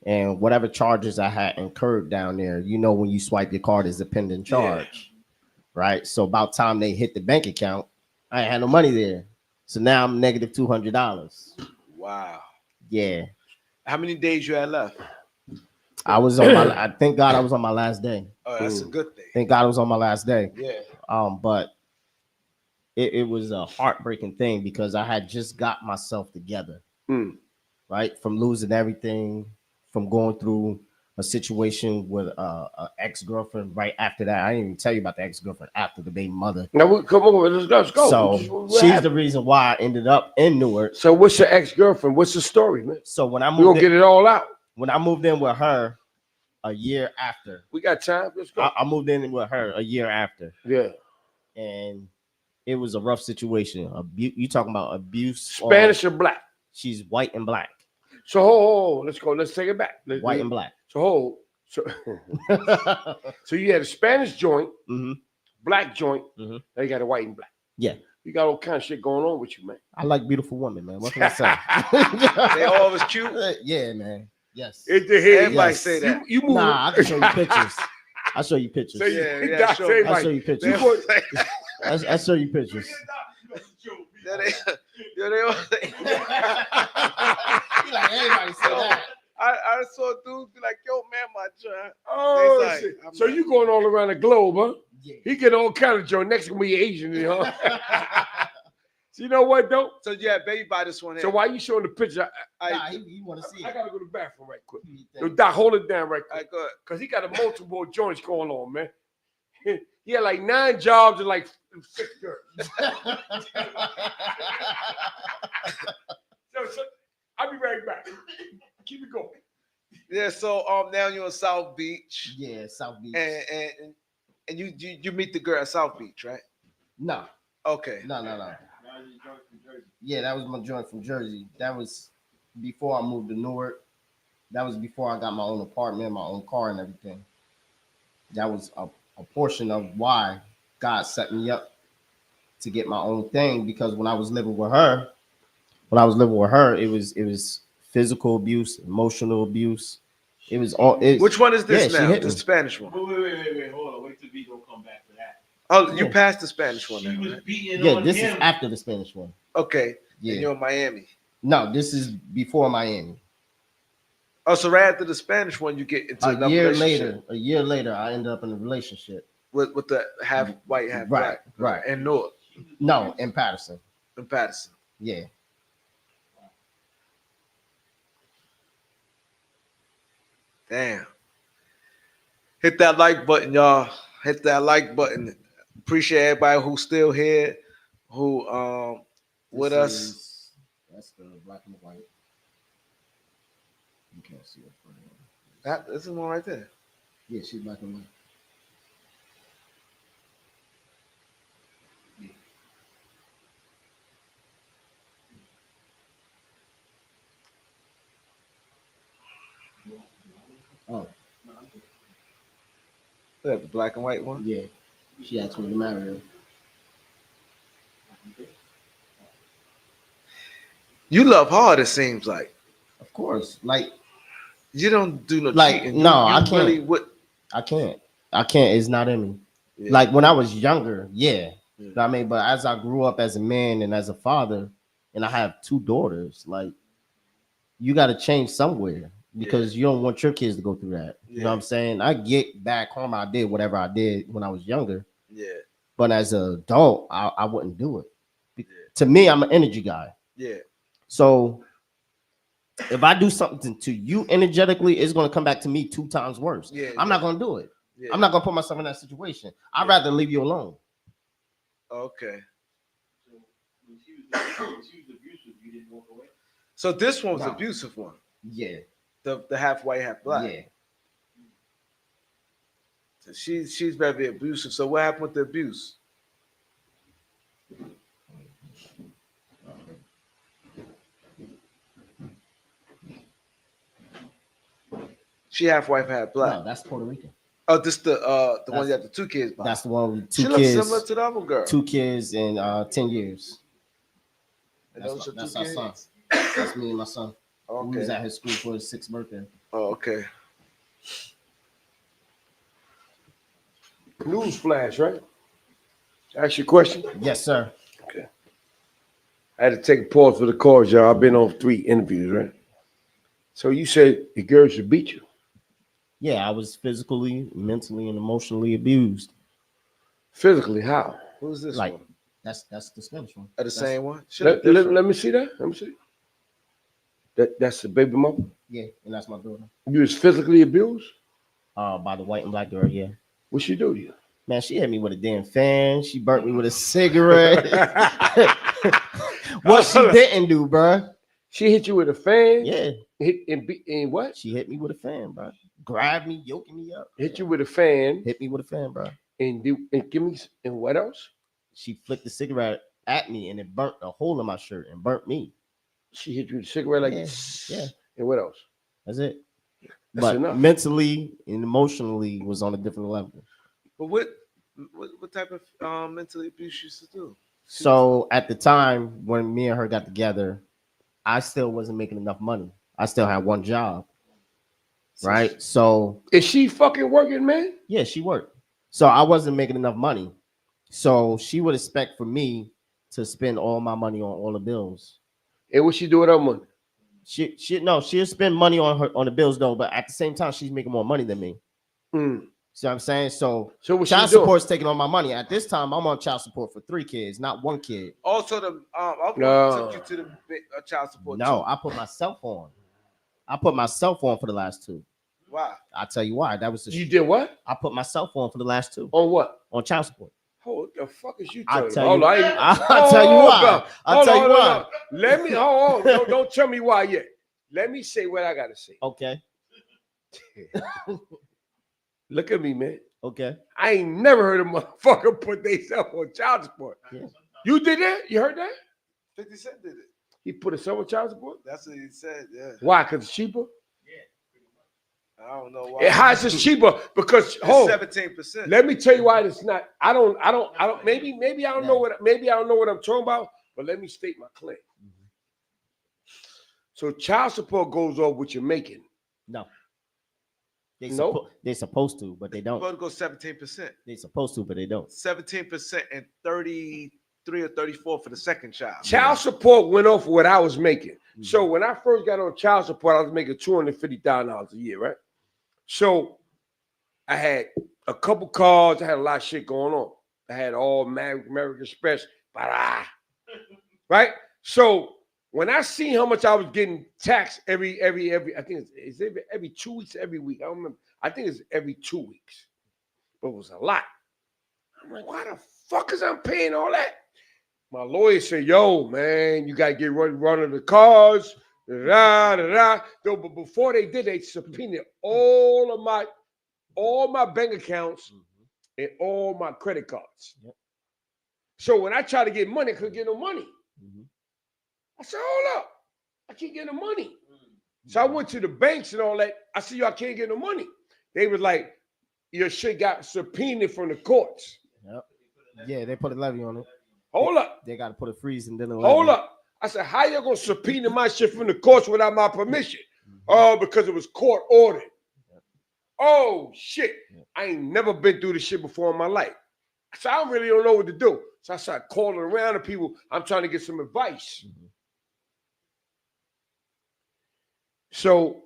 And whatever charges I had incurred down there, you know, when you swipe your card, is a pending charge, right? So about time they hit the bank account, I ain't had no money there. So now I'm negative $200. Wow. Yeah, How many days you had left? I was on my. I thank God I was on my last day. Oh, that's a good thing. Thank God I was on my last day. Yeah. But it was a heartbreaking thing because I had just got myself together, right? From losing everything, from going through a situation with a ex-girlfriend right after that. I didn't even tell you about the ex-girlfriend after the baby mother. Now come on, let's go. So What she's happened? the reason why I ended up in Newark. So what's your ex-girlfriend? What's the story, man? So when I We gonna moved get in, it all out. when I moved in with her a year after, We got time. Let's go. I moved in with her a year after, Yeah. and it was a rough situation. You talking about abuse? Spanish or black? She's white and black. So hold, let's go. Let's take it back. White and black. So hold. So so you had a Spanish joint, Mm-hmm. black joint. Mhm. Now you got a white and black. Yeah. You got all kind of shit going on with you, man. I like beautiful women, man. What can I say? They always cute. Yeah, man. Yes. It's the head. Everybody Yes. say that. You move. Nah, I can show you pictures. I'll show you pictures. Say, Yeah, yeah, sure. say I'll like, show you pictures. you go, I'll show you pictures. Yeah, they always say. He like everybody say that. I saw dudes be like, "Yo, man, my joint." oh, They say, shit. I'm So not- you going all around the globe, huh? Yeah. He get all kind of joint. Next to me, Asian, you know. So you know what, though? So yeah, baby, buy this one here. So why you showing the picture? Nah, he want to see I it. gotta go to the bathroom right quick. What do you Yo, think? Doc, hold it down right All quick. right, good. Because he got a multiple joints going on, man. He had like 9 jobs and like 6 girls. So I'll be right back. Keep it going. Yeah, so now you're on South Beach, Yeah, South Beach. and you meet the girl at South Beach, right? No. Okay. No. Yeah, that was my joint from Jersey. That was before I moved to Newark. That was before I got my own apartment, my own car, and everything. That was a portion of why God set me up to get my own thing. Because when I was living with her, it was physical abuse, emotional abuse. It was all. Which one is this Yeah, she now? hit The me. Spanish one. Wait. Hold on. Wait till V don't come back for that. Oh, you Yeah. passed the Spanish one She now, was right? beating Yeah, on this him. is after the Spanish one. Okay. Yeah. And you're in Miami. No, this is before Miami. Oh, so right after the Spanish one, you get into A another year relationship later, I ended up in a relationship. with the half white, half Right, black, right. and North No, in Patterson. and Patterson. Yeah. Damn. Hit that like button, y'all. Hit that like button. Appreciate everybody who's still here, who with us. That's the black and white. You can't see it. This is one right there. Yeah, she's black and white. Oh, The black and white one. yeah. She asked me to marry her. You love hard, it seems like. Of course. Like, You don't do no Like, cheating. You- no, you I can't. Really would. I can't. It's not in me. Yeah. Like when I was younger, yeah. Yeah. You know what I mean? But as I grew up as a man and as a father, and I have 2 daughters, like you got to change somewhere because you don't want your kids to go through that. You know what I'm saying? I get back home, I did whatever I did when I was younger, Yeah. but as an adult, I wouldn't do it. Yeah. To me, I'm an energy guy. Yeah. So if I do something to you energetically, it's going to come back to me 2 times worse. Yeah. I'm not going to do it. Yeah. I'm not going to put myself in that situation. I'd rather leave you alone. Okay. So when she was abusive, you didn't walk away. So this one was No. abusive one. Yeah. The half white, half black. Yeah. So she's very abusive. So what happened with the abuse? She half white, half black. No, that's Puerto Rican. Oh, this the one That's- you have the 2 kids by. That's the one with She 2 looks kids. similar to the other girl. 2 kids in 10 years. And That's, those are that's 2 our kids? son. That's me and my son. We was Okay. at his school for his 6th birthday. Oh, okay. News flash, right? Ask your question. Yes, sir. I had to take a pause for the calls, y'all. I've been on 3 interviews, right? So you said the girl should beat you. Yeah, I was physically, mentally, and emotionally abused. Physically, how? Who's this Like, one? that's the Spanish one. Are the That's- same one? Shit, Let different. me see that. Let me see. That's the baby mama. Yeah, and that's my daughter. You was physically abused? By the white and black girl, yeah. What she do to you? Man, she hit me with a damn fan. She burnt me with a cigarette. What she didn't do, bruh? She hit you with a fan? Yeah, Hit and what? she hit me with a fan, bruh. Grabbed me, yoking me up. Hit you with a fan Hit me with a fan, bruh. and give me and what else? She flicked the cigarette at me and it burnt a hole in my shirt and burnt me. She hit you with a cigarette like Yeah. And what else? That's it. That's But enough. mentally and emotionally was on a different level. But what type of mental abuse you used to do? So at the time when me and her got together, I still wasn't making enough money. I still had one job, right? So Is she fucking working, man? yeah, she worked. So I wasn't making enough money. So she would expect for me to spend all my money on all the bills. And what she do with her money? She'll spend money on the bills though, but at the same time, she's making more money than me. Mm. See what I'm saying? So So what she child doing? support's taking all my money. At this time, I'm on child support for 3 kids, not 1 kid. Also, I No. took you to the child support. No, too. I put myself on. I put myself on for the last 2. Why? I'll tell you why. That was You did what? I put myself on for the last 2 On what? on child support. What the fuck is you I'll talking tell about? you. Hold on, I'll tell you why. bro. I'll Hold tell on, you hold why. on. Let me hold on. Don't tell me why yet. Let me say what I gotta say. Okay. Look at me, man. Okay. I ain't never heard a motherfucker put themselves on child support. Yeah. You did that? You heard that? 50 Cent did it. He put himself on child support? That's what he said. Yeah. Why? Because it's cheaper? I don't know why. How is it cheaper? Because It's hold, 17%. let me tell you why it's not. I don't. Maybe I don't know what. Maybe I don't know what I'm talking about. But let me state my claim. So child support goes off what you're making. No. No? They're supposed to, but they don't. Supposed to go 17%. They're supposed to, but they don't. 17% and 33 or 34 for the second child. Child support went off what I was making. So when I first got on child support, I was making $250,000 a year, right? So I had a couple cars. I had a lot of shit going on. I had all American Express, right? So when I seen how much I was getting taxed every I think it's every 2 weeks, every week. I don't remember. I think it's every 2 weeks. But it was a lot. I'm like, why the fuck is I'm paying all that? My lawyer said, yo, man, you gotta get run of the cars. No, but before they did, they subpoenaed all my bank accounts and all my credit cards. Yep. So when I tried to get money, I couldn't get no money. I said, hold up. I can't get no money. So I went to the banks and all that. I said, yo, I can't get no money. They was like, your shit got subpoenaed from the courts. Yep. Yeah, they put a levy on it. Hold up. They got to put a freeze and then a levy. Hold up. I said, how you going to subpoena my shit from the courts without my permission? Oh, because it was court ordered. Oh, shit. I ain't never been through this shit before in my life. So I really don't know what to do. So I started calling around to people. I'm trying to get some advice. So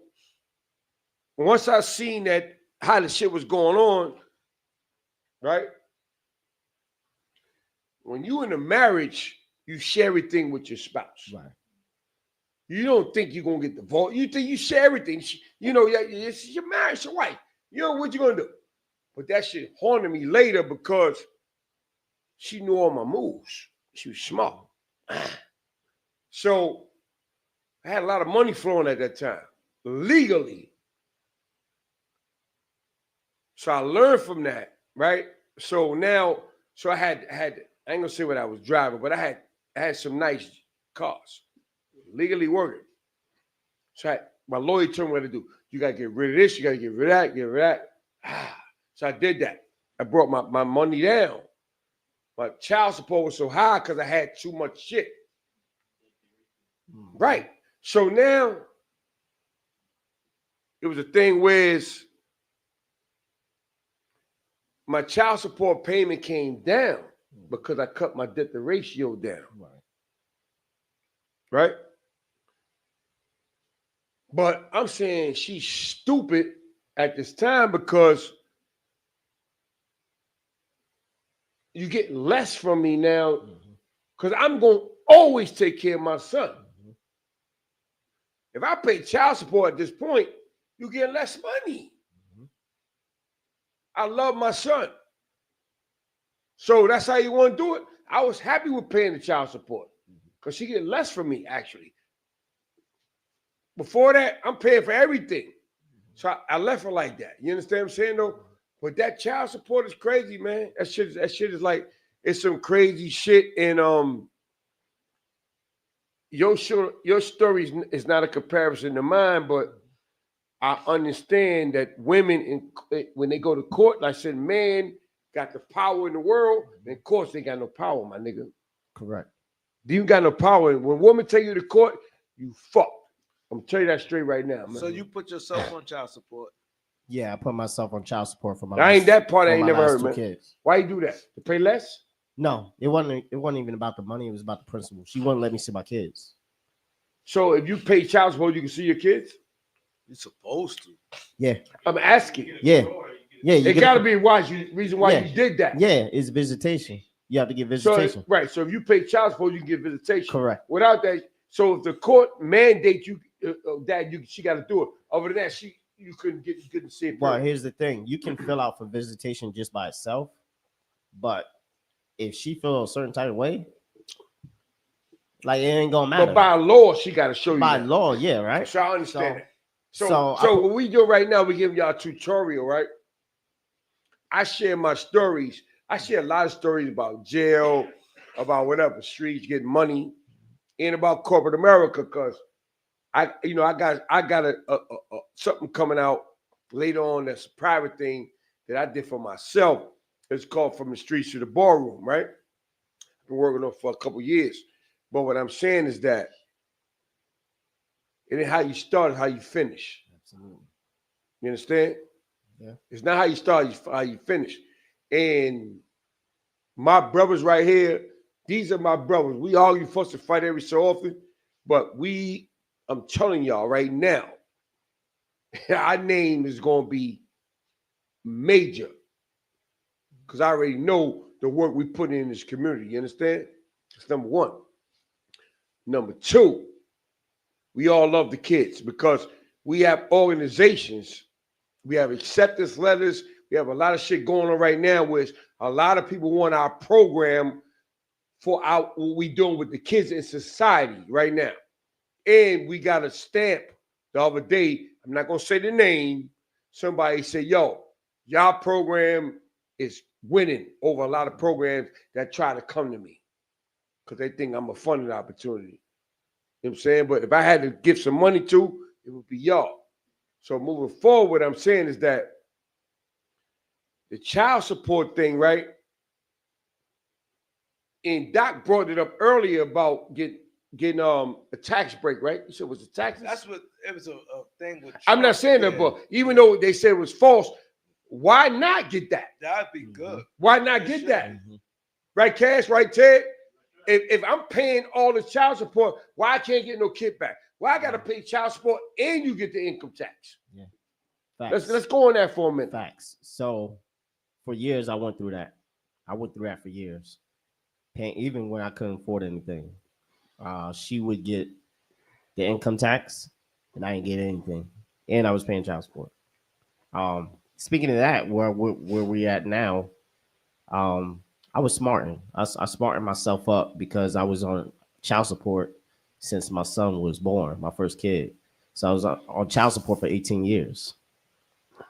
once I seen that how the shit was going on, right? When you in a marriage, you share everything with your spouse. Right. You don't think you're gonna get divorced. You think you share everything. You know, it's your marriage, your wife. You know what you gonna do. But that shit haunted me later because she knew all my moves. She was smart. So I had a lot of money flowing at that time, legally. So I learned from that, right? So now, I had I ain't gonna say what I was driving, but I had some nice cars, legally working. So my lawyer told me what to do. You gotta get rid of this, you gotta get rid of that, get rid of that. So I did that. I brought my money down. My child support was so high because I had too much shit. Right. So now it was a thing where my child support payment came down because I cut my debt to ratio down. Right? But I'm saying she's stupid at this time because you get less from me now because I'm going to always take care of my son. If I pay child support at this point, you get less money. I love my son. So that's how you want to do it. I was happy with paying the child support because she get less from me, actually. Before that, I'm paying for everything. So I left her like that. You understand what I'm saying, though? But that child support is crazy, man. That shit is like, it's some crazy shit. And your story is not a comparison to mine, but I understand that women, when they go to court, like I said, man got the power in the world. And of course, they got no power, my nigga. Correct. You got no power. When women take you to court, you fuck. I'm telling you that straight right now, man. So you put yourself on child support. Yeah, I put myself on child support for my. I ain't that part. I for ain't my never last heard, two man. Kids. Why you do that? To pay less? No, it wasn't. It wasn't even about the money. It was about the principle. She wouldn't let me see my kids. So if you pay child support, you can see your kids? You're supposed to. Yeah, I'm asking. yeah, yeah. You It get got to a- be reason why Yeah. you did that. Yeah, it's visitation. You have to get So, visitation. right. So if you pay child support, you can get visitation. Correct. Without that, so if the court mandate you she got to do it. Other than that, you couldn't see it. Well, here's the thing: you can fill out for visitation just by itself, but if she feels a certain type of way, like it ain't gonna matter. But by law, she got to show you By that. law, yeah, right. So I understand that. So I what we do right now, we give y'all a tutorial, right? I share my stories. I share a lot of stories about jail, about whatever, streets, getting money, and about corporate America, because I got a something coming out later on that's a private thing that I did for myself. It's called From the Streets to the Ballroom, right? I've been working on it for a couple years. But what I'm saying is that it ain't how you start, it's how you finish. Absolutely. You understand? Yeah. It's not how you start, it's how you finish. And my brothers right here, these are my brothers. We argue, fuss, and fight every so often, but I'm telling y'all right now, our name is going to be major because I already know the work we put in this community. You understand? That's number one. Number two, we all love the kids because we have organizations, we have acceptance letters, we have a lot of shit going on right now where a lot of people want our program for what we doing with the kids in society right now. And we got a stamp the other day, I'm not going to say the name, somebody said, yo, y'all program is winning over a lot of programs that try to come to me because they think I'm a funding opportunity. You know what I'm saying? But if I had to give some money to, it would be y'all. So moving forward, what I'm saying is that the child support thing, right? And Doc brought it up earlier about getting a tax break, right? You said it was a tax. That's what it was a thing with. I'm not saying that, but even though they said it was false, why not get that? That'd be good. Why not get that? Right, Cash? Right, Ted? If I'm paying all the child support, why I can't get no kickback? Why I got to pay child support and you get the income tax? Yeah. Facts. Let's go on that for a minute. Facts. So for years I went through that. I went through that for years. Paying even when I couldn't afford anything. She would get the income tax and I didn't get anything. And I was paying child support. Speaking of that, where we at now, I was smarting. I smartened myself up because I was on child support since my son was born, my first kid. So I was on child support for 18 years.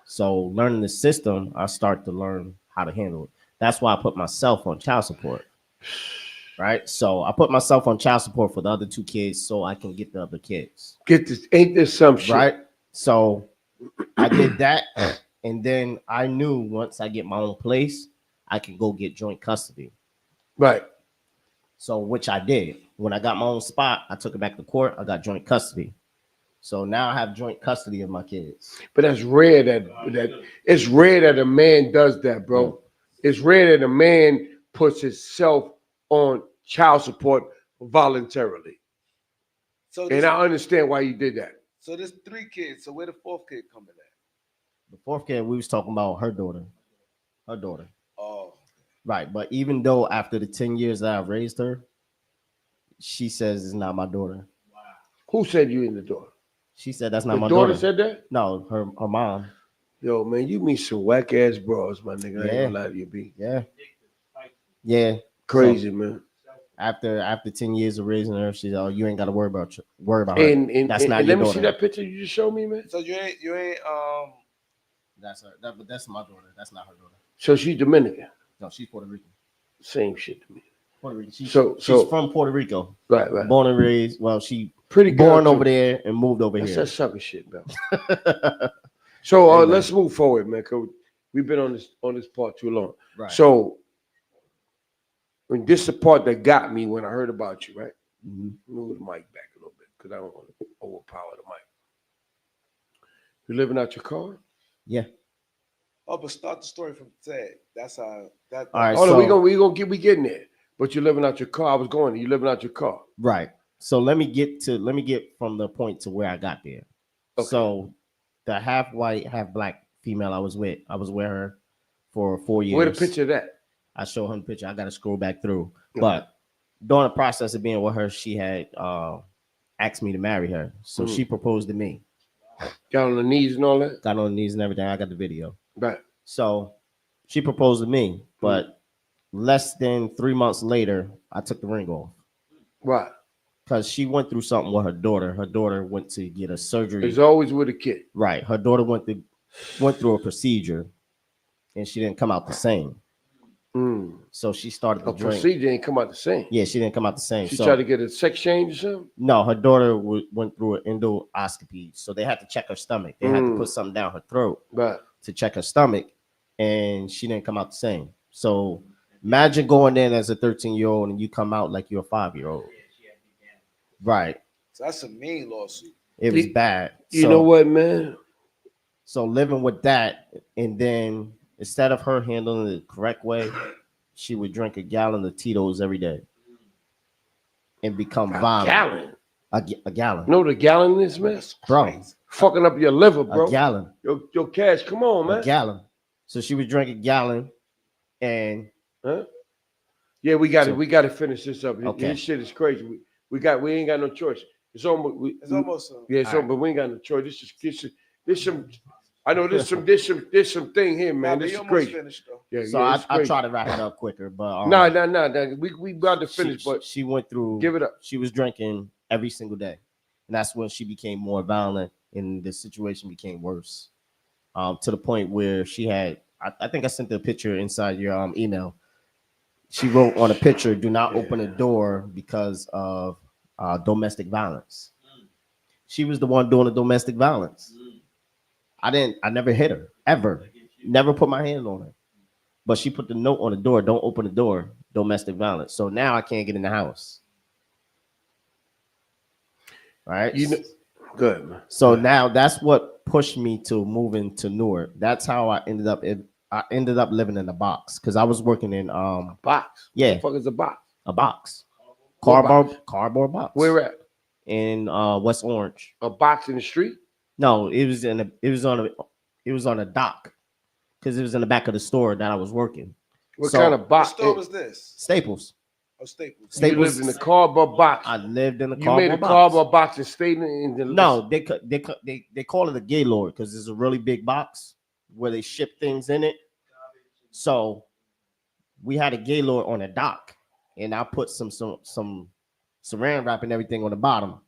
So learning the system, I start to learn how to handle it. That's why I put myself on child support. Right? So I put myself on child support for the other two kids so I can get the other kids. Get this, ain't this some shit? Right? So I did that. And then I knew once I get my own place, I can go get joint custody. Right. So which I did. When I got my own spot, I took it back to court. I got joint custody. So now I have joint custody of my kids. But that's rare that it's rare that a man does that, bro. Yeah. It's rare that a man puts himself on child support voluntarily. So and I understand why you did that. So there's 3 kids. So where the 4th kid coming at? The 4th kid, we was talking about her daughter. Her daughter. Oh. Right. But even though after the 10 years that I've raised her, she says it's not my daughter. Wow. Who said you in the daughter? She said that's not my daughter. daughter Said that? No, her mom. Yo, man, you meet some whack ass bros, my nigga. I ain't gonna lie to you, B. Yeah. Yeah. Crazy, so, man. After 10 years of raising her, she's you ain't got to worry about her. And that's not and your let me daughter. see that picture you just showed me, man. So you ain't That's her. But that's my daughter. That's not her daughter. So she's Dominican. No, she's Puerto Rican. Same shit to me. Puerto Rican. She's so from Puerto Rico. Right. Born and raised. Well, she pretty born over there and moved over that's here. That's sucker shit, bro. So let's move forward, man. Cause we've been on this part too long. Right. So And this is the part that got me when I heard about you, right? Mhm. Move the mic back a little bit because I don't want to overpower the mic. You living out your car? Yeah. Oh, but start the story from Ted. That's how that. All right, Oh no, so- we getting there. But you're living out your car. I was going. You living out your car. Right. So let me get from the point to where I got there. Okay. So the half white, half black female I was with her for 4 years. Where the picture of that? I show her the picture. I got to scroll back through. Okay. But during the process of being with her, she had asked me to marry her. So she proposed to me. Got on the knees and all that. Got on the knees and everything. I got the video. Right. So she proposed to me, but less than 3 months later, I took the ring off. Right. Because she went through something with her daughter. Her daughter went to get a surgery. It's always with a kid. Right. Her daughter went through a procedure, and she didn't come out the same. So she started to drink. Procedure ain't come out the same. Yeah, she didn't come out the same. She So tried to get a sex change or something. no, her daughter went through an endoscopy, so they had to check her stomach. They had to put something down her throat Right. to check her stomach, and she didn't come out the same. So imagine going in as a 13-year-old and you come out like you're a 5-year-old. Right. So that's a mean lawsuit. It was bad. You know what, man? So living with that, and then instead of her handling it the correct way, she would drink a gallon of Tito's every day and become violent. Gallon. A gallon. You know what a gallon is, man? Bro, Fucking up your liver, bro. a gallon. Yo, Cash, come on, man. A gallon. So she would drink a gallon, and Huh? Yeah, we got So- it. We got to finish this up. Okay. This shit is crazy. We ain't got no choice. It's almost. It's almost. Yeah, it's but we ain't got no choice. This some. I know there's some thing here, man. Nah, This you is almost crazy. finished though. Yeah, so yeah, it's I crazy. try to wrap it up quicker. But No. We about to finish, but she went through. give it up. She was drinking every single day, and that's when she became more violent, and the situation became worse. To the point where she had. I think I sent the picture inside your email. She wrote on a picture, "Do not open a door because of domestic violence." She was the one doing the domestic violence. I never hit her ever. Never put my hand on her. But she put the note on the door, "Don't open the door, domestic violence." So now I can't get in the house. Right? You know, good, man. So now that's what pushed me to moving to Newark. That's how I ended up living in a box because I was working in Box. Yeah. What the fuck is a box? a box. What Cardboard box. Where at? In West Orange. A box in the street? No, it was on a dock because it was in the back of the store that I was working. What So- kind of What box? store was this? Staples. Oh, Staples. You lived in the cardboard box. I lived in a You cardboard made a box. cardboard box and stayed in the. No, they call it a gaylord because it's a really big box where they ship things in it. So we had a gaylord on a dock, and I put some saran wrap and everything on the bottom.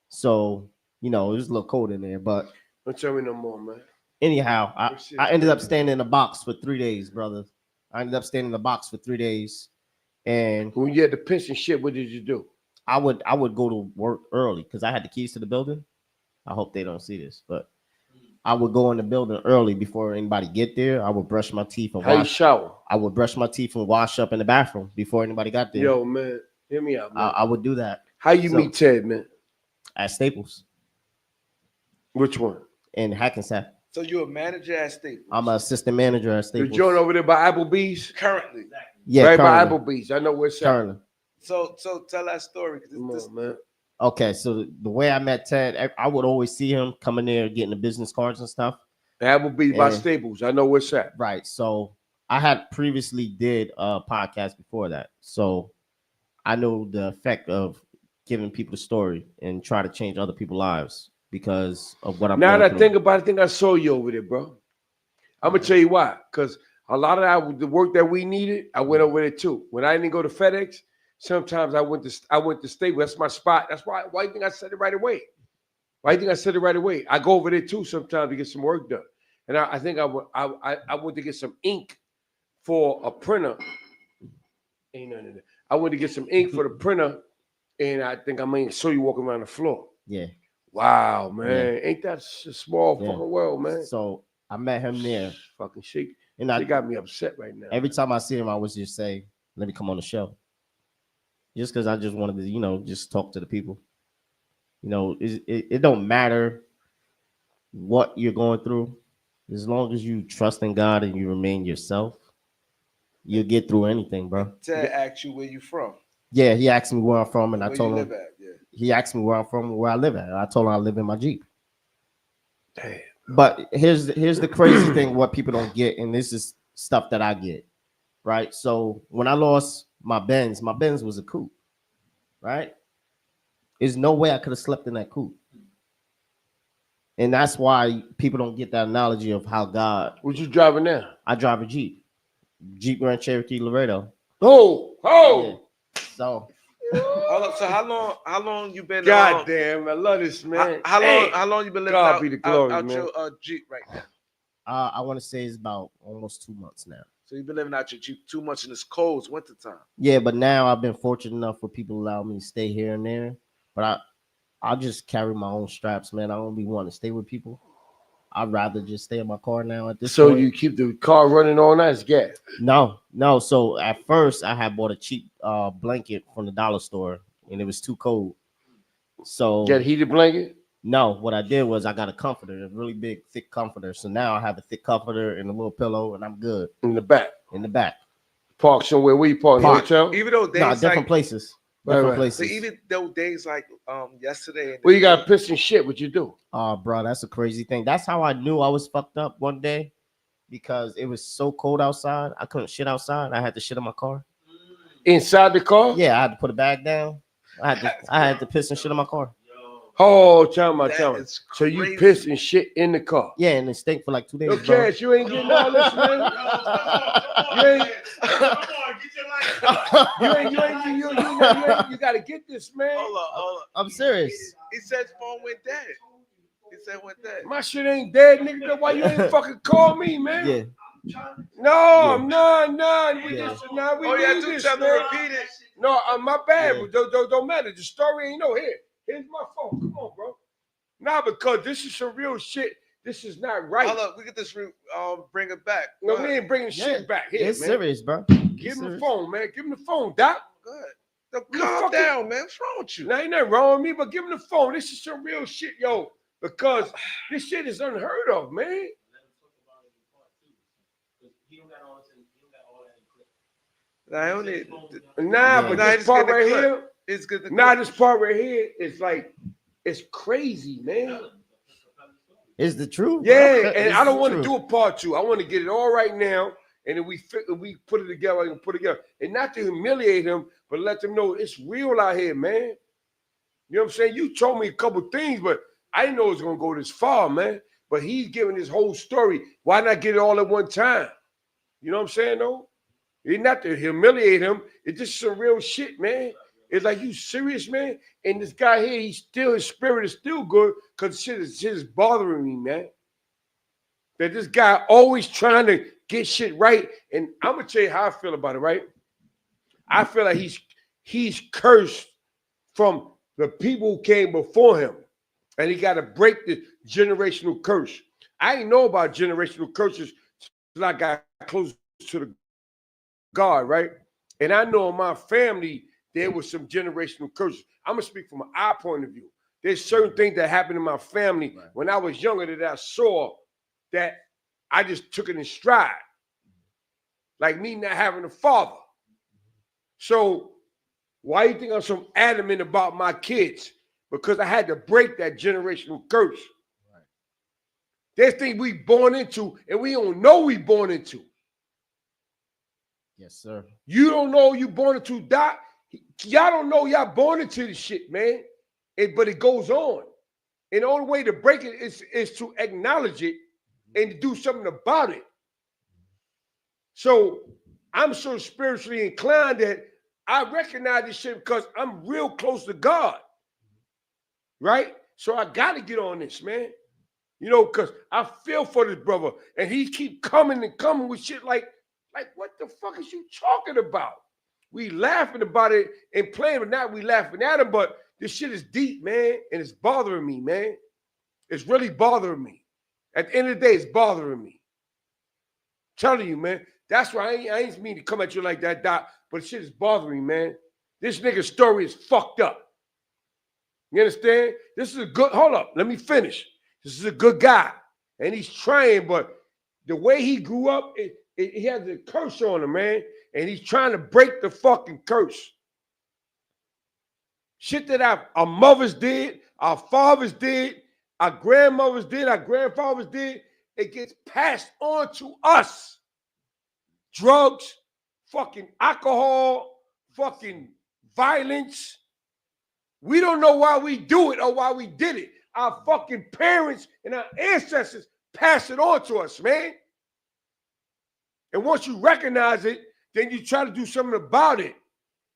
So it was a little cold in there, but Don't tell me no more, man. anyhow, That shit I ended up crazy. staying in a box for 3 days, brother. I ended up staying in the box for 3 days, and When you had the pinch and shit, what did you do? I would go to work early because I had the keys to the building. I hope they don't see this, but I would go in the building early before anybody get there. I would brush my teeth and How you wash. shower? I would brush my teeth and wash up in the bathroom before anybody got there. Yo, man, hear me out, man. I would do that How you so- meet Ted, man? at Staples Which one? in Hackensack. So you're a manager at Staples? I'm an assistant manager at The Staples. joint over there by Applebee's? Currently. Yeah, right currently, by Applebe's. I know where it's at. currently. So tell that story. 'Cause Come this, on, man. Okay, so the way I met Ted, I would always see him coming there getting the business cards and stuff. Applebee's by Yeah. Staples. I know where it's at. Right. So I had previously did a podcast before that. So I know the effect of giving people the story and try to change other people's lives because of what I'm Now going that I through. think about it, I think I saw you over there, bro. I'm gonna tell you why. Because a lot of the work that we needed, I went over there too. When I didn't go to FedEx, sometimes I went to Staples. That's my spot. That's why you think I said it right away? Why you think I said it right away? I go over there too sometimes to get some work done. And I think I went to get some ink for a printer. Ain't nothing in there. I went to get some ink for the printer, and I think I may saw you walking around the floor. Yeah. Wow, man. Ain't that a small Yeah. fucking world, man? So I met him there. Fucking shit. And They got me upset right now. every time I see him, I would just say, let me come on the show. Just because I just wanted to, just talk to the people. It don't matter what you're going through. As long as you trust in God and you remain yourself, you'll get through anything, bro. Ted asked you where you from. Yeah, he asked me where I'm from, and I Where told you him. live at? Yeah. He asked me where I'm from, where I live at. I told him I live in my Jeep. Damn. But here's the crazy thing: what people don't get, and this is stuff that I get, right? So when I lost my Benz was a coupe, right? There's no way I could have slept in that coupe, and that's why people don't get that analogy of how God. What you driving now? I drive a Jeep Grand Cherokee Laredo. Oh. Yeah. So Hold up. So how long you been? God damn, I love this, man. How long you been living God out, be the glory, out man. your Jeep right now? I want to say it's about almost 2 months now. So you've been living out your Jeep too much in this cold wintertime. Yeah, but now I've been fortunate enough for people to allow me to stay here and there. But I just carry my own straps, man. I don't be wanting to stay with people. I'd rather just stay in my car now at this So point. you keep the car running all night? It's gas. No. So at first I had bought a cheap blanket from the dollar store and it was too cold. So Get a heated blanket? no, what I did was I got a comforter, a really big, thick comforter. So now I have a thick comforter and a little pillow and I'm good In the back. in the back. Park somewhere. Where you park? Park. Hotel? Even though days No, different like places. Right, Different right. so places. even though days like yesterday. Well, you got piss and shit. What you do? Oh, bro, that's a crazy thing. That's how I knew I was fucked up one day because it was so cold outside. I couldn't shit outside. I had to shit in my car. Inside the car? Yeah, I had to put a bag down. I had to piss and shit in my car. Oh, time out. That is So you crazy. piss and shit in the car? Yeah, and it stink for like 2 days. Yo, bro. Cash, you ain't getting all this, man. You gotta get this, man. Hold up. I'm serious. He said his phone went dead. He said it went dead. My shit ain't dead, nigga. Then why you ain't fucking call me, man? Yeah. No, Yeah. no. We Yeah. just we Oh yeah, need do this, tell me man. repeat it. No, my bad. Yeah. But don't matter. The story ain't no here. Here's my phone. Come on, bro. Nah, because this is some real shit. This is not right. Hold up, we get this bring it back. No, Go we ahead. ain't bringing shit back here, It's man. serious, bro. Give him the phone, man. Give him the phone, Doc. Go ahead. No, You calm fucking- down, man. What's wrong with you? Now ain't nothing wrong with me, but give him the phone. This is some real shit, yo. Because this shit is unheard of, man. I only Nah, but Nah, this just part get the right clip. here, it's good. To nah, this part right here is like, it's crazy, man. It's the truth. Yeah, bro. and It's I don't the want to truth. do a part two. I want to get it all right now, and then we put it together and put it together, and not to humiliate him, but let them know it's real out here, man. You know what I'm saying? You told me a couple things, but I didn't know it was gonna go this far, man. But he's giving his whole story. Why not get it all at one time? You know what I'm saying, though? It's not to humiliate him. It's just some real shit, man. It's like, you serious, man? And this guy here, his spirit is still good because shit is bothering me, man. That this guy always trying to get shit right. And I'm gonna tell you how I feel about it, right? I feel like he's cursed from the people who came before him. And he got to break the generational curse. I didn't know about generational curses until I got close to the God, right? And I know in my family, there was some generational curses. I'm going to speak from our point of view. There's certain things that happened in my family when I was younger that I saw that I just took it in stride. Like me not having a father. So why do you think I'm so adamant about my kids? Because I had to break that generational curse. Right. There's things we born into and we don't know we born into. Yes, sir. You don't know you born into, Doc. Y'all don't know y'all born into this shit, man. But it goes on. And the only way to break it is to acknowledge it and to do something about it. So I'm so spiritually inclined that I recognize this shit because I'm real close to God. Right? So I got to get on this, man. You know, because I feel for this brother. And he keep coming with shit like, what the fuck is you talking about? We laughing about it and playing, but not we laughing at him. But this shit is deep, man. And it's bothering me, man. It's really bothering me. At the end of the day, it's bothering me. I'm telling you, man. That's why I ain't mean to come at you like that, Doc. but shit is bothering me, man. This nigga's story is fucked up. You understand? This is a good, hold up, let me finish. This is a good guy, and he's trying, but the way he grew up, he has a curse on him, man, and he's trying to break the fucking curse. Shit that our mothers did, our fathers did, our grandmothers did, our grandfathers did, it gets passed on to us. Drugs, fucking alcohol, fucking violence. We don't know why we do it or why we did it. Our fucking parents and our ancestors pass it on to us, man. And once you recognize it, then you try to do something about it.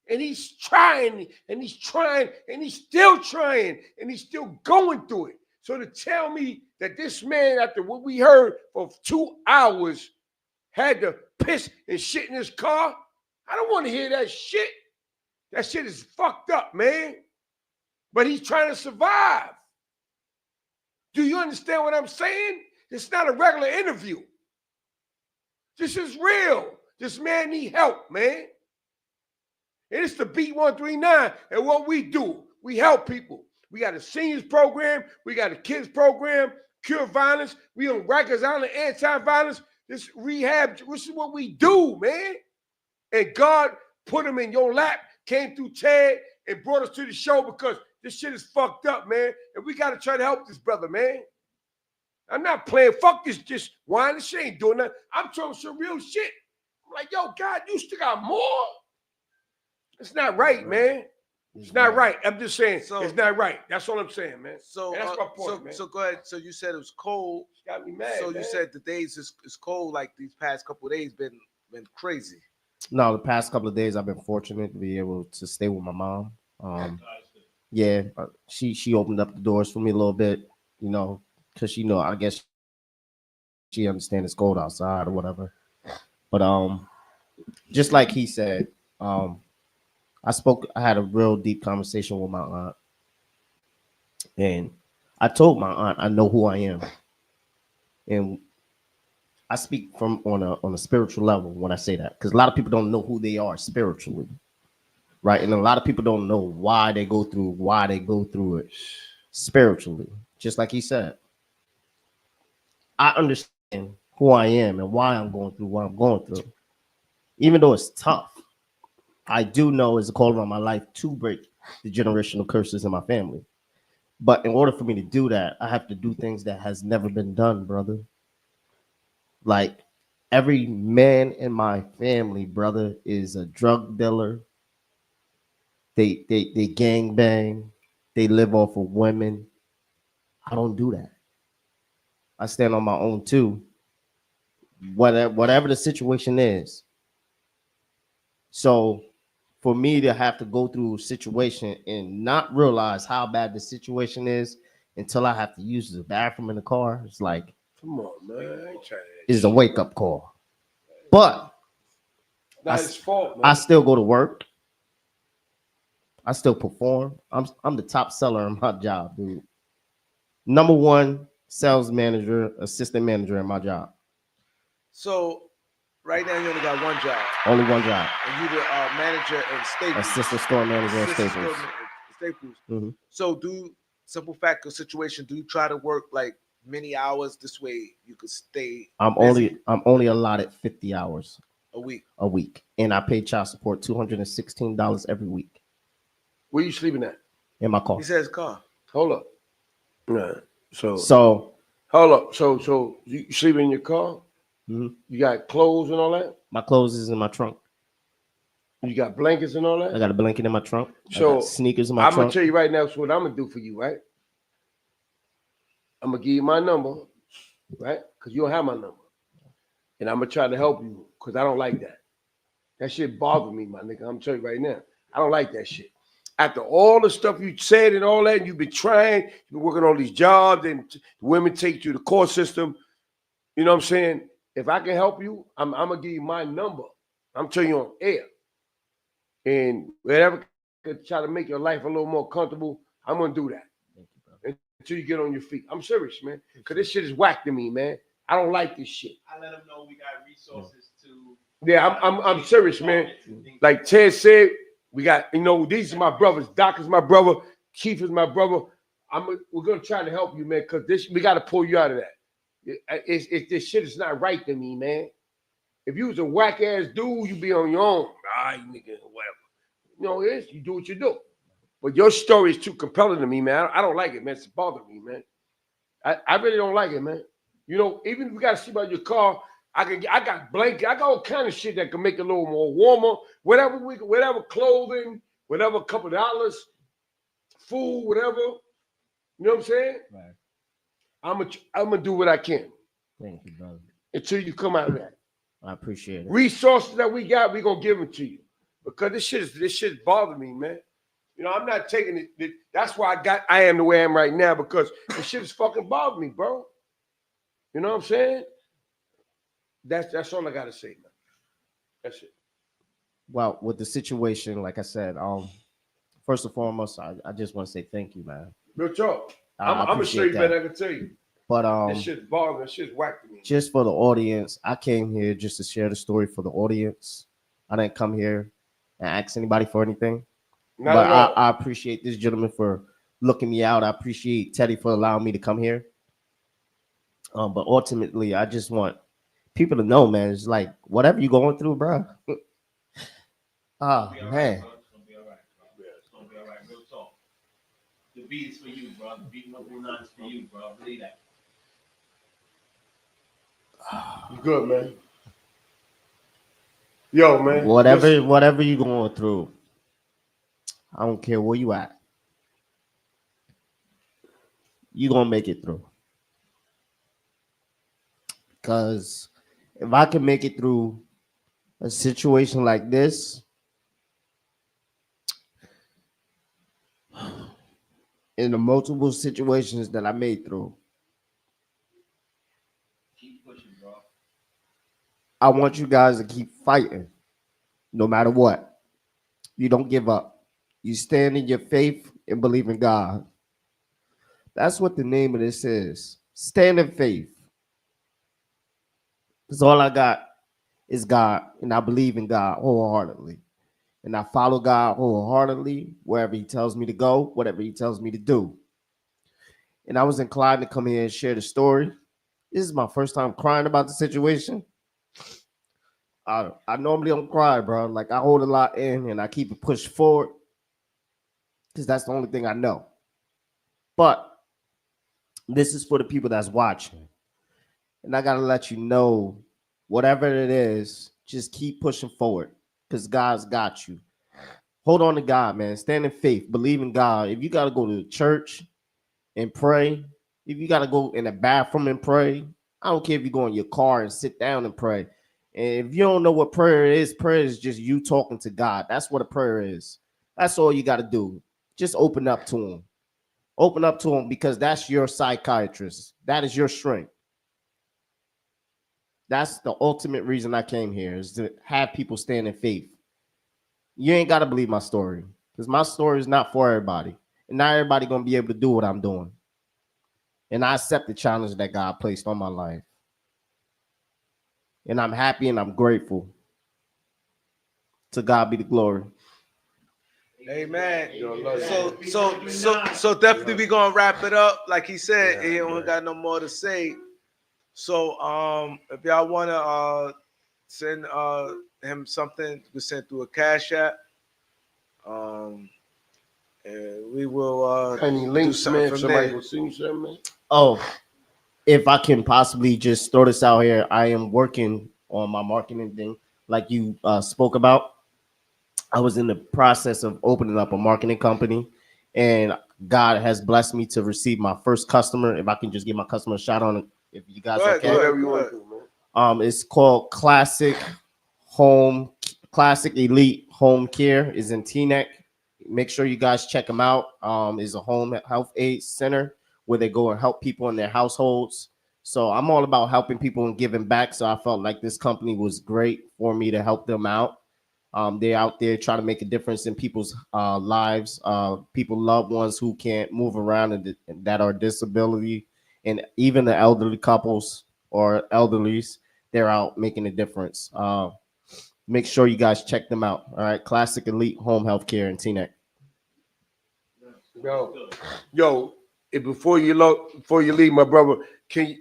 And he's trying, and he's trying, and he's still trying, and he's still going through it. So to tell me that this man, after what we heard for 2 hours, had to piss and shit in his car, I don't want to hear that shit. That shit is fucked up, man. But he's trying to survive. Do you understand what I'm saying? It's not a regular interview. This is real. This man need help, man. And it's the Beat 139. And what we do, we help people. We got a seniors program. We got a kids program, cure violence. We on Rikers Island, anti-violence. This rehab, this is what we do, man. And God put him in your lap, came through Ted, and brought us to the show because this shit is fucked up, man. And we got to try to help this brother, man. I'm not playing. Fuck this just whining. She ain't doing nothing. I'm talking some real shit. I'm like, yo, God, you still got more? It's not right, man. It's not right. I'm just saying, it's not right. That's all I'm saying, man. So and that's my point, man. So go ahead. So you said it was cold. Got me mad. So man. you said the days is cold. Like these past couple of days been crazy. No, the past couple of days I've been fortunate to be able to stay with my mom. Yeah, she opened up the doors for me a little bit, you know, because I guess she understands it's cold outside or whatever. But just like he said, I had a real deep conversation with my aunt, and I told my aunt I know who I am, and I speak from on a spiritual level when I say that, because a lot of people don't know who they are spiritually, right? And a lot of people don't know why they go through it spiritually. Just like he said, I understand who I am and why I'm going through what I'm going through, even though it's tough. I do know it's a call on my life to break the generational curses in my family. But in order for me to do that, I have to do things that has never been done, brother. Like every man in my family, brother, is a drug dealer. They gang bang. They live off of women. I don't do that. I stand on my own too. Whatever the situation is. So for me to have to go through a situation and not realize how bad the situation is until I have to use the bathroom in the car, it's like, come on, man. It's a wake-up call. But not his fault, man. I still go to work. I still perform. I'm the top seller in my job, dude. Number one sales manager, assistant manager in my job. So right now you only got one job. Only one job. And you the manager in Staples. Assistant store manager in Staples. Staples. Mm-hmm. So simple fact of situation, do you try to work like many hours this way you could stay I'm only allotted 50 hours a week. And I pay child support $216 every week. Where you sleeping at? In my car. He says car. Hold up. Yeah. So hold up. So you sleep in your car? Mm-hmm. You got clothes and all that? My clothes is in my trunk. You got blankets and all that? I got a blanket in my trunk. So I got sneakers in my trunk. I'm trunk. gonna tell you right now, so what I'm gonna do for you, right? I'm gonna give you my number, right? Because you don't have my number. And I'm gonna try to help you because I don't like that. That shit bothers me, my nigga. I'm telling you right now. I don't like that shit. After all the stuff you said and all that, and you've been trying, you've been working all these jobs, and women take you to the court system. You know what I'm saying? If I can help you, I'm gonna give you my number. I'm telling you on air. And whatever could try to make your life a little more comfortable, I'm gonna do that. Thank you, brother. Until you get on your feet. I'm serious, man. Because this shit is whack to me, man. I don't like this shit. I let them know we got resources to Yeah, I'm serious, man. Like Ted said, we got, these are my brothers. Doc is my brother. Keith is my brother. We're gonna try to help you, man, because we got to pull you out of that. This shit is not right to me, man. If you was a whack ass dude, you be on your own. Nigga, whatever. You do what you do. But your story is too compelling to me, man. I don't like it, man. It's bothering me, man. I really don't like it, man. Even if we got to see about your car, I got blanket, I got all kind of shit that can make it a little more warmer. Whatever clothing, whatever couple of dollars, food, whatever. You know what I'm saying? Right. I'm gonna do what I can. Thank you, brother. Until you come out of that. I appreciate it. Resources that we got, we gonna give them to you. Because this shit bothering me, man. I'm not taking it. That's why I am the way I am right now, because this shit is fucking bothering me, bro. You know what I'm saying? That's all I gotta say, man. That's it. Well, with the situation, like I said, first and foremost, I just want to say thank you, man. Real talk. I'm gonna show you better. I can tell you. But this shit's bothering. This shit's whack to me. Just for the audience, I came here just to share the story for the audience. I didn't come here and ask anybody for anything. Not at all. I appreciate this gentleman for looking me out. I appreciate Teddy for allowing me to come here. But ultimately, I just want people to know, man. It's like whatever you're going through, bro. Oh, man. It's gonna be all right, bro. It's gonna be all right. Real talk. The beat is for you, bro. The beat 139 is for you, bro. Believe that. You good, man. Yo, man. Whatever you're going through, I don't care where you at. You're gonna make it through. Because if I can make it through a situation like this, in the multiple situations that I made through, Keep pushing, bro. I want you guys to keep fighting no matter what. You don't give up. You stand in your faith and believe in God. That's what the name of this is. Stand in faith. Because all I got is God, and I believe in God wholeheartedly. And I follow God wholeheartedly wherever he tells me to go, whatever he tells me to do. And I was inclined to come here and share the story. This is my first time crying about the situation. I normally don't cry, bro. Like, I hold a lot in and I keep it pushed forward because that's the only thing I know. But this is for the people that's watching. And I got to let you know, whatever it is, just keep pushing forward because God's got you. Hold on to God, man. Stand in faith. Believe in God. If you got to go to church and pray, if you got to go in the bathroom and pray, I don't care if you go in your car and sit down and pray. And if you don't know what prayer is just you talking to God. That's what a prayer is. That's all you got to do. Just open up to him. Open up to him because that's your psychiatrist. That is your strength. That's the ultimate reason I came here, is to have people stand in faith. You ain't got to believe my story because my story is not for everybody. And not everybody going to be able to do what I'm doing. And I accept the challenge that God placed on my life. And I'm happy and I'm grateful. To God be the glory. Amen. So definitely we gonna wrap it up. Like he said, he don't got no more to say. So if y'all wanna send him something, you can send through a Cash App. And we will any links, man, if somebody will send you something, man. Oh, if I can possibly just throw this out here, I am working on my marketing thing, like you spoke about. I was in the process of opening up a marketing company, and God has blessed me to receive my first customer. If I can just give my customer a shout on it, if you guys okay. Whatever you want to do, man. It's called Classic Elite Home Care. Is in Teaneck. Make sure you guys check them out. Is a home health aid center where they go and help people in their households. So I'm all about helping people and giving back. So I felt like this company was great for me to help them out. They're out there trying to make a difference in people's lives, people, loved ones who can't move around and that are disability, and even the elderly couples or elderlies, they're out making a difference. Make sure you guys check them out. All right, Classic Elite Home Healthcare in Teaneck. Yo, before you leave, my brother, Cash,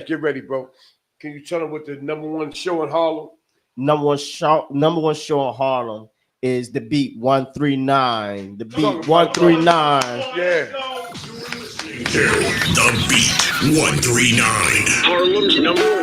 get ready, bro. Can you tell them what the number one show in Harlem? Number one show in Harlem is the Beat 139. The Beat 139. Yeah. The Beat 139. Harlem's number